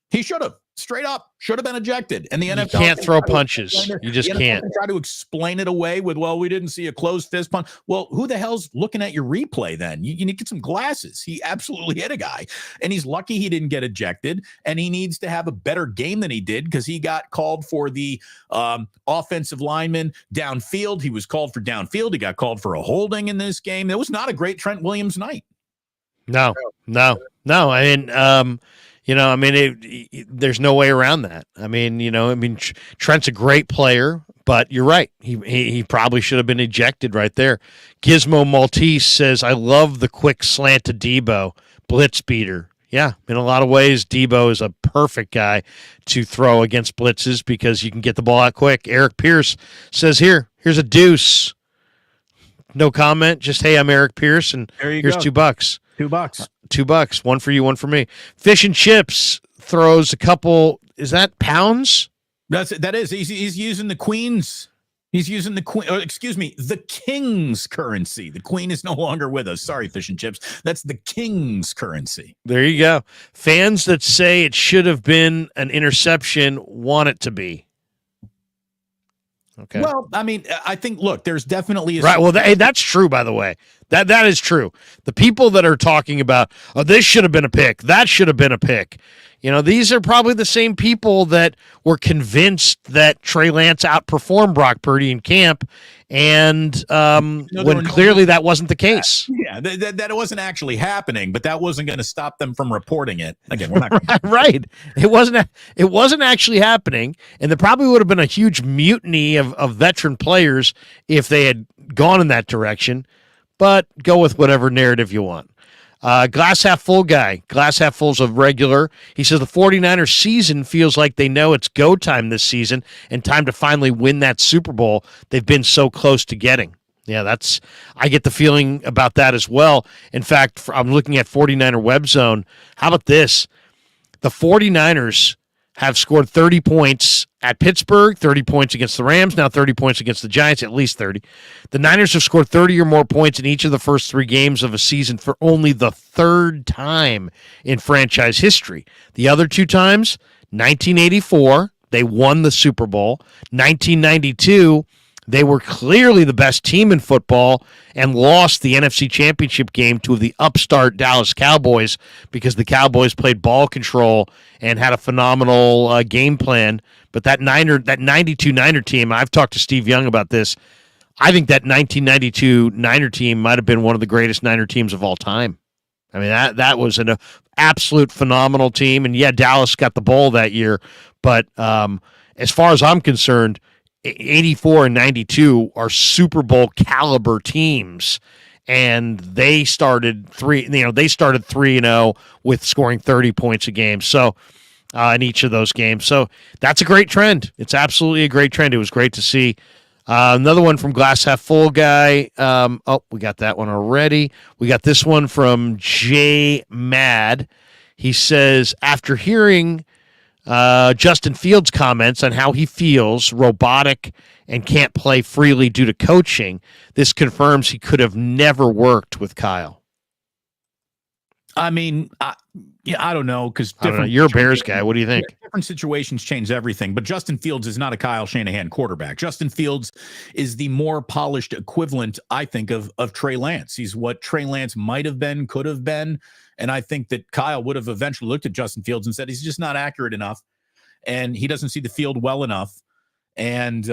He should have. Straight up, should have been ejected. And the NFL can't throw punches. You just can't. Try to explain it away with, well, we didn't see a closed fist punch. Well, who the hell's looking at your replay then? You need to get some glasses. He absolutely hit a guy. And he's lucky he didn't get ejected. And he needs to have a better game than he did because he got called for the offensive lineman downfield. He was called for downfield. He got called for a holding in this game. It was not a great Trent Williams night. No. I mean, there's no way around that. Trent's a great player, but you're right. He probably should have been ejected right there. Gizmo Maltese says, I love the quick slant to Deebo, blitz beater. Yeah, in a lot of ways, Deebo is a perfect guy to throw against blitzes because you can get the ball out quick. Eric Pierce says, here's a deuce. No comment. Just, hey, I'm Eric Pierce, and here's $2. $2. $2. One for you, one for me. Fish and Chips throws a couple. Is that pounds? That is. He's using the Queen's He's using the queen, the king's currency. The queen is no longer with us. Sorry, fish and chips. That's the king's currency. There you go. Fans that say it should have been an interception want it to be. Okay. Well, I mean, I think, look, there's definitely right. Well, that's true, by the way. That is true. The people that are talking about, oh, this should have been a pick, that should have been a pick. These are probably the same people that were convinced that Trey Lance outperformed Brock Purdy in camp, and when clearly that wasn't the case. Yeah, that it wasn't actually happening, but that wasn't going to stop them from reporting it. Again, we're not right. It wasn't actually happening, and there probably would have been a huge mutiny of veteran players if they had gone in that direction. But go with whatever narrative you want. Glass half full guy. Glass half full's a regular. He says the 49ers season feels like they know it's go time this season and time to finally win that Super Bowl they've been so close to getting. Yeah, I get the feeling about that as well. In fact, I'm looking at 49er Web Zone. How about this? The 49ers have scored 30 points at Pittsburgh, 30 points against the Rams, now 30 points against the Giants, at least 30. The Niners have scored 30 or more points in each of the first 3 games of a season for only the 3rd time in franchise history. The other 2 times, 1984, they won the Super Bowl. 1992, they were clearly the best team in football and lost the NFC Championship game to the upstart Dallas Cowboys because the Cowboys played ball control and had a phenomenal game plan. But that 92 Niner team, I've talked to Steve Young about this, I think that 1992 Niner team might have been one of the greatest Niner teams of all time. I mean, that was an absolute phenomenal team. And, yeah, Dallas got the bowl that year. But as far as I'm concerned, 84 and 92 are Super Bowl caliber teams, and they started 3-0 with scoring 30 points a game. So in each of those games. So that's a great trend. It's absolutely a great trend. It was great to see. Another one from Glass Half Full guy. We got that one already. We got this one from J Mad. He says, after hearing Justin Fields' comments on how he feels robotic and can't play freely due to coaching, this confirms he could have never worked with Kyle. I mean, I don't know, because you're a Bears guy. What do you think? Different situations change everything, but Justin Fields is not a Kyle Shanahan quarterback. Justin Fields is the more polished equivalent, I think, of Trey Lance. He's what Trey Lance might have been, could have been, and I think that Kyle would have eventually looked at Justin Fields and said he's just not accurate enough, and he doesn't see the field well enough. And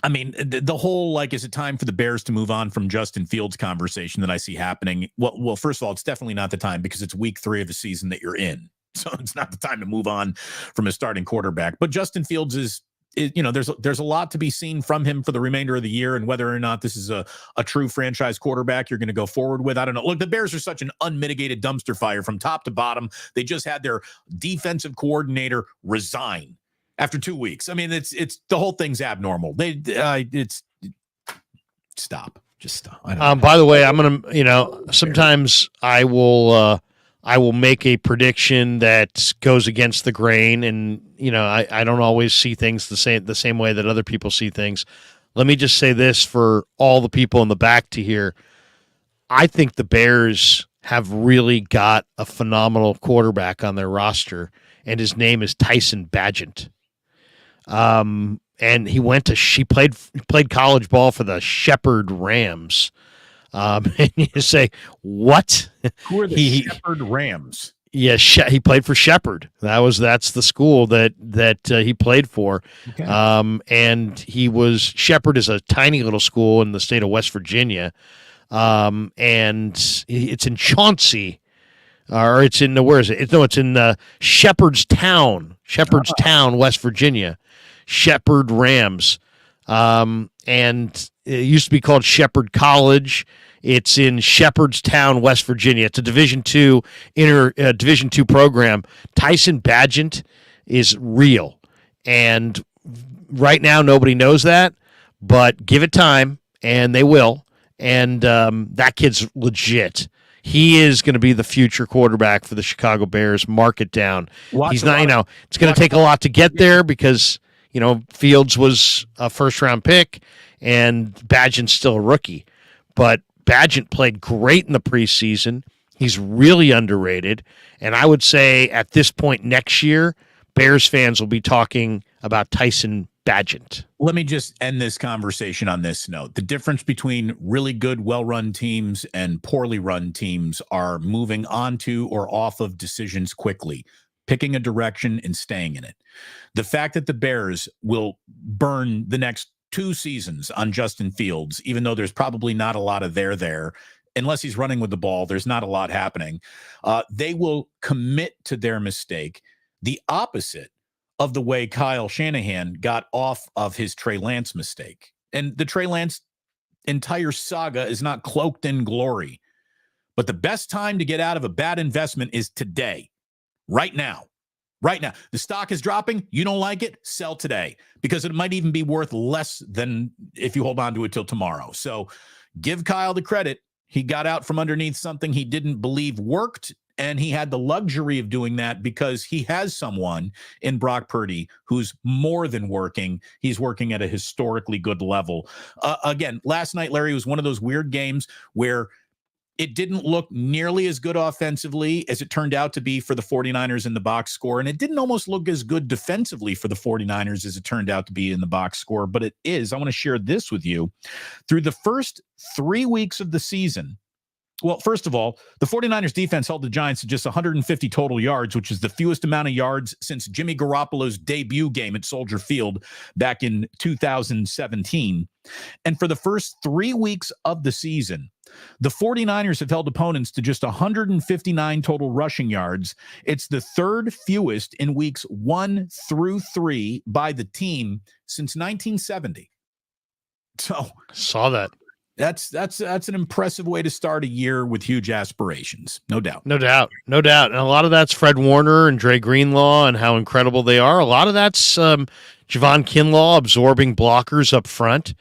I mean, the whole, like, is it time for the Bears to move on from Justin Fields conversation that I see happening? Well, first of all, it's definitely not the time because it's week 3 of the season that you're in. So it's not the time to move on from a starting quarterback. But Justin Fields is there's a lot to be seen from him for the remainder of the year, and whether or not this is a true franchise quarterback you're going to go forward with, I don't know. Look, the Bears are such an unmitigated dumpster fire from top to bottom. They just had their defensive coordinator resign after 2 weeks. I mean, it's the whole thing's abnormal. Stop. Just stop. By the way, I'm gonna, sometimes I will make a prediction that goes against the grain, and I don't always see things the same way that other people see things. Let me just say this for all the people in the back to hear. I think the Bears have really got a phenomenal quarterback on their roster, and his name is Tyson Bagent. And he played college ball for the Shepherd Rams. And you say, what? Who are the Shepherd Rams? Yeah, he played for Shepherd. That's the school that he played for. Okay. And Shepherd is a tiny little school in the state of West Virginia. And it's in Chauncey. Or it's in where is it? It's in Shepherdstown, West Virginia. Shepherd Rams. And it used to be called Shepherd College. It's in Shepherdstown, West Virginia. It's a Division II Division II program. Tyson Bagent is real, and right now nobody knows that. But give it time, and they will. And that kid's legit. He is going to be the future quarterback for the Chicago Bears. Mark it down. He's not. It's going to take a lot to get there because Fields was a first-round pick, and Badgent's still a rookie. But Badgent played great in the preseason. He's really underrated. And I would say at this point next year, Bears fans will be talking about Tyson Badgent. Let me just end this conversation on this note. The difference between really good, well-run teams and poorly run teams are moving on to or off of decisions quickly, picking a direction and staying in it. The fact that the Bears will burn the next 2 seasons on Justin Fields, even though there's probably not a lot of there, unless he's running with the ball, there's not a lot happening. They will commit to their mistake, the opposite of the way Kyle Shanahan got off of his Trey Lance mistake. And the Trey Lance entire saga is not cloaked in glory. But the best time to get out of a bad investment is today, right now. Right now. The stock is dropping. You don't like it? Sell today, because it might even be worth less than if you hold on to it till tomorrow. So give Kyle the credit. He got out from underneath something he didn't believe worked, and he had the luxury of doing that because he has someone in Brock Purdy who's more than working. He's working at a historically good level. Again, last night, Larry, was one of those weird games where it didn't look nearly as good offensively as it turned out to be for the 49ers in the box score. And it didn't almost look as good defensively for the 49ers as it turned out to be in the box score. But it is. I want to share this with you. Through the first 3 weeks of the season, well, first of all, the 49ers defense held the Giants to just 150 total yards, which is the fewest amount of yards since Jimmy Garoppolo's debut game at Soldier Field back in 2017. And for the first 3 weeks of the season, the 49ers have held opponents to just 159 total rushing yards. It's the third fewest in weeks 1 through 3 by the team since 1970. So saw that. That's an impressive way to start a year with huge aspirations. No doubt. No doubt. And a lot of that's Fred Warner and Dre Greenlaw and how incredible they are. A lot of that's Javon Kinlaw absorbing blockers up front.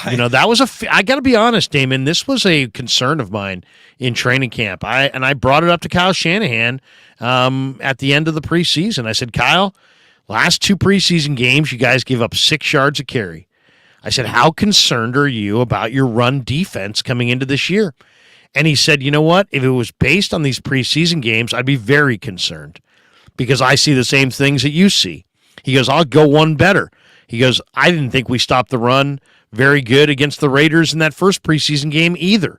That was I got to be honest, Damon, this was a concern of mine in training camp. I brought it up to Kyle Shanahan at the end of the preseason. I said, Kyle, last 2 preseason games, you guys give up 6 yards a carry. I said, how concerned are you about your run defense coming into this year? And he said, you know what? If it was based on these preseason games, I'd be very concerned because I see the same things that you see. He goes, I'll go one better. He goes, I didn't think we stopped the run very good against the Raiders in that first preseason game either.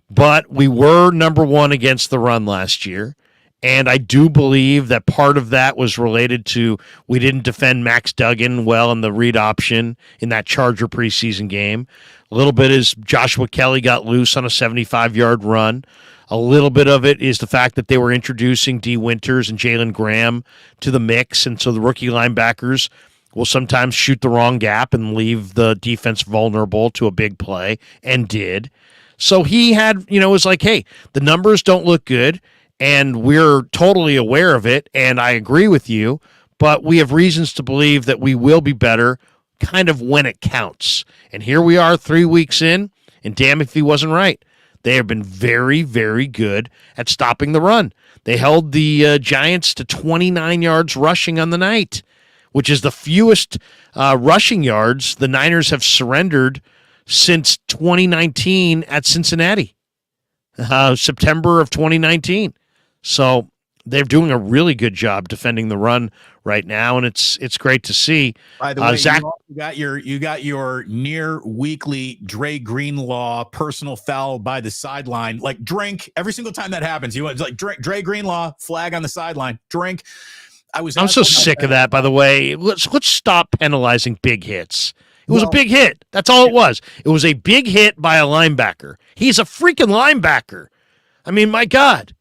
But we were number 1 against the run last year. And I do believe that part of that was related to we didn't defend Max Duggan well in the read option in that Charger preseason game. A little bit is Joshua Kelly got loose on a 75-yard run. A little bit of it is the fact that they were introducing D. Winters and Jalen Graham to the mix, and so the rookie linebackers will sometimes shoot the wrong gap and leave the defense vulnerable to a big play, and did. So he had, it was like, hey, the numbers don't look good, and we're totally aware of it, and I agree with you, but we have reasons to believe that we will be better kind of when it counts. And here we are 3 weeks in, and damn if he wasn't right. They have been very, very good at stopping the run. They held the Giants to 29 yards rushing on the night, which is the fewest rushing yards the Niners have surrendered since 2019 at Cincinnati, September of 2019. So they're doing a really good job defending the run right now, and it's great to see. By the way, Zach, you got your near weekly Dre Greenlaw personal foul by the sideline. Like, drink every single time that happens. You want like Dre Greenlaw flag on the sideline. Drink. I'm so sick of that. By the way, let's stop penalizing big hits. It was a big hit. That's all it was. It was a big hit by a linebacker. He's a freaking linebacker. I mean, my God.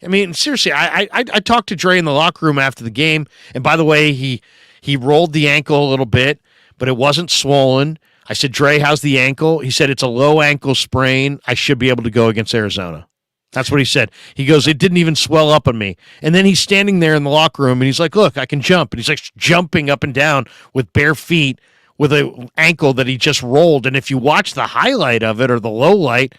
I mean, seriously, I talked to Dre in the locker room after the game, and by the way, he rolled the ankle a little bit, but it wasn't swollen. I said, Dre, how's the ankle? He said, it's a low ankle sprain. I should be able to go against Arizona. That's what he said. He goes, it didn't even swell up on me. And then he's standing there in the locker room, and he's like, look, I can jump. And he's like jumping up and down with bare feet with an ankle that he just rolled. And if you watch the highlight of it or the low light,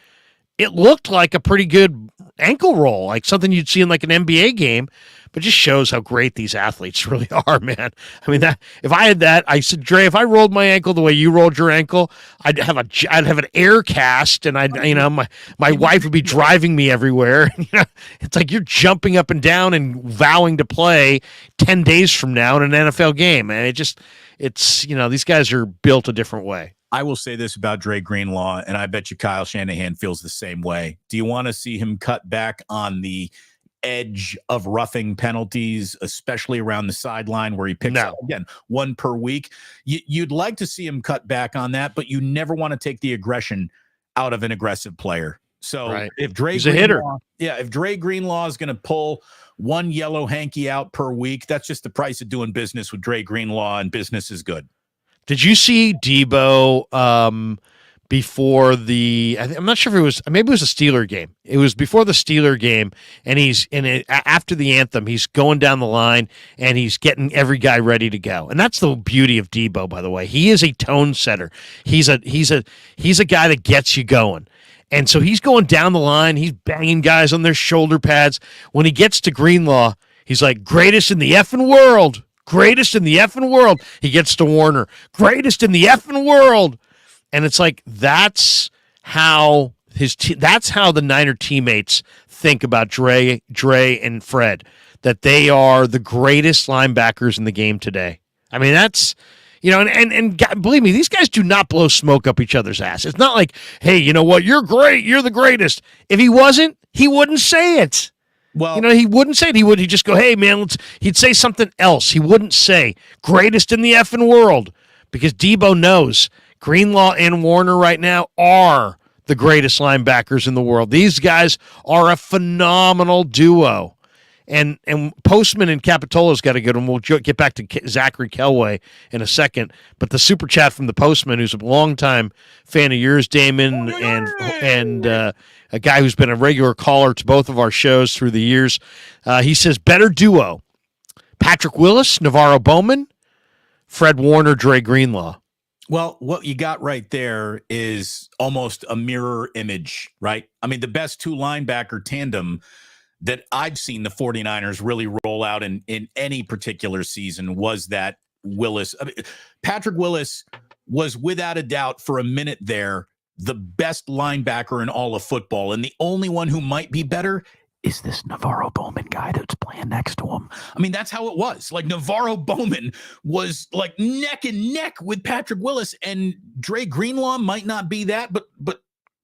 it looked like a pretty good ankle roll, like something you'd see in like an NBA game, but just shows how great these athletes really are, man. I mean, that if I had that, I said, Dre, if I rolled my ankle the way you rolled your ankle, I'd have an air cast, and my wife would be driving me everywhere. It's like you're jumping up and down and vowing to play 10 days from now in an NFL game, and it's these guys are built a different way. I will say this about Dre Greenlaw, and I bet you Kyle Shanahan feels the same way. Do you want to see him cut back on the edge of roughing penalties, especially around the sideline where he picks up, again, one per week? You'd like to see him cut back on that, but you never want to take the aggression out of an aggressive player. So if He's a hitter. Yeah, if Dre Greenlaw is going to pull one yellow hanky out per week, that's just the price of doing business with Dre Greenlaw, and business is good. Did you see Deebo before I'm not sure if it was, maybe it was a Steeler game. It was before the Steeler game, and after the anthem, he's going down the line, and he's getting every guy ready to go. And that's the beauty of Deebo, by the way. He is a tone setter. He's a guy that gets you going. And so he's going down the line. He's banging guys on their shoulder pads. When he gets to Greenlaw, he's like, greatest in the effing world. Greatest in the effing world. He gets to Warner. Greatest in the effing world. And it's like that's how the Niner teammates think about Dre and Fred, that they are the greatest linebackers in the game today. I mean, that's and believe me, these guys do not blow smoke up each other's ass. It's not like, hey, you know what, you're great, you're the greatest. If he wasn't, he wouldn't say it. Well, he wouldn't say it. He'd just go, hey, man, he'd say something else. He wouldn't say greatest in the effing world, because Deebo knows Greenlaw and Warner right now are the greatest linebackers in the world. These guys are a phenomenal duo. And Postman and Capitola's got a good one. We'll get back to Zachary Kelway in a second. But the super chat from the Postman, who's a longtime fan of yours, Damon, and a guy who's been a regular caller to both of our shows through the years. He says, better duo, Patrick Willis, Navarro Bowman, Fred Warner, Dre Greenlaw. Well, what you got right there is almost a mirror image, right? I mean, the best two linebacker tandem that I've seen the 49ers really roll out in any particular season was that Willis. I mean, Patrick Willis was without a doubt for a minute there the best linebacker in all of football. And the only one who might be better is this Navarro Bowman guy that's playing next to him. I mean, that's how it was. Like, Navarro Bowman was like neck and neck with Patrick Willis, and Dre Greenlaw might not be that, but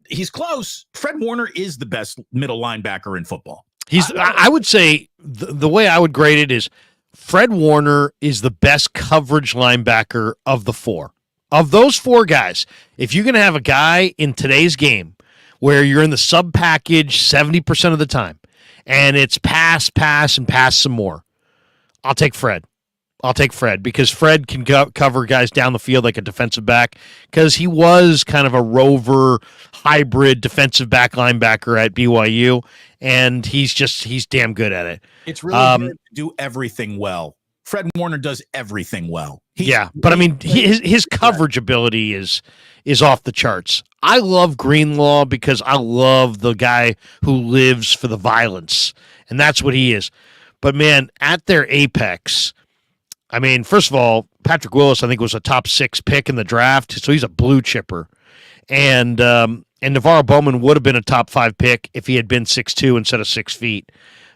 he's close. Fred Warner is the best middle linebacker in football. I would say the way I would grade it is Fred Warner is the best coverage linebacker of the four. Of those four guys, if you're going to have a guy in today's game where you're in the sub package 70% of the time, and it's pass, and pass some more, I'll take Fred. Because Fred can cover guys down the field like a defensive back, because he was kind of a rover hybrid defensive back linebacker at BYU, and he's damn good at it. It's really hard to do everything well. Fred Warner does everything well. But I mean, his coverage ability is off the charts. I love Greenlaw because I love the guy who lives for the violence, and that's what he is. But man, at their apex, I mean, first of all, Patrick Willis, I think, was a top 6 pick in the draft, so he's a blue chipper. And Navarro Bowman would have been a top 5 pick if he had been 6'2" instead of 6 feet.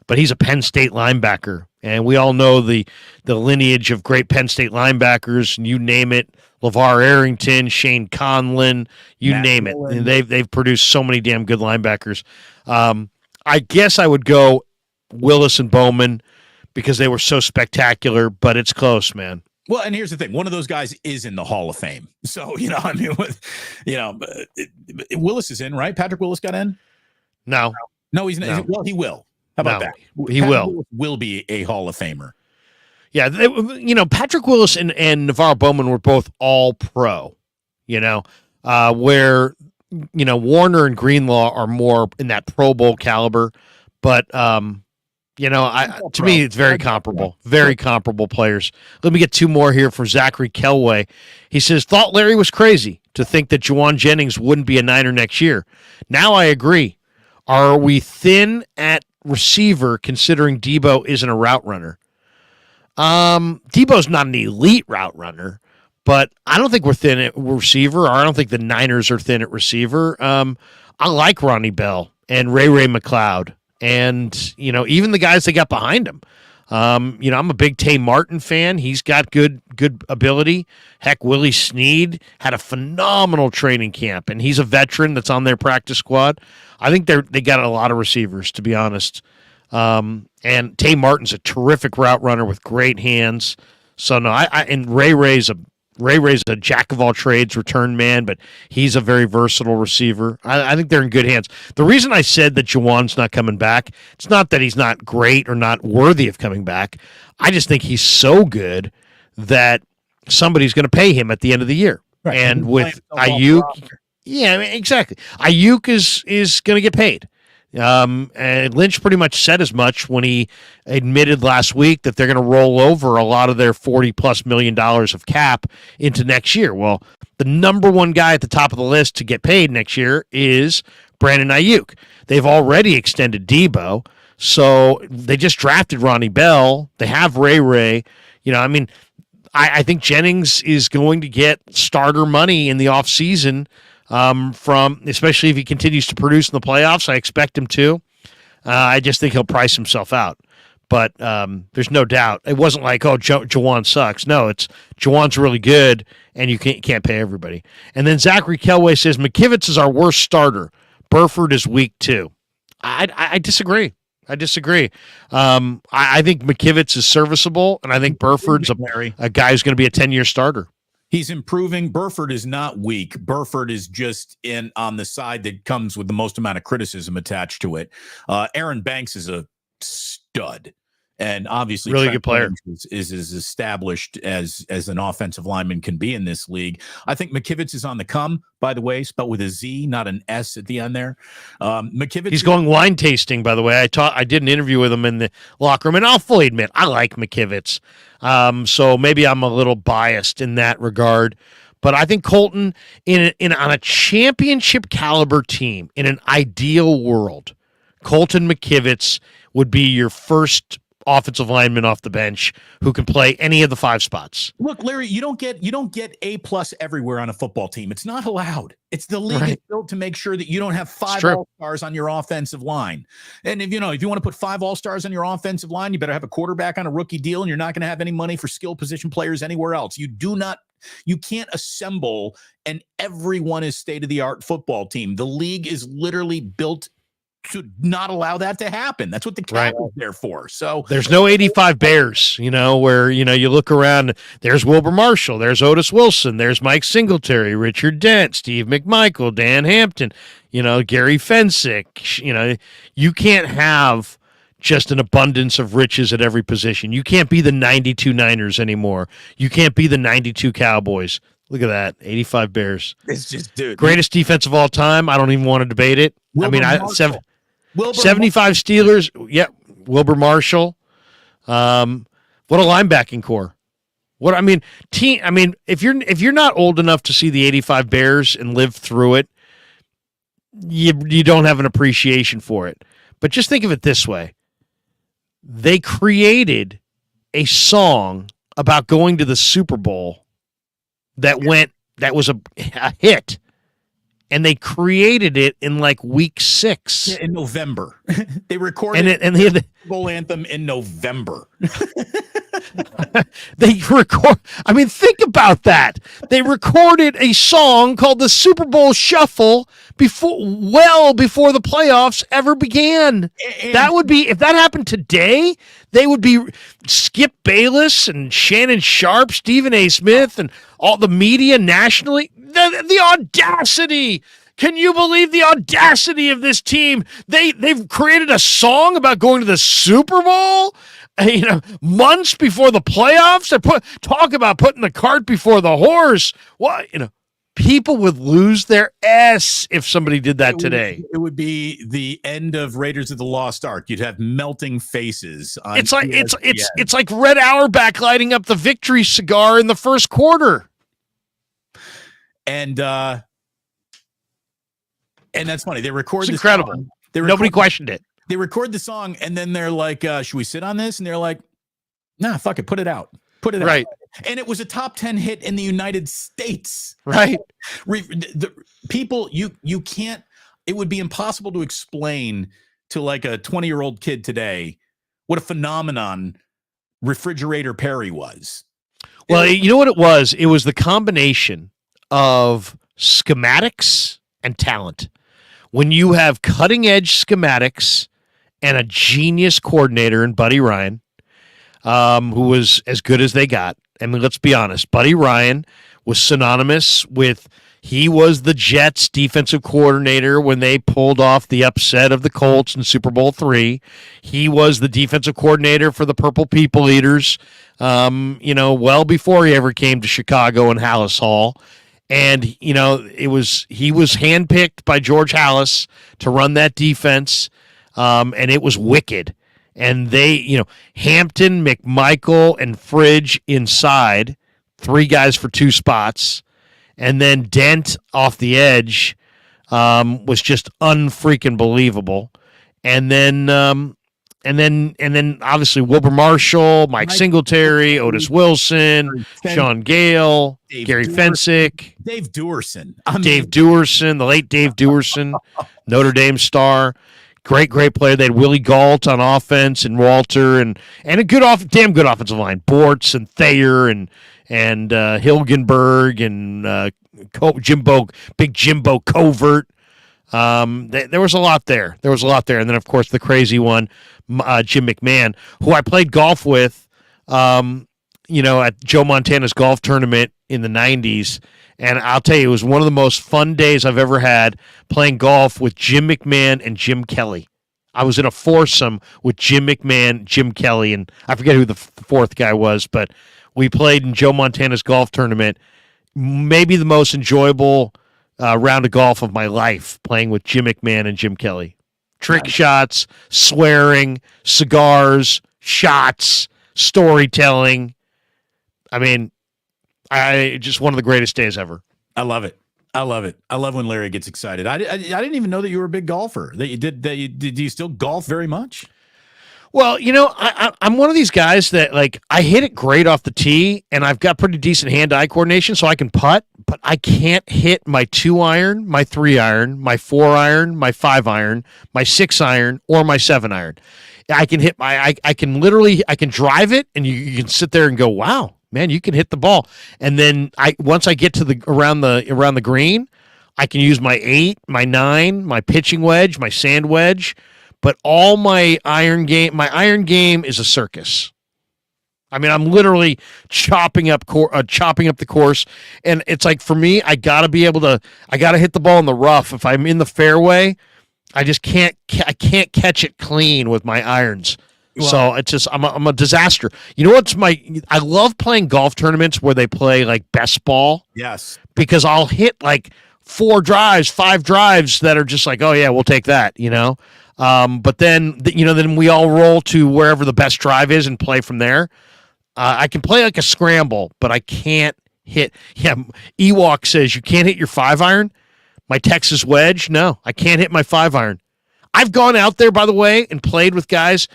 But he's a Penn State linebacker, and we all know the lineage of great Penn State linebackers. You name it, LeVar Arrington, Shane Conlon, you name it. And they've produced so many damn good linebackers. I guess I would go Willis and Bowman, because they were so spectacular, but it's close, man. Well, and here's the thing. One of those guys is in the Hall of Fame. So, I mean, Willis is in, right? Patrick Willis got in? No, he's not. No. Well, he will. How about that? He will be a Hall of Famer. Yeah. Patrick Willis and Navarro Bowman were both all pro, where, Warner and Greenlaw are more in that Pro Bowl caliber, but, to me, it's very comparable. Very comparable players. Let me get 2 more here from Zachary Kelway. He says, thought Larry was crazy to think that Juwan Jennings wouldn't be a Niner next year. Now I agree. Are we thin at receiver considering Deebo isn't a route runner? Deebo's not an elite route runner, but I don't think we're thin at receiver, or I don't think the Niners are thin at receiver. I like Ronnie Bell and Ray McLeod, and even the guys they got behind him. I'm a big Tay Martin fan. He's got good ability. Heck, Willie Snead had a phenomenal training camp, and he's a veteran that's on their practice squad. I think they got a lot of receivers, to be honest. And Tay Martin's a terrific route runner with great hands. So no, and Ray's a jack of all trades return man, but he's a very versatile receiver. I think they're in good hands. The reason I said that Juwan's not coming back, it's not that he's not great or not worthy of coming back. I just think he's so good that somebody's going to pay him at the end of the year. Right. And with Ayuk, yeah, I mean, exactly. Ayuk is going to get paid. And Lynch pretty much said as much when he admitted last week that they're going to roll over a lot of their $40+ million of cap into next year. Well, the number one guy at the top of the list to get paid next year is Brandon Ayuk. They've already extended Deebo, so they just drafted Ronnie Bell. They have Ray. I think Jennings is going to get starter money in the offseason. Especially if he continues to produce in the playoffs. I expect him to. I just think he'll price himself out. But there's no doubt. It wasn't like, Juwan sucks. No, it's Juwan's really good, and you can't pay everybody. And then Zachary Kelway says, McKivitz is our worst starter. Burford is weak, too. I disagree. I think McKivitz is serviceable, and I think Burford's a guy who's going to be a 10-year starter. He's improving. Burford is not weak. Burford is just on the side that comes with the most amount of criticism attached to it. Aaron Banks is a stud, and obviously really good player. Is as established as an offensive lineman can be in this league. I think McKivitz is on the come, by the way, spelled with a Z, not an S at the end there. McKivitz. He's going wine tasting, by the way. I did an interview with him in the locker room, and I'll fully admit I like McKivitz. So maybe I'm a little biased in that regard, but I think Colton on a championship caliber team in an ideal world, Colton McKivitz would be your first offensive lineman off the bench who can play any of the 5 spots. Look, Larry, you don't get A+ everywhere on a football team. It's not allowed. It's the league is built to make sure that you don't have 5 all-stars on your offensive line. And if you want to put 5 all-stars on your offensive line, you better have a quarterback on a rookie deal, and you're not going to have any money for skill position players anywhere else. You can't assemble an everyone is state-of-the-art football team. The league is literally built to not allow that to happen. That's what the cap is there for. So there's no 85 Bears, where, you look around, there's Wilbur Marshall, there's Otis Wilson, there's Mike Singletary, Richard Dent, Steve McMichael, Dan Hampton, Gary Fensick. You can't have just an abundance of riches at every position. You can't be the 92 Niners anymore. You can't be the 92 Cowboys. Look at that, 85 Bears. It's just, dude. Greatest defense of all time. I don't even want to debate it. Wilbur 75 Steelers. Yeah, Wilbur Marshall. What a linebacking core. If you're not old enough to see the 85 Bears and live through it, you don't have an appreciation for it. But just think of it this way. They created a song about going to the Super Bowl that was a hit. And they created it in like week 6 in November. They recorded and they had the Super Bowl anthem in November. Think about that. They recorded a song called the Super Bowl Shuffle before the playoffs ever began. That would be, if that happened today, they would be Skip Bayless and Shannon Sharp, Stephen A. Smith, and all the media nationally. The audacity. Can you believe the audacity of this team? They've created a song about going to the Super Bowl, months before the playoffs. They talk about putting the cart before the horse. What, people would lose their S if somebody did that today. It would be the end of Raiders of the Lost Ark. You'd have melting faces. It's like Red Auerbach lighting up the victory cigar in the first quarter. And that's funny. They recorded this incredible song Nobody questioned it. They record the song, and then they're like, should we sit on this? And they're like, nah, fuck it. Put it out. Put it out. And it was a top 10 hit in the United States. Right. The people, you can't, it would be impossible to explain to like a 20-year-old kid today what a phenomenon Refrigerator Perry was. Well, you know what it was? It was the combination of schematics and talent. When you have cutting edge schematics and a genius coordinator in Buddy Ryan, who was as good as they got. I mean, let's be honest. Buddy Ryan was synonymous with, he was the Jets defensive coordinator when they pulled off the upset of the Colts in Super Bowl III. He was the defensive coordinator for the Purple People Eaters, well before he ever came to Chicago and Hallis Hall. And, he was handpicked by George Hallis to run that defense, and it was wicked. And they, Hampton, McMichael, and Fridge inside, 3 guys for 2 spots. And then Dent off the edge was just unfreaking believable. And then obviously Wilbur Marshall, Mike Singletary, Otis Wilson, Sean Gale, Gary Fensick, Dave Duerson, the late Dave Duerson, Notre Dame star. Great player. They had Willie Galt on offense and Walter and a damn good offensive line. Bortz and Thayer and Hilgenberg and Big Jimbo Covert. There was a lot there. And then, of course, the crazy one, Jim McMahon, who I played golf with, at Joe Montana's golf tournament in the 90s. And I'll tell you, it was one of the most fun days I've ever had playing golf with Jim McMahon and Jim Kelly. I was in a foursome with Jim McMahon, Jim Kelly, and I forget who the fourth guy was, but we played in Joe Montana's golf tournament. Maybe the most enjoyable round of golf of my life, playing with Jim McMahon and Jim Kelly. Trick shots, swearing, cigars, shots, storytelling. I mean, just one of the greatest days ever. I love it. I love when Larry gets excited. I didn't even know that you were a big golfer. Did you still golf very much? Well, I'm one of these guys that, like, I hit it great off the tee, and I've got pretty decent hand-eye coordination, so I can putt, but I can't hit my 2-iron, my 3-iron, my 4-iron, my 5-iron, my 6-iron, or my 7-iron. I can hit I can drive it, and you can sit there and go, wow, man, you can hit the ball. And then once I get to around the green, I can use my 8, my 9, my pitching wedge, my sand wedge. But all my iron game is a circus. I mean, I'm literally chopping up the course, and it's like, for me, I gotta hit the ball in the rough. If I'm in the fairway, I can't catch it clean with my irons. Well, so it's just, I'm a disaster. You know what's I love playing golf tournaments where they play like best ball. Yes. Because I'll hit like 4 drives, 5 drives that are just like, oh yeah, we'll take that, But then, then we all roll to wherever the best drive is and play from there. I can play like a scramble, but I can't hit. Yeah, Ewok says you can't hit your 5-iron. My Texas wedge, no, I can't hit my 5-iron. I've gone out there, by the way, and played with guys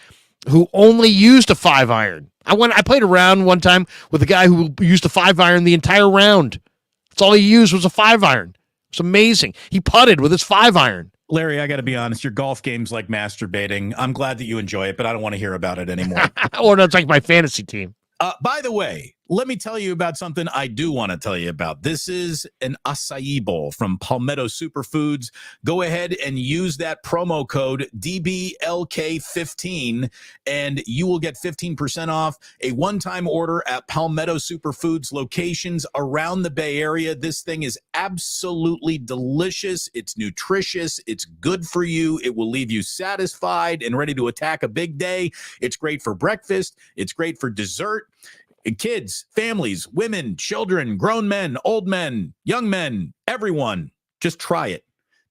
who only used a 5-iron. I played a round one time with a guy who used a 5-iron the entire round. That's all he used was a 5-iron. It's amazing. He putted with his 5-iron. Larry, I got to be honest. Your golf game's like masturbating. I'm glad that you enjoy it, but I don't want to hear about it anymore. Or no, it's like my fantasy team. By the way, let me tell you about something I do want to tell you about. This is an acai bowl from Palmetto Superfoods. Go ahead and use that promo code DBLK15, and you will get 15% off a one-time order at Palmetto Superfoods locations around the Bay Area. This thing is absolutely delicious. It's nutritious. It's good for you. It will leave you satisfied and ready to attack a big day. It's great for breakfast. It's great for dessert. Kids, families, women, children, grown men, old men, young men, everyone, just try it.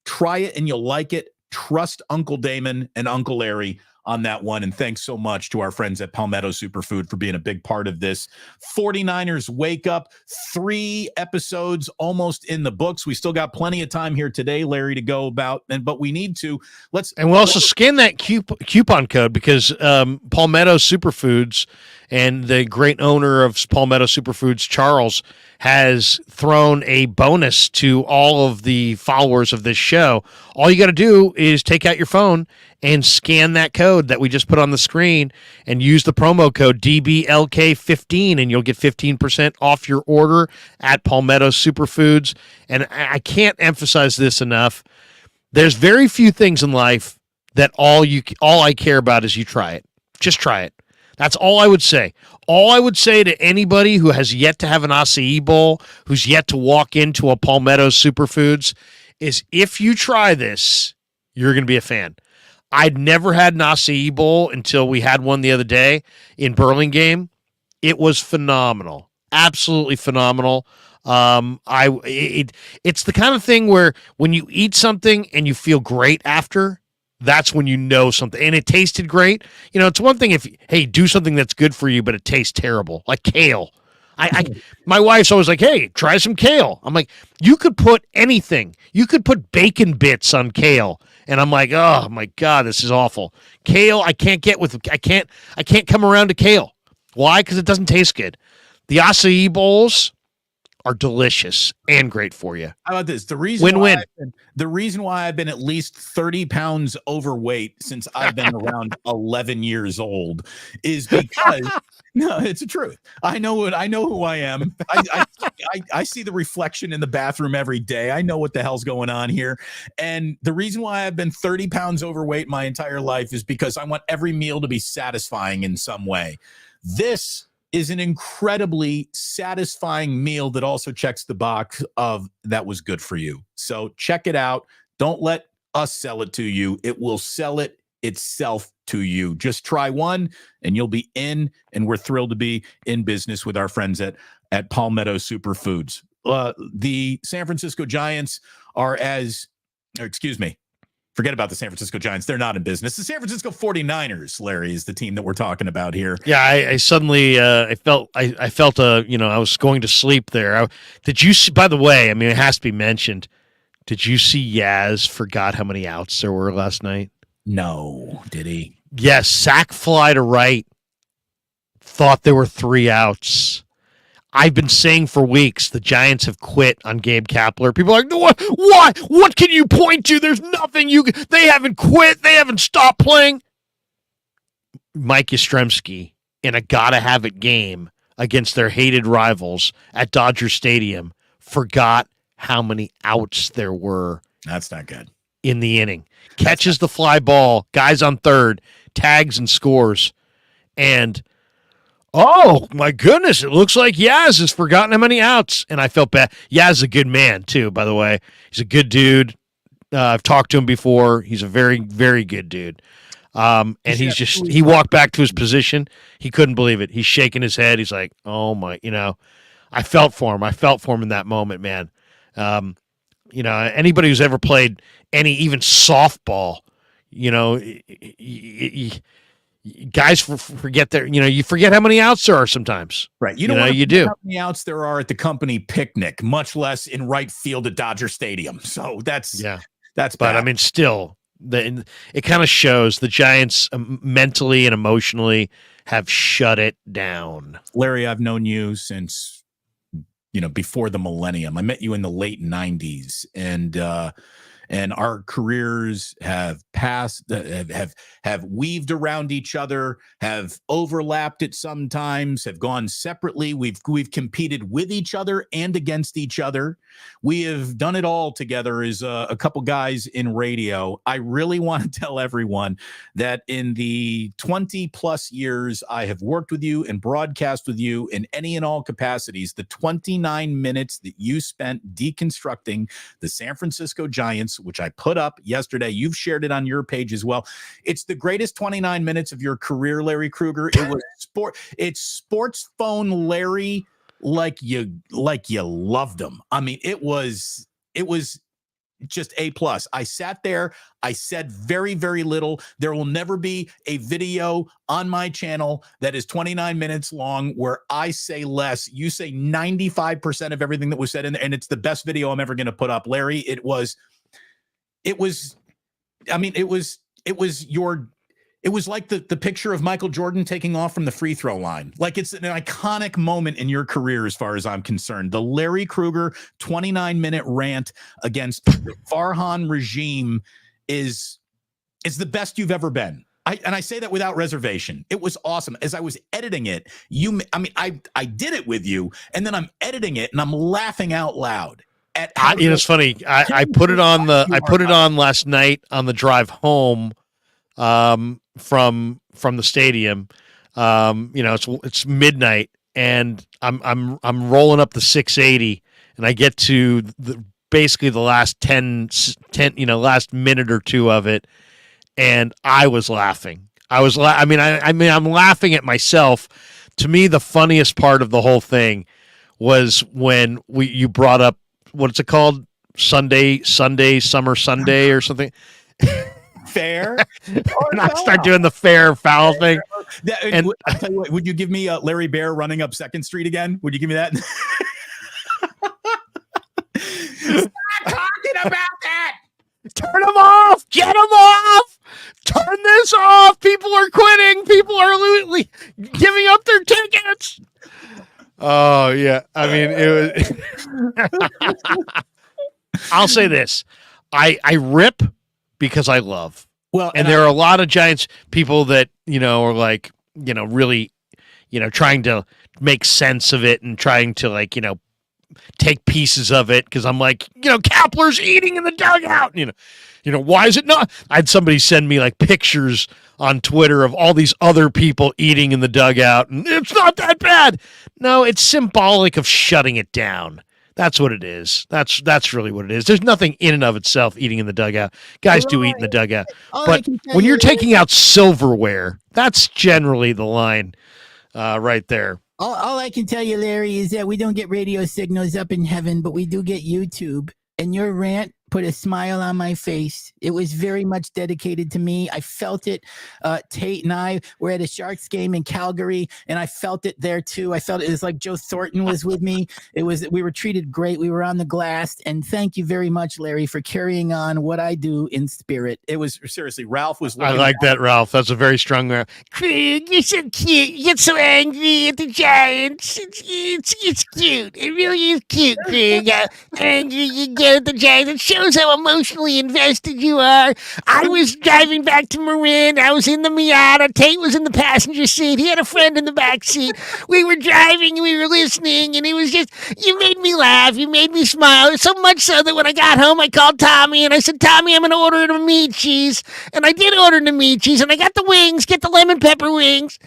Try it and you'll like it. Trust Uncle Damon and Uncle Larry. on that one. And thanks so much to our friends at Palmetto Superfood for being a big part of this 49ers Wake Up. 3 episodes almost in the books. We still got plenty of time here today, Larry, to go about, but we need to. And we'll also scan that coupon code because Palmetto Superfoods and the great owner of Palmetto Superfoods, Charles, has thrown a bonus to all of the followers of this show. All you got to do is take out your phone and scan that code that we just put on the screen and use the promo code DBLK15 and you'll get 15% off your order at Palmetto Superfoods. And I can't emphasize this enough. There's very few things in life that all I care about is you try it. Just try it. That's all I would say. All I would say to anybody who has yet to have an acai bowl, who's yet to walk into a Palmetto Superfoods, is if you try this, you're going to be a fan. I'd never had an acai bowl until we had one the other day in Burlingame. It was phenomenal. Absolutely phenomenal. It's the kind of thing where when you eat something and you feel great after, that's when you know something. And it tasted great. You know, it's one thing if, hey, do something that's good for you, but it tastes terrible, like kale. My wife's always like, hey, try some kale. I'm like, you could put anything. You could put bacon bits on kale. And I'm like, oh my God, this is awful. Kale, I can't come around to kale. Why? Because it doesn't taste good. The acai bowls are delicious and great for you. How about this? The reason why I've been at least 30 pounds overweight since I've been around 11 years old is because no, it's the truth. I know who I am. I see the reflection in the bathroom every day. I know what the hell's going on here. And the reason why I've been 30 pounds overweight my entire life is because I want every meal to be satisfying in some way. This is an incredibly satisfying meal that also checks the box of that was good for you. So check it out. Don't let us sell it to you. It will sell it itself to you. Just try one and you'll be in, and we're thrilled to be in business with our friends at Palmetto Superfoods. The San Francisco Giants forget about the San Francisco Giants. They're not in business. The San Francisco 49ers, Larry, is the team that we're talking about here. Yeah, I suddenly I felt I was going to sleep there. Did you see, by the way, I mean, it has to be mentioned, did you see Yaz forgot how many outs there were last night? No, did he? Yes, sack fly to right. Thought there were 3 outs. I've been saying for weeks the Giants have quit on Gabe Kapler. People are like, no, what? What can you point to? There's nothing they haven't quit. They haven't stopped playing. Mike Yastrzemski in a gotta-have-it game against their hated rivals at Dodger Stadium forgot how many outs there were. That's not good. In the inning. Catches the fly ball, guys on third, tags and scores. And oh, my goodness, it looks like Yaz has forgotten how many outs. And I felt bad. Yaz is a good man, too, by the way. He's a good dude. I've talked to him before. He's a very, very good dude. And he walked back to his position. He couldn't believe it. He's shaking his head. He's like, oh, my, I felt for him. I felt for him in that moment, man. Anybody who's ever played even softball, guys forget you forget how many outs there are sometimes. Right. You do. How many outs there are at the company picnic, much less in right field at Dodger Stadium. So that's bad. But I mean, still, it kind of shows the Giants mentally and emotionally have shut it down. Larry, I've known you since, before the millennium. I met you in the late 90s, and our careers have passed, have weaved around each other, have overlapped at some times, have gone separately. We've competed with each other and against each other. We have done it all together as a couple guys in radio. I really want to tell everyone that in the 20 plus years I have worked with you and broadcast with you in any and all capacities, the 29 minutes that you spent deconstructing the San Francisco Giants, which I put up yesterday, you've shared it on your page as well. It's the greatest 29 minutes of your career, Larry Krueger. It was it's sports phone Larry like you loved him. I mean, it was just A plus. I sat there. I said very, very little. There will never be a video on my channel that is 29 minutes long where I say less. You say 95% of everything that was said in there, and it's the best video I'm ever going to put up. Larry, it was like the picture of Michael Jordan taking off from the free throw line. Like, it's an iconic moment in your career as far as I'm concerned. The Larry Krueger 29-minute rant against the Farhan regime is the best you've ever been. I say that without reservation. It was awesome. As I was editing it, I did it with you, and then I'm editing it and I'm laughing out loud. It's funny. I put it on last night on the drive home from the stadium. It's midnight, and I'm rolling up the 680, and I get to basically the last 10 last minute or two of it, and I was laughing. I'm laughing at myself. To me, the funniest part of the whole thing was when you brought up, what's it called? Sunday, summer Sunday or something. Fair. And I start doing the fair foul thing. And I'll tell you what, would you give me Larry Bear running up 2nd Street again? Would you give me that? Stop talking about that. Turn them off. Get them off. Turn this off. People are quitting. People are giving up their tickets. Oh, yeah. I mean, it was. I'll say this. I rip because I love. Well, and there are a lot of Giants people that, are like, really, trying to make sense of it and trying to take pieces of it. Cause I'm like, Kapler's eating in the dugout. Why is it not? I had somebody send me pictures on Twitter of all these other people eating in the dugout, and it's not that bad. No, it's symbolic of shutting it down. That's what it is. That's really what it is. There's nothing in and of itself eating in the dugout. Guys do eat in the dugout. But when you're taking out silverware, that's generally the line right there. All I can tell you, Larry, is that we don't get radio signals up in heaven, but we do get YouTube. And your rant put a smile on my face. It was very much dedicated to me. I felt it. Tate and I were at a Sharks game in Calgary, and I felt it there too. I felt it was like Joe Thornton was with me. We were treated great. We were on the glass. And thank you very much, Larry, for carrying on what I do in spirit. It was seriously, Ralph was. I like that, Ralph. That's a very strong Ralph. Craig, you're so cute. You get so angry at the Giants. It's cute. It really is cute, Craig. Angry you get at the Giants. It shows how emotionally invested you are. I was driving back to Marin. I was in the Miata. Tate was in the passenger seat. He had a friend in the back seat. We were driving. We were listening, and it was just, you made me laugh. You made me smile. So much so that when I got home, I called Tommy, and I said, Tommy, I'm going to order a meat cheese. And I did order the meat cheese, and I got the wings. Get the lemon pepper wings.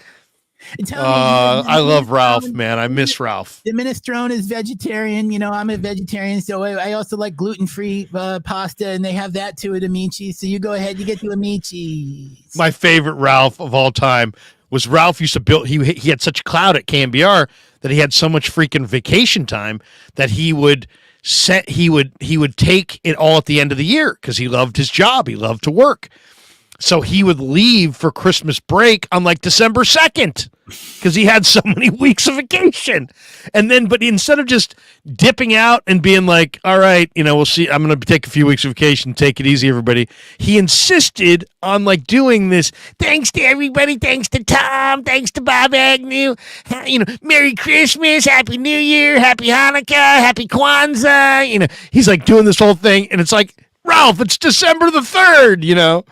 I love Ralph, man. I miss Ralph. The minestrone is vegetarian. I'm a vegetarian, so I also like gluten-free pasta, and they have that too at Amici. So you go ahead, you get to Amici. My favorite Ralph of all time was Ralph used to build. He had such a clout at KMBR that he had so much freaking vacation time that he would take it all at the end of the year because he loved his job. He loved to work. So he would leave for Christmas break on December 2nd because he had so many weeks of vacation. But instead of just dipping out and being like, all right, we'll see, I'm going to take a few weeks of vacation, take it easy, everybody. He insisted on doing this. Thanks to everybody. Thanks to Tom. Thanks to Bob Agnew. Merry Christmas. Happy New Year. Happy Hanukkah. Happy Kwanzaa. He's doing this whole thing. And it's like, Ralph, it's December the 3rd,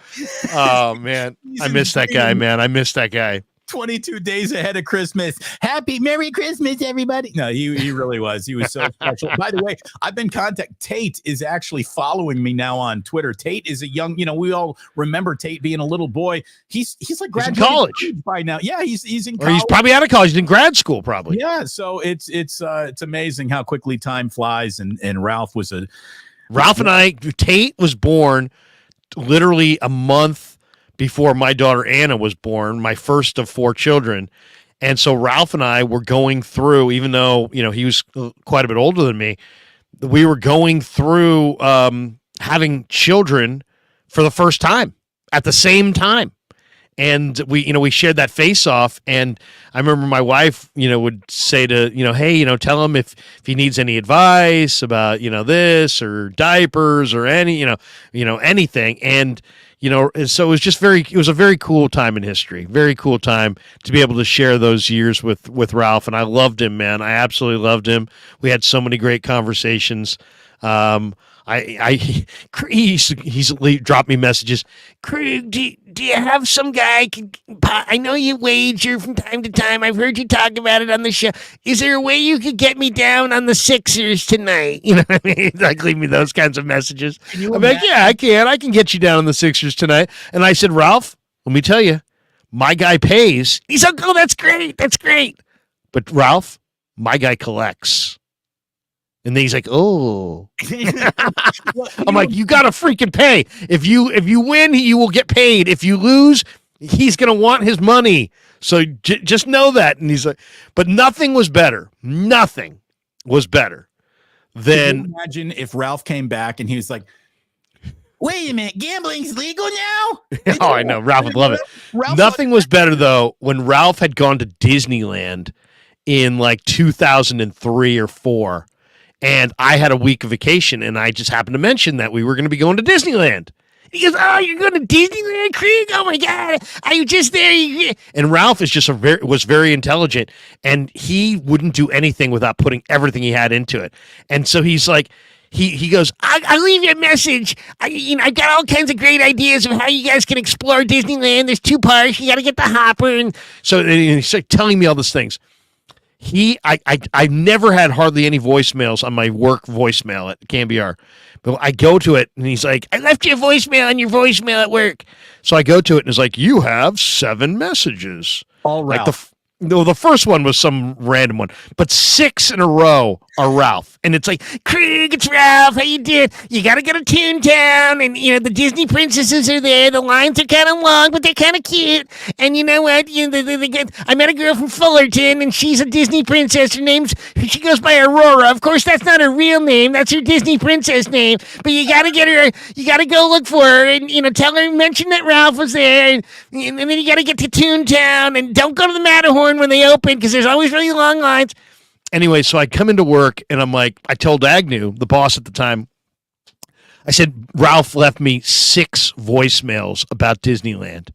Oh, man. I miss that guy, man. I miss that guy. 22 days ahead of Christmas. Happy Merry Christmas, everybody. No, he really was. He was so special. By the way, I've been contacted. Tate is actually following me now on Twitter. Tate is a young, we all remember Tate being a little boy. He's graduating college by now. Yeah, he's in college. Or he's probably out of college. He's in grad school, probably. Yeah, so it's amazing how quickly time flies. And Ralph and I, Tate was born literally a month before my daughter Anna was born, my first of 4 children. And so Ralph and I were going through, even though, he was quite a bit older than me, we were going through having children for the first time at the same time. And we shared that face off. And I remember my wife, would say to, hey, tell him if he needs any advice about, this or diapers or anything. And, so it was just it was a very cool time in history, very cool time to be able to share those years with Ralph. And I loved him, man. I absolutely loved him. We had so many great conversations. He's dropped me messages. Krug, do you have some guy? I know you wager from time to time. I've heard you talk about it on the show. Is there a way you could get me down on the Sixers tonight? You know what I mean? Like, leave me those kinds of messages. I'm like, yeah, I can. I can get you down on the Sixers tonight. And I said, Ralph, let me tell you, my guy pays. He's like, oh, that's great. That's great. But Ralph, my guy collects. And then he's like, "Oh," I'm like, "You gotta freaking pay. If you win, you will get paid. If you lose, he's gonna want his money. So just know that." And he's like, "But nothing was better. Nothing was better than." Can you imagine if Ralph came back and he was like, "Wait a minute, gambling's legal now?" Oh, I know. Ralph would love it. Nothing was better though when Ralph had gone to Disneyland in like 2003 or 4. And I had a week of vacation, and I just happened to mention that we were going to be going to Disneyland. He goes, "Oh, you're going to Disneyland, Krug? Oh my God, are you just there?" And Ralph is just was very intelligent, and he wouldn't do anything without putting everything he had into it. And so he's like, he goes, I'll leave you a message. I've got all kinds of great ideas of how you guys can explore Disneyland. There's 2 parks. You got to get the hopper, and so and he's like telling me all these things. I never had hardly any voicemails on my work voicemail at CanBR. But I go to it, and he's like, "I left you a voicemail on your voicemail at work." So I go to it, and it's like, "You have 7 messages." All right. Like the first one was some random one, but 6 in a row are Ralph. And it's like, "Krug, it's Ralph. How you doing? You got to go to Toontown. And, the Disney princesses are there. The lines are kind of long, but they're kind of cute. And you know what? I met a girl from Fullerton, and she's a Disney princess. She goes by Aurora. Of course, that's not her real name. That's her Disney princess name. But you got to get her. You got to go look for her and, tell her, mention that Ralph was there. And then you got to get to Toontown. And don't go to the Matterhorn when they open because there's always really long lines." Anyway, so I come into work and I'm like, I told Agnew, the boss at the time, I said, "Ralph left me 6 voicemails about Disneyland."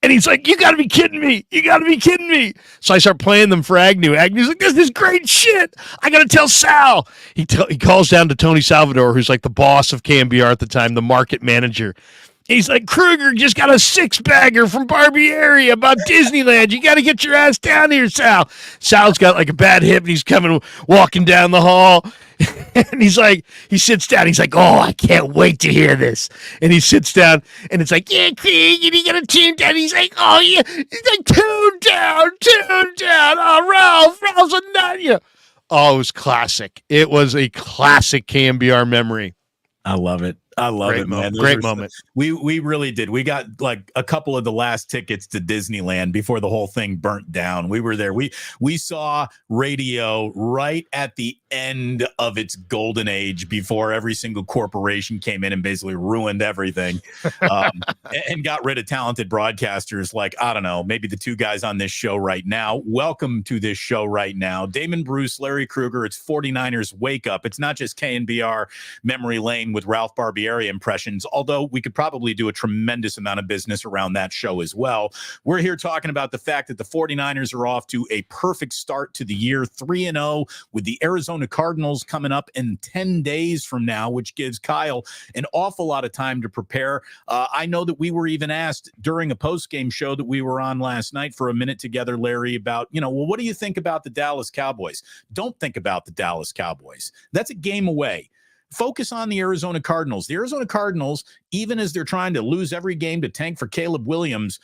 And he's like, "You got to be kidding me. You got to be kidding me." So I start playing them for Agnew. Agnew's like, "This is great shit. I got to tell Sal." He calls down to Tony Salvador, who's like the boss of KMBR at the time, the market manager. He's like, "Kruger just got a 6-bagger from Barbieri about Disneyland. You got to get your ass down here, Sal." Sal's got like a bad hip, and he's walking down the hall. And he sits down. He's like, "Oh, I can't wait to hear this." And he sits down, and it's like, "Yeah, Krug, you got to tune down." He's like, "Oh, yeah." He's like, tune down. Oh, Ralph's a nut. Oh, it was classic. It was a classic KMBR memory. I love it. I love it, man. Great moment. We really did. We got like a couple of the last tickets to Disneyland before the whole thing burnt down. We were there. We saw radio right at the end of its golden age before every single corporation came in and basically ruined everything, and got rid of talented broadcasters like, I don't know, maybe the 2 guys on this show right now. Welcome to this show right now. Damon Bruce, Larry Kruger. It's 49ers Wake Up. It's not just KNBR Memory Lane with Ralph Barbieri impressions, although we could probably do a tremendous amount of business around that show as well. We're here talking about the fact that the 49ers are off to a perfect start to the year, 3-0, with the Arizona Cardinals coming up in 10 days from now, which gives Kyle an awful lot of time to prepare. I know that we were even asked during a post-game show that we were on last night for a minute together, Larry, about, well, what do you think about the Dallas Cowboys? Don't think about the Dallas Cowboys. That's a game away. Focus on the Arizona Cardinals. The Arizona Cardinals, even as they're trying to lose every game to tank for Caleb Williams,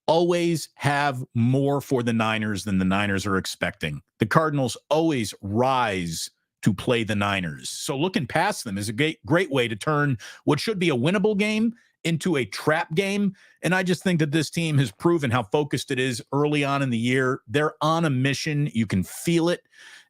always have more for the Niners than the Niners are expecting. The Cardinals always rise to play the Niners. So looking past them is a great way to turn what should be a winnable game into a trap game. And I just think that this team has proven how focused it is early on in the year. They're on a mission. You can feel it.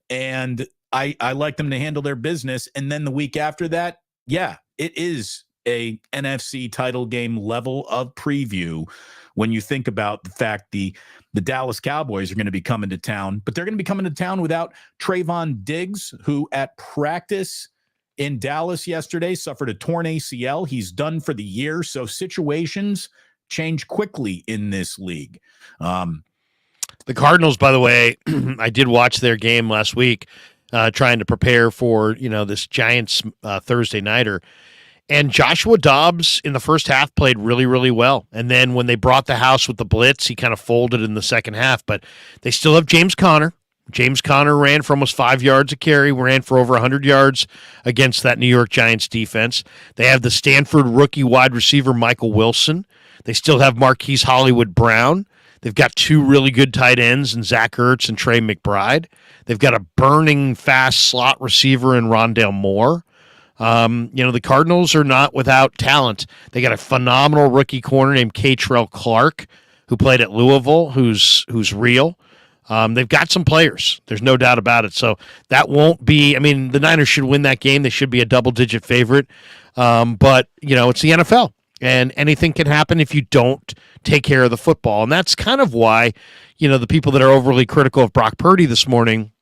And I like them to handle their business. And then the week after that, yeah, it is a NFC title game level of preview when you think about the fact the Dallas Cowboys are going to be coming to town, but they're going to be coming to town without Trayvon Diggs, who at practice in Dallas yesterday suffered a torn ACL. He's done for the year, so situations change quickly in this league. The Cardinals, by the way, I did watch their game last week, trying to prepare for this Giants Thursday nighter. And Joshua Dobbs in the first half played really, really well. And then when they brought the house with the blitz, he kind of folded in the second half. But they still have James Conner. James Conner ran for almost 5 yards a carry, ran for over 100 yards against that New York Giants defense. They have the Stanford rookie wide receiver Michael Wilson. They still have Marquise Hollywood Brown. They've got 2 really good tight ends in Zach Ertz and Trey McBride. They've got a burning fast slot receiver in Rondale Moore. The Cardinals are not without talent. They got a phenomenal rookie corner named Keitrell Clark, who played at Louisville, who's real. They've got some players. There's no doubt about it. So that won't be, the Niners should win that game. They should be a double-digit favorite. But it's the NFL, and anything can happen if you don't take care of the football. And that's kind of why, the people that are overly critical of Brock Purdy this morning,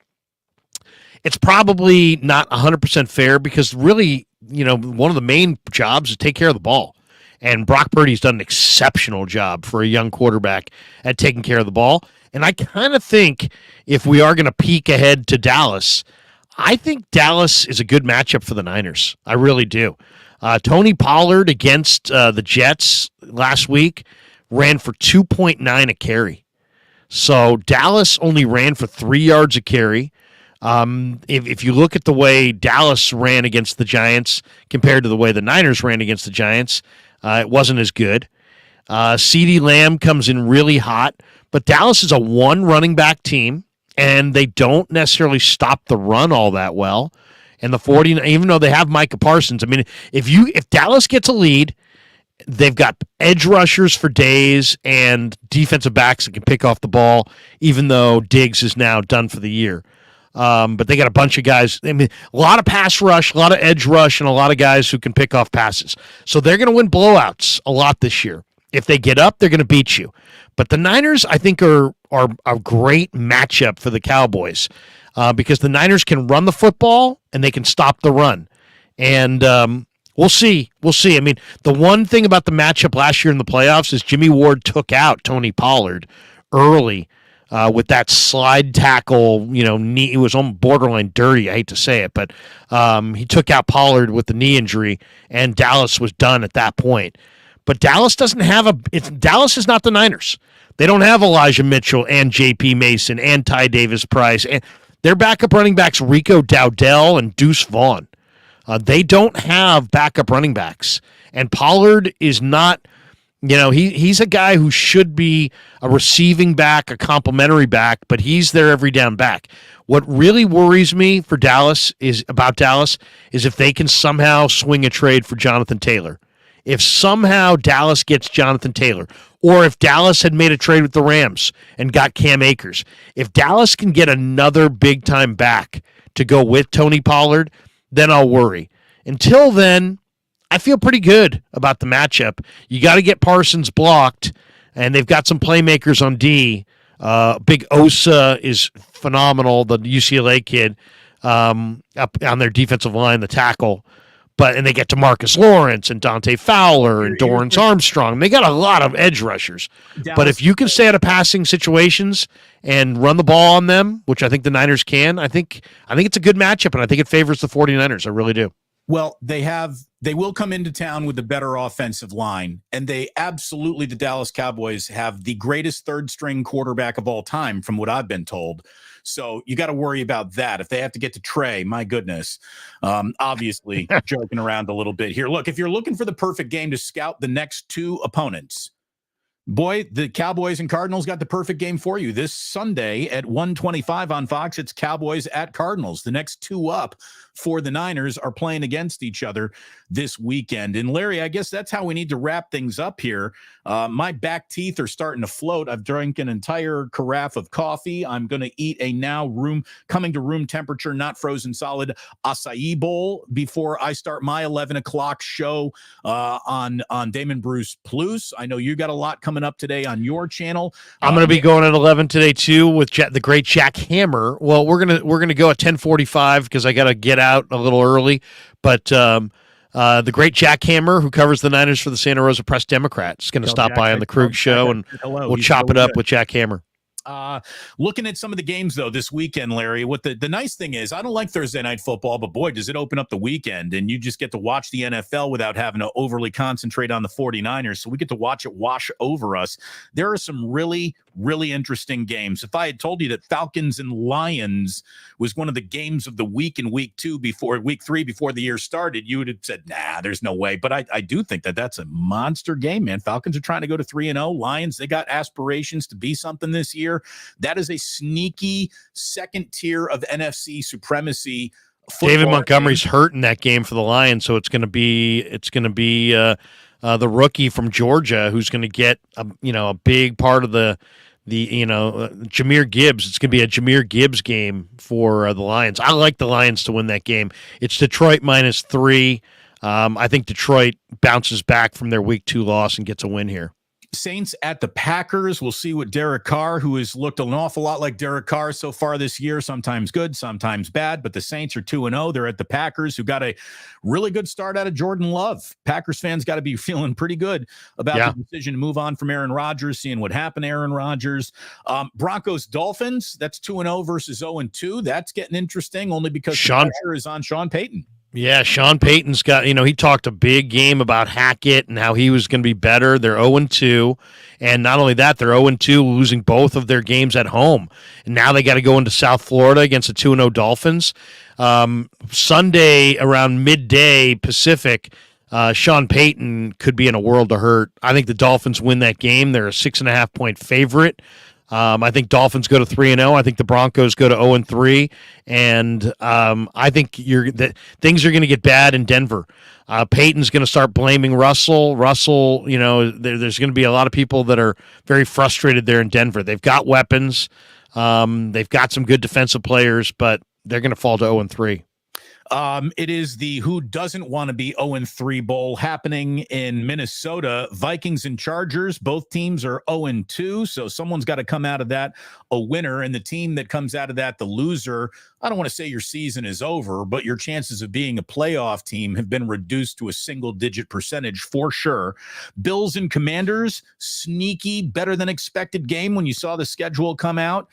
it's probably not 100% fair, because really, one of the main jobs is take care of the ball. And Brock Purdy's done an exceptional job for a young quarterback at taking care of the ball. And I kind of think if we are going to peek ahead to Dallas, I think Dallas is a good matchup for the Niners. I really do. Tony Pollard against the Jets last week ran for 2.9 a carry. So Dallas only ran for 3 yards a carry. If you look at the way Dallas ran against the Giants compared to the way the Niners ran against the Giants, it wasn't as good. CeeDee Lamb comes in really hot, but Dallas is a 1 running back team, and they don't necessarily stop the run all that well. And the 40, even though they have Micah Parsons, if Dallas gets a lead, they've got edge rushers for days and defensive backs that can pick off the ball, even though Diggs is now done for the year. But they got a bunch of guys. A lot of pass rush, a lot of edge rush, and a lot of guys who can pick off passes. So they're going to win blowouts a lot this year. If they get up, they're going to beat you. But the Niners, I think, are a great matchup for the Cowboys because the Niners can run the football and they can stop the run. And we'll see. We'll see. The one thing about the matchup last year in the playoffs is Jimmy Ward took out Tony Pollard early. With that slide tackle, knee, it was on borderline dirty. I hate to say it, but he took out Pollard with the knee injury, and Dallas was done at that point. But Dallas doesn't have Dallas is not the Niners. They don't have Elijah Mitchell and J.P. Mason and Ty Davis Price, and their backup running backs Rico Dowdell and Deuce Vaughn. They don't have backup running backs, and Pollard is not. He's a guy who should be a receiving back, a complimentary back, but he's their every down back. What really worries me for Dallas is if they can somehow swing a trade for Jonathan Taylor. If somehow Dallas gets Jonathan Taylor, or if Dallas had made a trade with the Rams and got Cam Akers, if Dallas can get another big-time back to go with Tony Pollard, then I'll worry. Until then, I feel pretty good about the matchup. You got to get Parsons blocked, and they've got some playmakers on D. Big Osa is phenomenal, the UCLA kid up on their defensive line, the tackle. And they get to Marcus Lawrence and Dante Fowler and Dorrance Armstrong. They got a lot of edge rushers. But if you can stay out of passing situations and run the ball on them, which I think the Niners can, I think it's a good matchup, and I think it favors the 49ers. I really do. Well, they will come into town with a better offensive line, and the Dallas Cowboys have the greatest third-string quarterback of all time, from what I've been told. So you got to worry about that. If they have to get to Trey, my goodness. Obviously, joking around a little bit here. Look, if you're looking for the perfect game to scout the next 2 opponents, Boy, the Cowboys and Cardinals got the perfect game for you. This Sunday at 1:25 on Fox, it's Cowboys at Cardinals. The next two up for the Niners are playing against each other this weekend. And Larry, I guess that's how we need to wrap things up here. My back teeth are starting to float. I've drank an entire carafe of coffee. I'm going to eat a now coming to room temperature, not frozen solid acai bowl before I start my 11 o'clock show on Damon Bruce Plus. I know you got a lot coming up today on your channel. I'm going to be going at 11 today too with the great Jack Hammer. Well, we're gonna go at 10:45 because I got to get out a little early. But the great Jack Hammer, who covers the Niners for the Santa Rosa Press Democrat, is going to stop by on the Krug Show, and we'll chop it up with Jack Hammer. Looking at some of the games, though, this weekend, Larry, what the nice thing is, I don't like Thursday night football, but boy, does it open up the weekend, and you just get to watch the NFL without having to overly concentrate on the 49ers. So we get to watch it wash over us. There are some really, really interesting games. If I had told you that Falcons and Lions was one of the games of the week in week 3 before the year started, you would have said, nah, there's no way. But I do think that that's a monster game, man. Falcons are trying to go to 3-0. Lions, they got aspirations to be something this year. That is a sneaky second tier of NFC supremacy. David Montgomery's hurt in that game for the Lions, so it's going to be the rookie from Georgia who's going to get a big part of the Jahmyr Gibbs. It's going to be a Jahmyr Gibbs game for the Lions. I like the Lions to win that game. It's Detroit -3. I think Detroit bounces back from their week 2 loss and gets a win here. Saints at the Packers. We'll see what Derek Carr, who has looked an awful lot like Derek Carr so far this year, sometimes good, sometimes bad, but the Saints are 2-0. They're at the Packers, who got a really good start out of Jordan Love. Packers fans got to be feeling pretty good about the decision to move on from Aaron Rodgers, seeing what happened to Aaron Rodgers. Broncos Dolphins, that's 2-0 versus 0-2. That's getting interesting only because the pressure is on Sean Payton. Yeah, Sean Payton's got, he talked a big game about Hackett and how he was going to be better. They're 0-2. And not only that, they're 0-2, losing both of their games at home. And now they got to go into South Florida against the 2-0 Dolphins. Sunday around midday Pacific, Sean Payton could be in a world of hurt. I think the Dolphins win that game. They're a 6.5-point favorite. I think Dolphins go to 3-0. I think the Broncos go to 0-3, and I think things are going to get bad in Denver. Peyton's going to start blaming Russell. Russell, there's going to be a lot of people that are very frustrated there in Denver. They've got weapons. They've got some good defensive players, but they're going to fall to 0-3. It is the who doesn't want to be 0-3 bowl happening in Minnesota. Vikings and Chargers, both teams are 0-2, so someone's got to come out of that a winner, and the team that comes out of that the loser, I don't want to say your season is over, but your chances of being a playoff team have been reduced to a single-digit percentage for sure. Bills and Commanders, sneaky, better than expected game when you saw the schedule come out.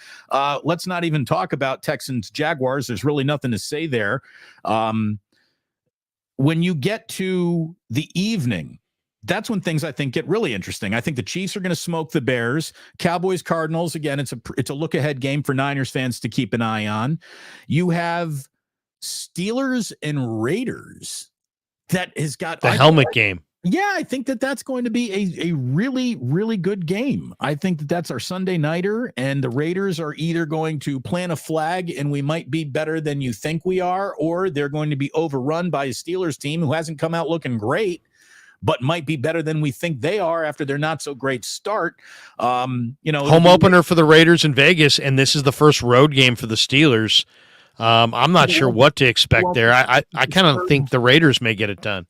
Let's not even talk about Texans Jaguars. There's really nothing to say there. When you get to the evening, that's when things I think get really interesting. I think the Chiefs are going to smoke the Bears. Cowboys, Cardinals, again, it's a look ahead game for Niners fans to keep an eye on. You have Steelers and Raiders. That has got the helmet game. Yeah, I think that's going to be a really, really good game. I think that's our Sunday nighter, and the Raiders are either going to plant a flag and we might be better than you think we are, or they're going to be overrun by a Steelers team who hasn't come out looking great, but might be better than we think they are after their not so great start. Home opener for the Raiders in Vegas, and this is the first road game for the Steelers. I'm not sure what to expect there. I kind of think the Raiders may get it done.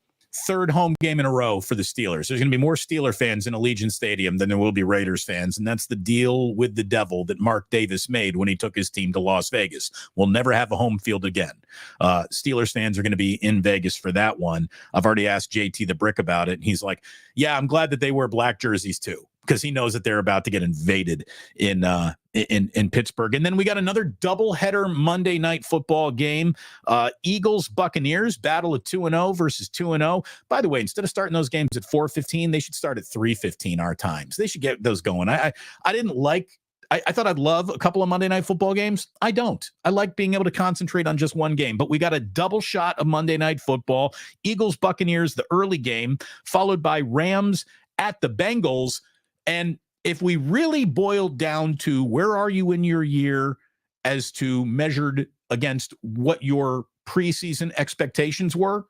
Third home game in a row for the Steelers. There's going to be more Steeler fans in Allegiant Stadium than there will be Raiders fans, and that's the deal with the devil that Mark Davis made when he took his team to Las Vegas. We'll never have a home field again. Steelers fans are going to be in Vegas for that one. I've already asked JT the Brick about it, and he's like, yeah, I'm glad that they wear black jerseys too, because he knows that they're about to get invaded in Pittsburgh. And then we got another doubleheader Monday night football game. Eagles Buccaneers, battle of 2-0 versus 2-0. By the way, instead of starting those games at 4:15, they should start at 3:15 our times. They should get those going. I thought I'd love a couple of Monday night football games. I don't. I like being able to concentrate on just one game, but we got a double shot of Monday night football. Eagles Buccaneers, the early game, followed by Rams at the Bengals. And if we really boiled down to where are you in your year as to measured against what your preseason expectations were,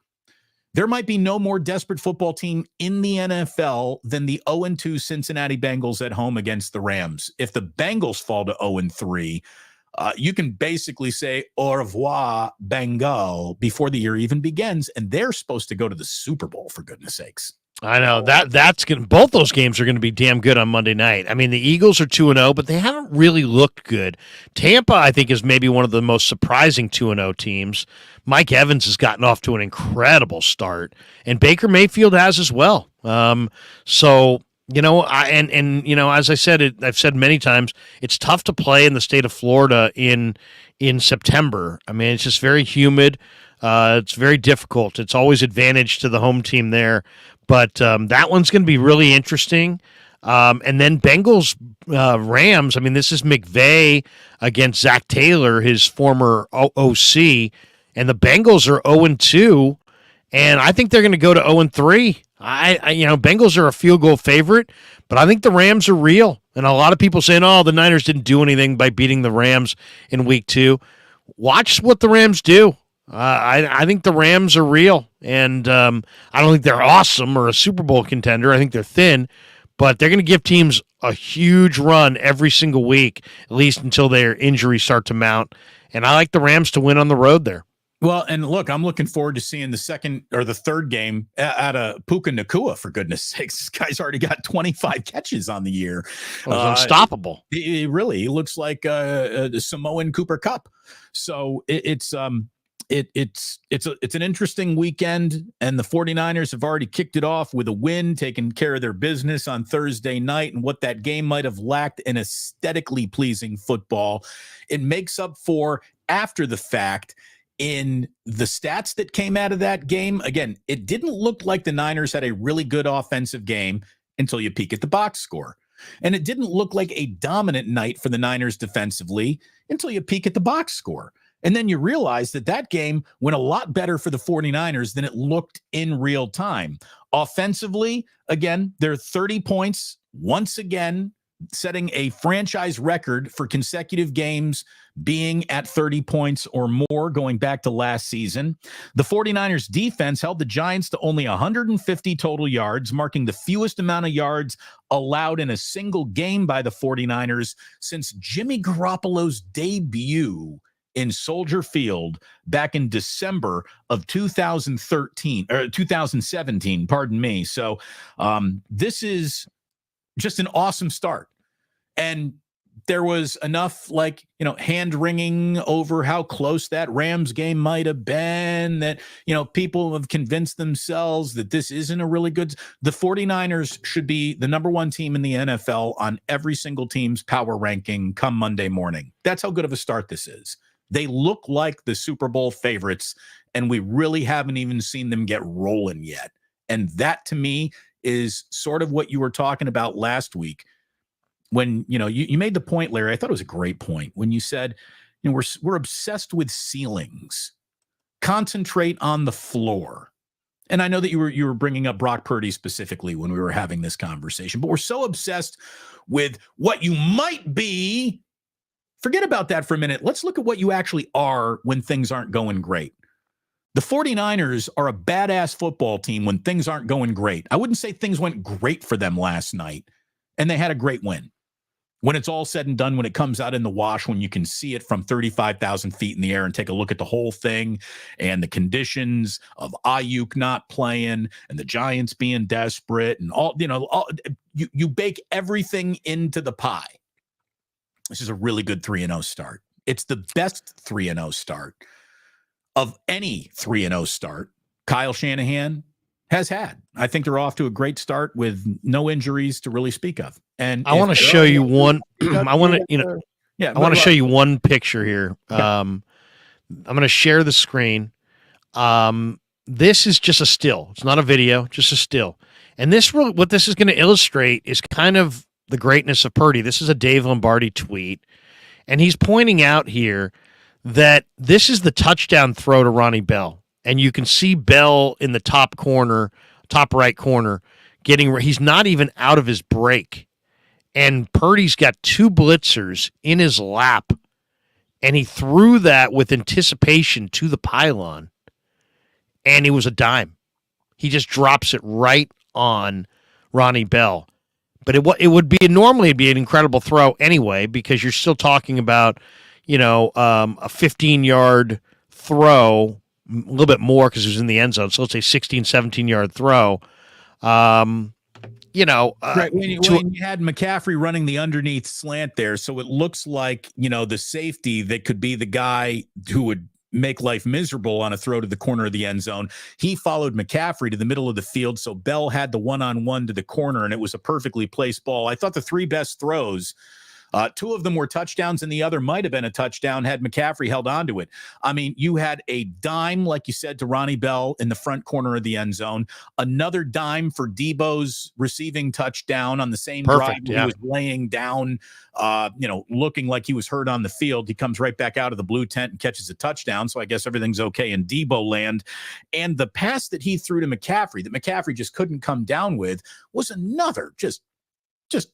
there might be no more desperate football team in the NFL than the 0-2 Cincinnati Bengals at home against the Rams. If the Bengals fall to 0-3, you can basically say au revoir, Bengal, before the year even begins, and they're supposed to go to the Super Bowl, for goodness sakes. I know that's going. Both those games are going to be damn good on Monday night. I mean, the Eagles are 2-0, but they haven't really looked good. Tampa, I think, is maybe one of the most surprising 2-0 teams. Mike Evans has gotten off to an incredible start, and Baker Mayfield has as well. So you know, as I said, I've said many times, it's tough to play in the state of Florida in September. I mean, it's just very humid. It's very difficult. It's always advantage to the home team there. But that one's going to be really interesting. And then Bengals, Rams. I mean, this is McVay against Zach Taylor, his former OC. And the Bengals are 0-2. And I think they're going to go to 0-3. Bengals are a field goal favorite, but I think the Rams are real. And a lot of people saying, oh, the Niners didn't do anything by beating the Rams in week 2. Watch what the Rams do. I think the Rams are real, and I don't think they're awesome or a Super Bowl contender. I think they're thin, but they're going to give teams a huge run every single week, at least until their injuries start to mount. And I like the Rams to win on the road there. Well, and look, I'm looking forward to seeing the second or the third game out of Puka Nacua, for goodness sakes. This guy's already got 25 catches on the year. Unstoppable. He looks like a Samoan Cooper Kupp. So it's an interesting weekend, and the 49ers have already kicked it off with a win, taking care of their business on Thursday night, and what that game might have lacked in aesthetically pleasing football, it makes up for after the fact in the stats that came out of that game. Again, it didn't look like the Niners had a really good offensive game until you peek at the box score. And it didn't look like a dominant night for the Niners defensively until you peek at the box score. And then you realize that game went a lot better for the 49ers than it looked in real time. Offensively, again, they're 30 points once again, setting a franchise record for consecutive games being at 30 points or more going back to last season. The 49ers defense held the Giants to only 150 total yards, marking the fewest amount of yards allowed in a single game by the 49ers since Jimmy Garoppolo's debut in Soldier Field back in December of 2017, pardon me. So this is just an awesome start. And there was enough hand wringing over how close that Rams game might have been that, people have convinced themselves that this isn't a really good. The 49ers should be the number one team in the NFL on every single team's power ranking come Monday morning. That's how good of a start this is. They look like the Super Bowl favorites, and we really haven't even seen them get rolling yet. And that, to me, is sort of what you were talking about last week when, you made the point, Larry. I thought it was a great point when you said, we're obsessed with ceilings. Concentrate on the floor. And I know that you were bringing up Brock Purdy specifically when we were having this conversation, but we're so obsessed with what you might be. Forget about that for a minute. Let's look at what you actually are when things aren't going great. The 49ers are a badass football team when things aren't going great. I wouldn't say things went great for them last night, and they had a great win. When it's all said and done, when it comes out in the wash, when you can see it from 35,000 feet in the air and take a look at the whole thing and the conditions of Ayuk not playing and the Giants being desperate and all, you bake everything into the pie. This is a really good 3-0 start. It's the best 3-0 start of any 3-0 start Kyle Shanahan has had. I think they're off to a great start with no injuries to really speak of. And I want to show you one. I want to show you one picture here. I'm going to share the screen. This is just a still. It's not a video, just a still. And what this is going to illustrate is kind of the greatness of Purdy. This is a Dave Lombardi tweet, and he's pointing out here that this is the touchdown throw to Ronnie Bell, and you can see Bell in the top right corner, he's not even out of his break, and Purdy's got two blitzers in his lap, and he threw that with anticipation to the pylon, and it was a dime. He just drops it right on Ronnie Bell. But it would be normally it'd be an incredible throw anyway, because you're still talking about, a 15-yard throw, a little bit more because it was in the end zone. So let's say 16, 17-yard throw. Right, when you had McCaffrey running the underneath slant there, so it looks like, the safety that could be the guy who would make life miserable on a throw to the corner of the end zone. He followed McCaffrey to the middle of the field, so Bell had the one-on-one to the corner, and it was a perfectly placed ball. I thought the three best throws, two of them were touchdowns, and the other might have been a touchdown had McCaffrey held on to it. I mean, you had a dime, like you said, to Ronnie Bell in the front corner of the end zone, another dime for Deebo's receiving touchdown on the same drive where he was laying down, looking like he was hurt on the field. He comes right back out of the blue tent and catches a touchdown, so I guess everything's okay in Deebo land. And the pass that he threw to McCaffrey that McCaffrey just couldn't come down with was another just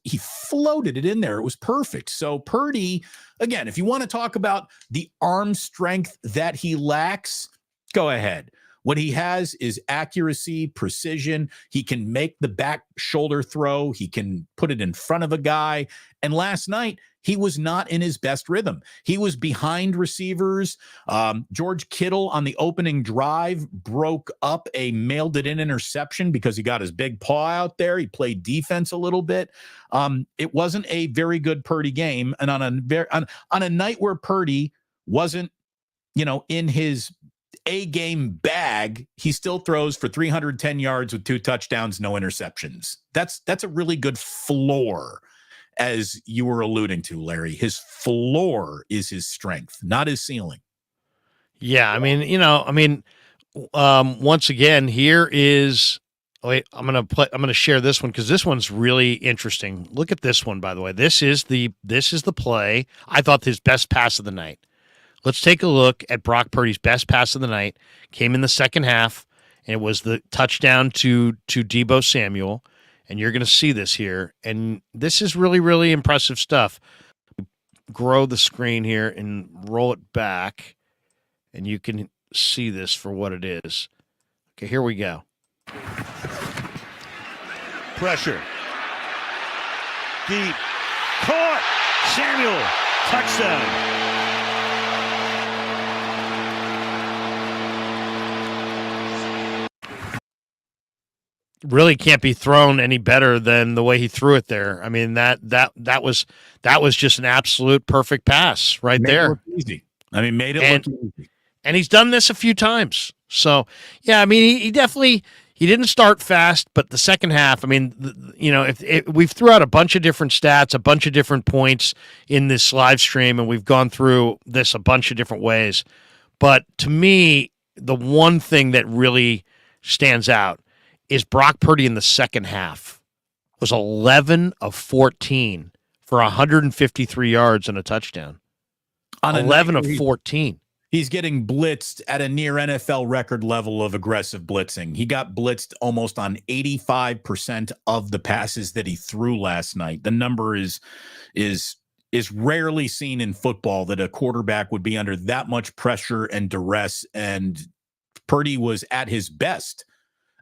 he floated it in there. It was perfect. So Purdy, again, if you want to talk about the arm strength that he lacks, go ahead. What he has is accuracy, precision. He can make the back shoulder throw. He can put it in front of a guy. And last night, he was not in his best rhythm. He was behind receivers. George Kittle on the opening drive broke up a mailed-it-in interception because he got his big paw out there. He played defense a little bit. It wasn't a very good Purdy game. And on a night where Purdy wasn't, in his A-game bag, he still throws for 310 yards with 2 touchdowns, no interceptions. That's a really good floor. As you were alluding to, Larry, his floor is his strength, not his ceiling. Yeah, once again, here is. Wait, I'm gonna share this one because this one's really interesting. Look at this one, by the way. This is the play. I thought his best pass of the night. Let's take a look at Brock Purdy's best pass of the night. Came in the second half, and it was the touchdown to Deebo Samuel. And you're going to see this here. And this is really, really impressive stuff. Grow the screen here and roll it back. And you can see this for what it is. Okay, here we go. Pressure. Deep. Caught. Samuel. Touchdown. Really can't be thrown any better than the way he threw it there. I mean, that was just an absolute perfect pass right there. Easy. I mean, made it look easy. And he's done this a few times. So, yeah, I mean, he definitely didn't start fast, but the second half, I mean, if we've threw out a bunch of different stats, a bunch of different points in this live stream, and we've gone through this a bunch of different ways. But to me, the one thing that really stands out is Brock Purdy in the second half was 11 of 14 for 153 yards and a touchdown. On 11 of 14. He's getting blitzed at a near NFL record level of aggressive blitzing. He got blitzed almost on 85% of the passes that he threw last night. The number is rarely seen in football that a quarterback would be under that much pressure and duress, and Purdy was at his best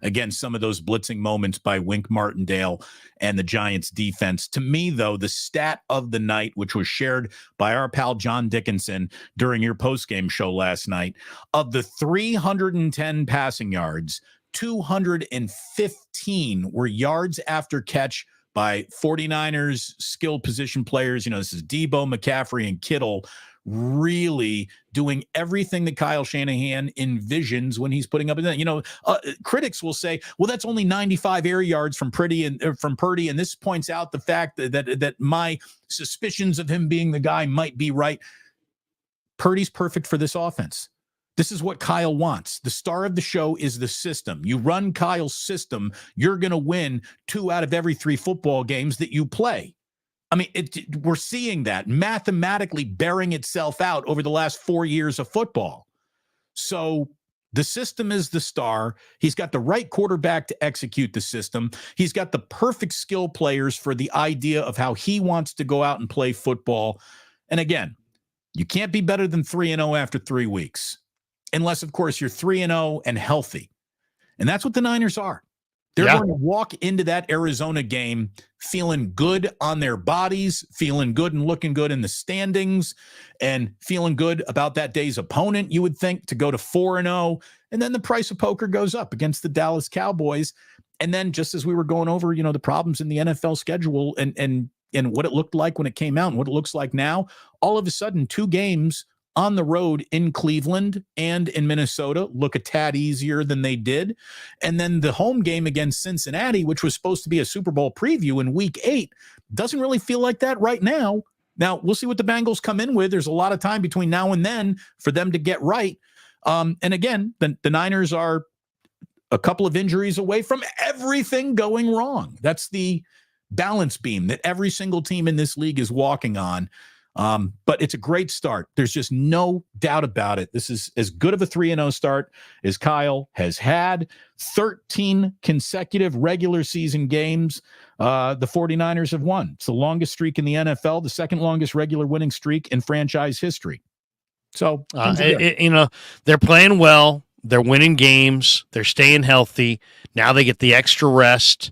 against some of those blitzing moments by Wink Martindale and the Giants defense. To me, though, the stat of the night, which was shared by our pal John Dickinson during your postgame show last night, of the 310 passing yards, 215 were yards after catch by 49ers skilled position players. This is Deebo, McCaffrey, and Kittle, really doing everything that Kyle Shanahan envisions when he's putting up. Critics will say, well, that's only 95 air yards from Purdy, and this points out the fact that my suspicions of him being the guy might be right. Purdy's perfect for this offense. This is what Kyle wants. The star of the show is the system. You run Kyle's system, you're going to win 2 out of every 3 football games that you play. I mean, we're seeing that mathematically bearing itself out over the last 4 years of football. So The system is the star. He's got the right quarterback to execute the system. He's got the perfect skill players for the idea of how he wants to go out and play football. And again, you can't be better than 3-0 after 3 weeks, unless, of course, you're 3-0 and healthy. And that's what the Niners are. They're going to walk into that Arizona game feeling good on their bodies, feeling good and looking good in the standings, and feeling good about that day's opponent, you would think, to go to 4-0. And then the price of poker goes up against the Dallas Cowboys. And then just as we were going over, the problems in the NFL schedule and what it looked like when it came out and what it looks like now, all of a sudden 2 games on the road in Cleveland and in Minnesota look a tad easier than they did. And then the home game against Cincinnati, which was supposed to be a Super Bowl preview in week 8, doesn't really feel like that right now. Now, we'll see what the Bengals come in with. There's a lot of time between now and then for them to get right. And again, the Niners are a couple of injuries away from everything going wrong. That's the balance beam that every single team in this league is walking on. But it's a great start. There's just no doubt about it. This is as good of a 3-0 start as Kyle has had. 13 consecutive regular season games the 49ers have won. It's the longest streak in the NFL, the second longest regular winning streak in franchise history. So, they're playing well. They're winning games. They're staying healthy. Now they get the extra rest.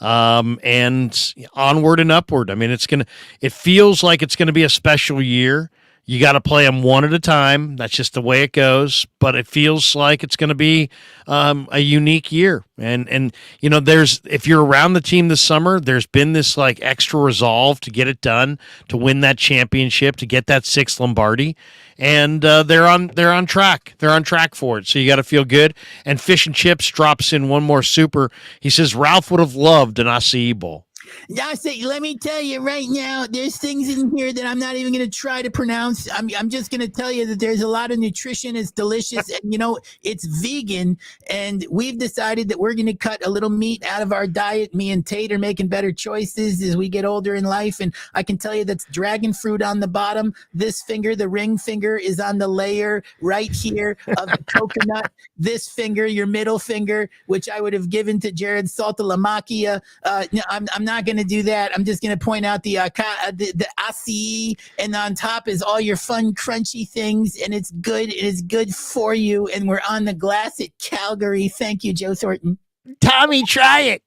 And onward and upward. I mean, it feels like it's going to be a special year. You got to play them one at a time. That's just the way it goes. But it feels like it's going to be a unique year. And if you're around the team this summer, there's been this like extra resolve to get it done, to win that championship, to get that 6th Lombardi. And they're on track. They're on track for it. So you got to feel good. And Fish and Chips drops in one more super. He says Ralph would have loved an acai bowl. Now, let me tell you right now, there's things in here that I'm not even going to try to pronounce. I'm just going to tell you that there's a lot of nutrition. It's delicious. And, it's vegan. And we've decided that we're going to cut a little meat out of our diet. Me and Tate are making better choices as we get older in life. And I can tell you that's dragon fruit on the bottom. This finger, the ring finger, is on the layer right here of the coconut. This finger, your middle finger, which I would have given to Jared Saltalamacchia. I'm not going to do that. I'm just going to point out the acai, and on top is all your fun crunchy things, and it's good. It is good for you, and we're on the glass at Calgary. Thank you, Joe Thornton. Tommy, try it,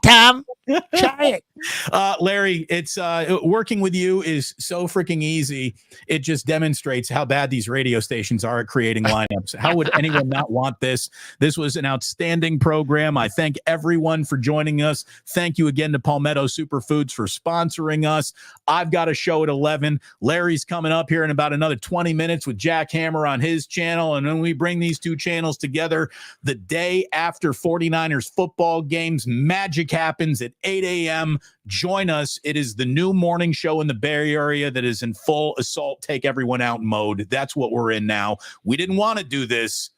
Tom. Try it. Larry, it's working with you is so freaking easy. It just demonstrates how bad these radio stations are at creating lineups. How would anyone not want this? This was an outstanding program. I thank everyone for joining us. Thank you again to Palmetto Superfoods for sponsoring us. I've got a show at 11. Larry's coming up here in about another 20 minutes with Jack Hammer on his channel. And when we bring these two channels together, the day after 49ers football games, magic happens at 8 a.m. Join us. It is the new morning show in the Bay Area that is in full assault, take everyone out mode. That's what we're in now. We didn't want to do this,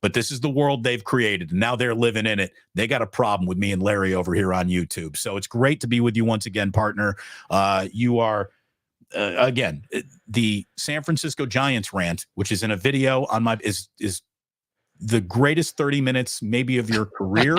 but this is the world they've created. And now they're living in it. They got a problem with me and Larry over here on YouTube. So it's great to be with you once again, partner. You are, again, the San Francisco Giants rant, which is in a video on my, is the greatest 30 minutes maybe of your career.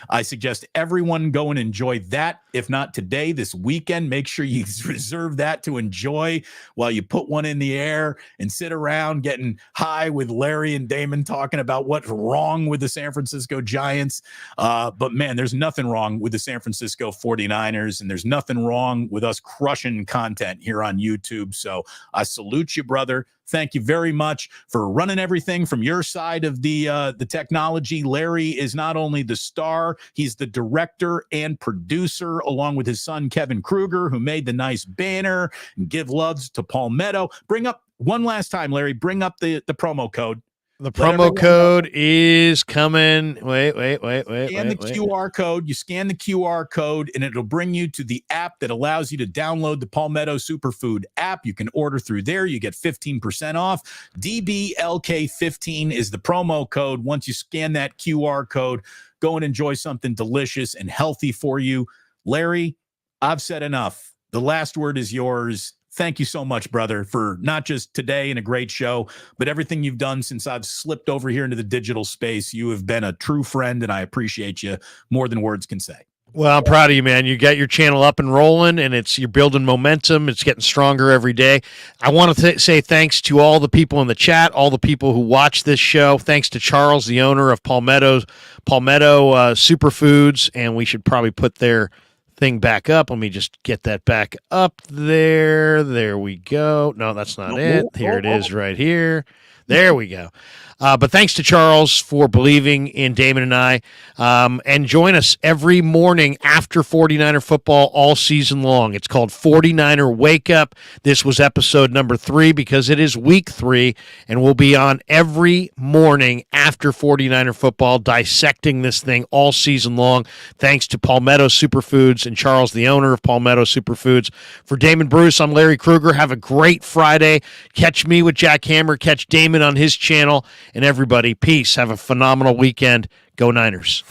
I suggest everyone go and enjoy that. If not today, this weekend, make sure you reserve that to enjoy while you put one in the air and sit around getting high with Larry and Damon talking about what's wrong with the San Francisco Giants. But man, there's nothing wrong with the San Francisco 49ers, and there's nothing wrong with us crushing content here on YouTube. So I salute you, brother. Thank you very much for running everything from your side of the technology. Larry is not only the star, he's the director and producer, along with his son, Kevin Kruger, who made the nice banner. And give loves to Palmetto. Bring up one last time, Larry, bring up the promo code. The promo code is coming. Wait. Scan the QR code. You scan the QR code, and it'll bring you to the app that allows you to download the Palmetto Superfood app. You can order through there. You get 15% off. DBLK15 is the promo code. Once you scan that QR code, go and enjoy something delicious and healthy for you. Larry, I've said enough. The last word is yours. thank you so much, brother, for not just today and a great show, but everything you've done since I've slipped over here into the digital space. You have been a true friend, and I appreciate you more than words can say. Well, I'm proud of you, man. You got your channel up and rolling, and you're building momentum. It's getting stronger every day. I want to say thanks to all the people in the chat, all the people who watch this show. Thanks to Charles, the owner of Palmetto Superfoods, and we should probably put their thing back up. Let me just get that back up there. There we go. No, that's not it. Here it is right here. There we go. But thanks to Charles for believing in Damon and I. And join us every morning after 49er football all season long. It's called 49er Wake Up. This was episode number 3 because it is week 3, and we'll be on every morning after 49er football dissecting this thing all season long. Thanks to Palmetto Superfoods and Charles, the owner of Palmetto Superfoods. For Damon Bruce, I'm Larry Krueger. Have a great Friday. Catch me with Jack Hammer. Catch Damon on his channel. And everybody, peace. Have a phenomenal weekend. Go Niners.